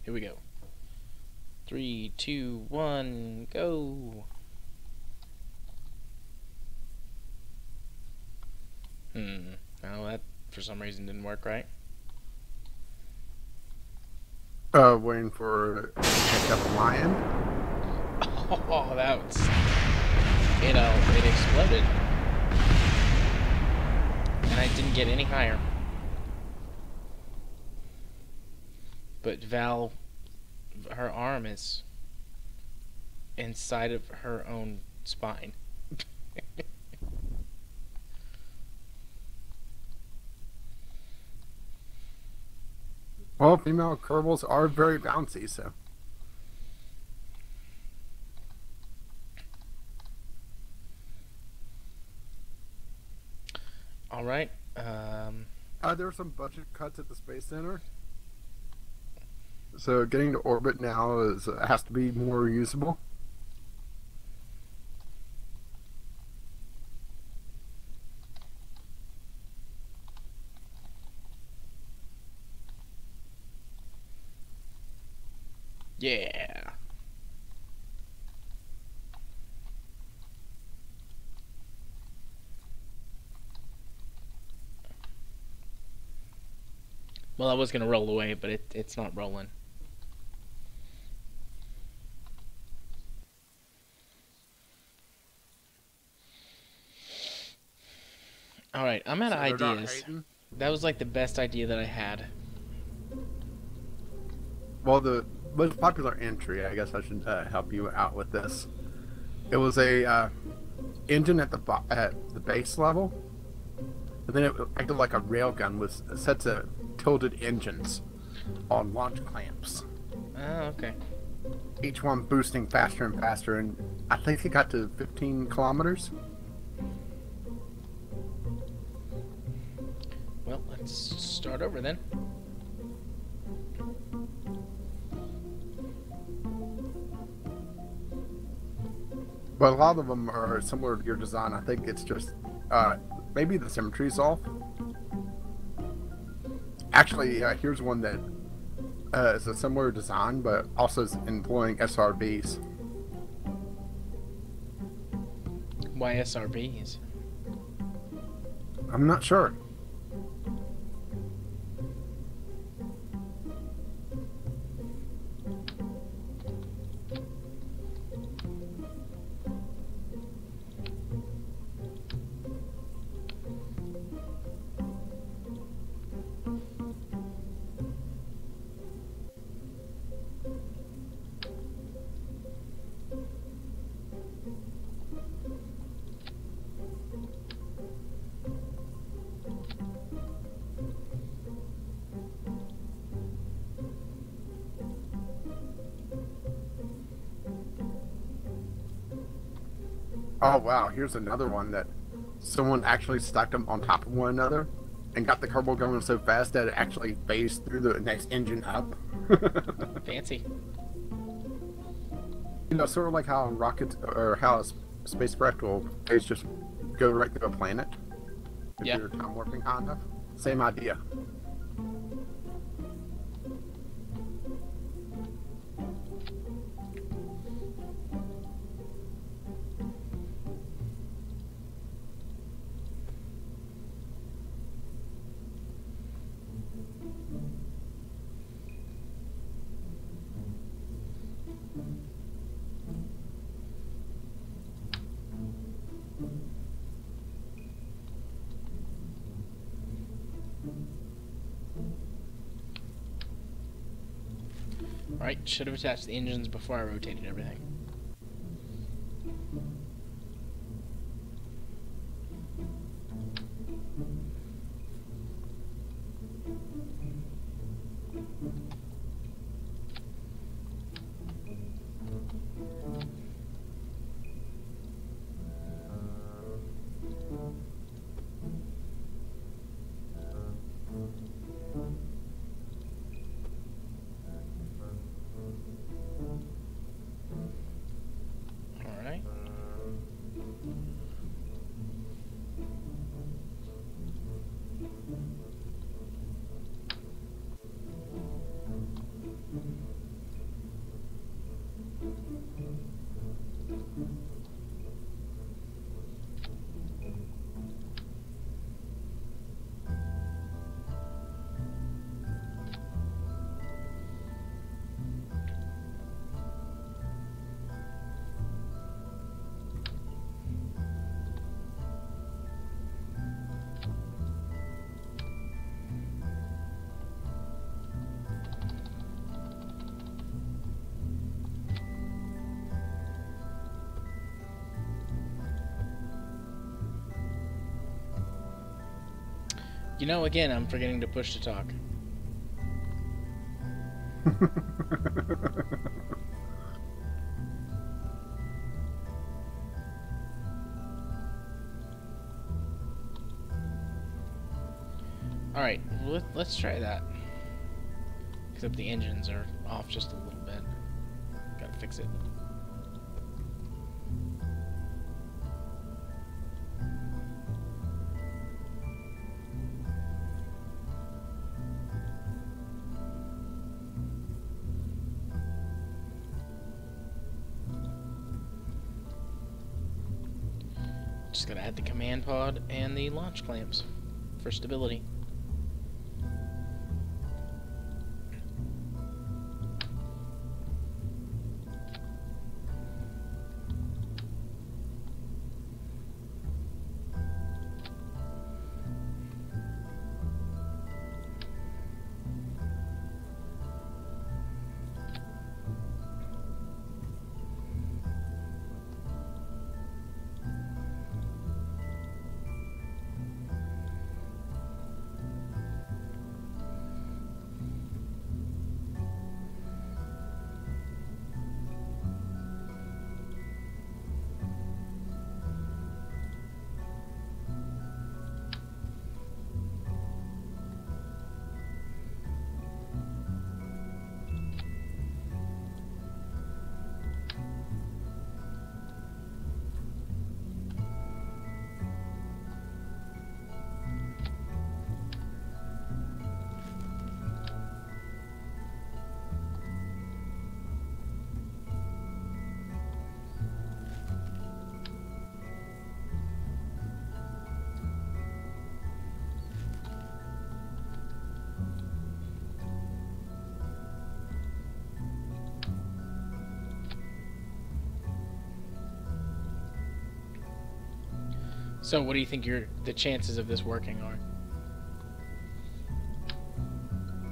here we go. 3, 2, 1, go! Well, that for some reason didn't work right. Waiting for it to catch up on my end. Oh, that was... it exploded. And I didn't get any higher. But Val, her arm is inside of her own spine. Well, female Kerbals are very bouncy, so. Alright, There were some budget cuts at the Space Center. So getting to orbit now has to be more usable. yeah. Well, I was gonna roll away, but it's not rolling. Alright, I'm out of So they're not ideas. hating. That was like the best idea that I had. Well, the most popular entry, I guess I should help you out with this. It was a engine at the base level, and then it acted like a railgun with sets of tilted engines on launch clamps. Oh, okay. Each one boosting faster and faster, and I think it got to 15 kilometers. Well, let's start over then. But a lot of them are similar to your design. I think it's just maybe the symmetry's off. Actually, here's one that is a similar design, but also is employing SRBs. Why SRBs? I'm not sure. Oh wow, here's another one that someone actually stacked them on top of one another and got the Kerbal going so fast that it actually phased through the next engine up. Fancy. You know, sort of like how rockets or how a spacecraft will phase just go right through a planet if Yeah. you're time warping high enough. Same idea. Right, should have attached the engines before I rotated everything. Alright. You know, again, I'm forgetting to push to talk. Alright, let's try that. Except the engines are off just a little bit. Gotta fix it. Just gotta add the command pod and the launch clamps for stability. So, what do you think the chances of this working are?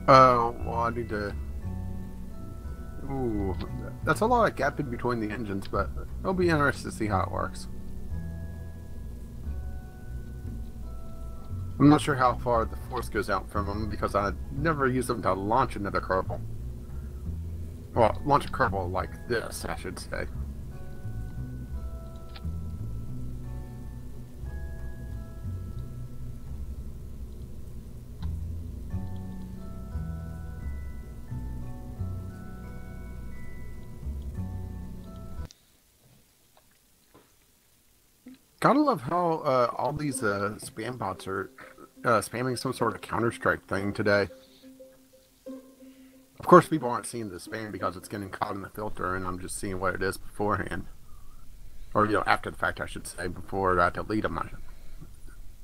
Well, I need to. Ooh, that's a lot of gap in between the engines, but it'll be interesting to see how it works. I'm not sure how far the force goes out from them because I never use them to launch another Kerbal. Well, launch a Kerbal like this, I should say. Gotta love how all these spam bots are spamming some sort of Counter-Strike thing today. Of course, people aren't seeing the spam because it's getting caught in the filter, and I'm just seeing what it is beforehand. Or, after the fact, I should say, before I delete them,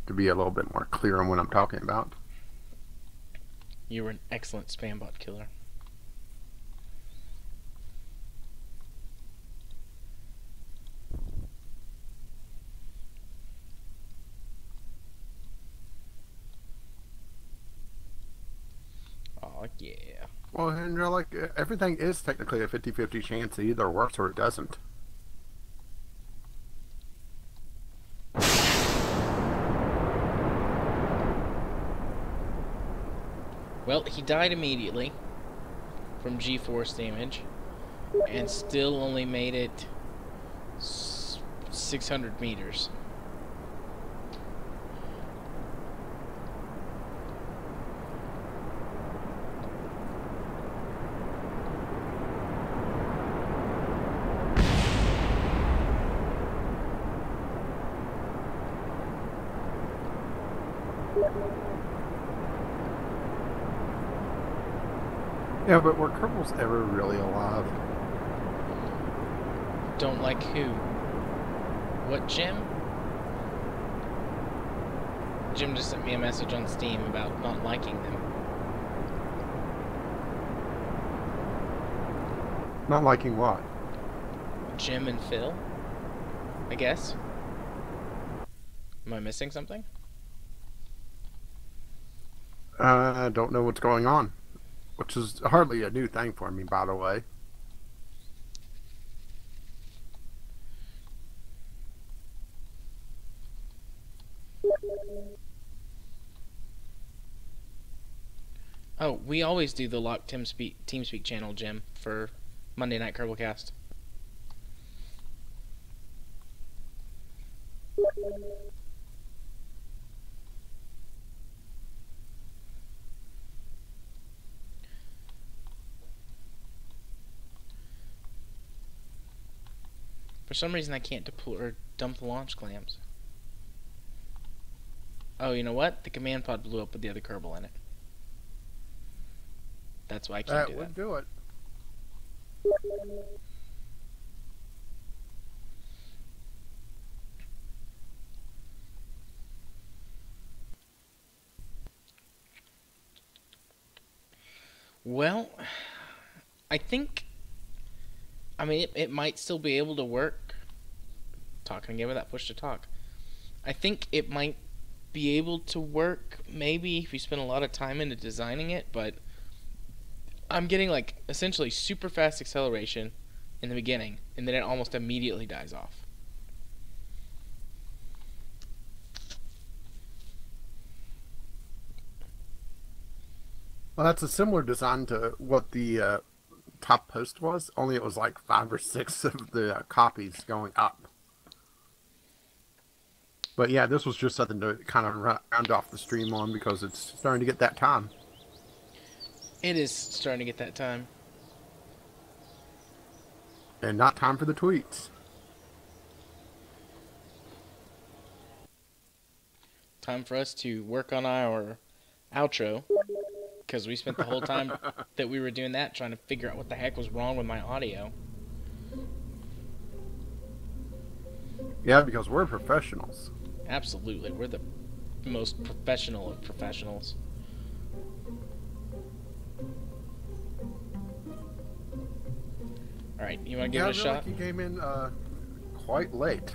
to be a little bit more clear on what I'm talking about. You were an excellent spam bot killer. Oh, yeah. Well, and like, everything is technically a 50-50 chance it either works or it doesn't. Well, he died immediately from G-force damage, and still only made it 600 meters. Yeah, but were Kerbals ever really alive? Don't like who? What, Jim? Jim just sent me a message on Steam about not liking them. Not liking what? Jim and Phil, I guess. Am I missing something? I don't know what's going on. Which is hardly a new thing for me, by the way. Oh, we always do the Lock TeamSpeak channel, Jim, for Monday Night Kerbalcast. For some reason, I can't deploy or dump the launch clams. Oh, you know what? The command pod blew up with the other Kerbal in it. That's why I can't do that. That would do it. Well, I think... I mean, it might still be able to work. Talking again without push to talk. I think it might be able to work, maybe, if you spend a lot of time into designing it, but I'm getting, like, essentially super fast acceleration in the beginning, and then it almost immediately dies off. Well, that's a similar design to what the top post was, only it was like 5 or 6 of the copies going up. But yeah, this was just something to kind of round off the stream on because it's starting to get that time. It is starting to get that time. And not time for the tweets. Time for us to work on our outro, because we spent the whole time that we were doing that trying to figure out what the heck was wrong with my audio. Yeah, because we're professionals. Absolutely, we're the most professional of professionals. Alright, you want to give it a shot? Like you came in quite late.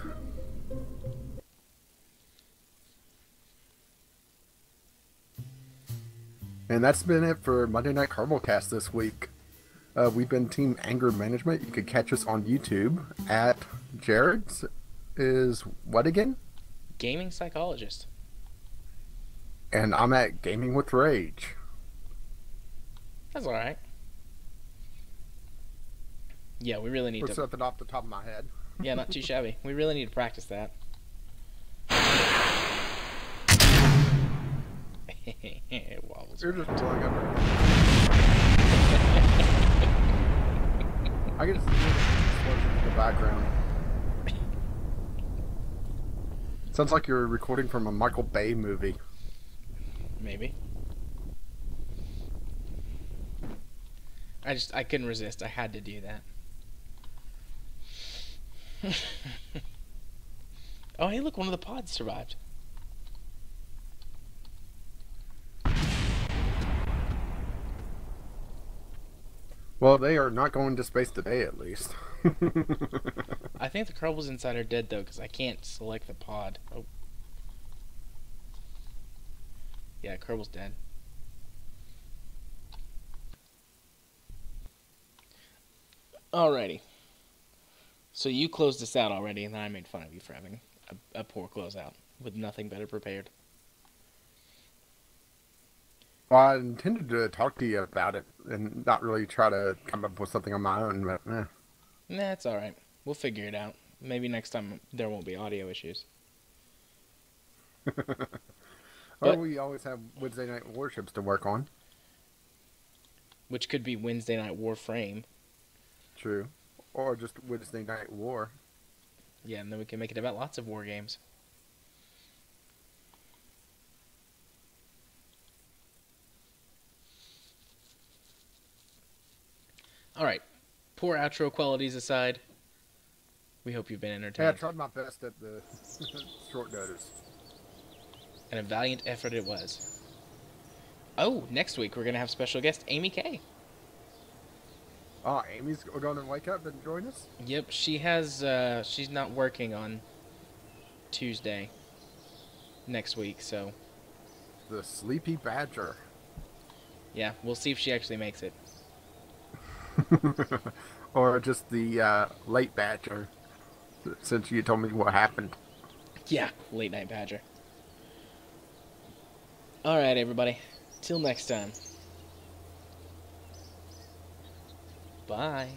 And that's been it for Monday Night Kerbalcast this week. We've been Team Anger Management. You can catch us on YouTube at Jared's is what again? Gaming Psychologist. And I'm at Gaming with Rage. That's alright. Yeah, we really need For to... something off the top of my head. Yeah, not too shabby. We really need to practice that. Wobbles. You're just blowing up. I can just hear the explosion in the background. Sounds like you're recording from a Michael Bay movie. Maybe. I couldn't resist. I had to do that. Oh, hey, look, one of the pods survived. Well, they are not going to space today, at least. I think the Kerbals inside are dead, though, because I can't select the pod. Oh. Yeah, Kerbal's dead. Alrighty. So you closed us out already, and then I made fun of you for having a poor closeout with nothing better prepared. Well, I intended to talk to you about it and not really try to come up with something on my own, but Nah, it's alright. We'll figure it out. Maybe next time there won't be audio issues. Or we always have Wednesday night warships to work on. Which could be Wednesday Night Warframe. True. Or just Wednesday night war. Yeah, and then we can make it about lots of war games. Alright. Poor outro qualities aside, we hope you've been entertained. Yeah, I tried my best at the short notice. And a valiant effort it was. Oh, next week we're going to have special guest Amy Kay. Oh, Amy's going to wake up and join us? Yep, she has, she's not working on Tuesday next week, so... The Sleepy Badger. Yeah, we'll see if she actually makes it. Or just the late Badger, since you told me what happened. Yeah, late night badger. Alright, everybody. Till next time. Bye.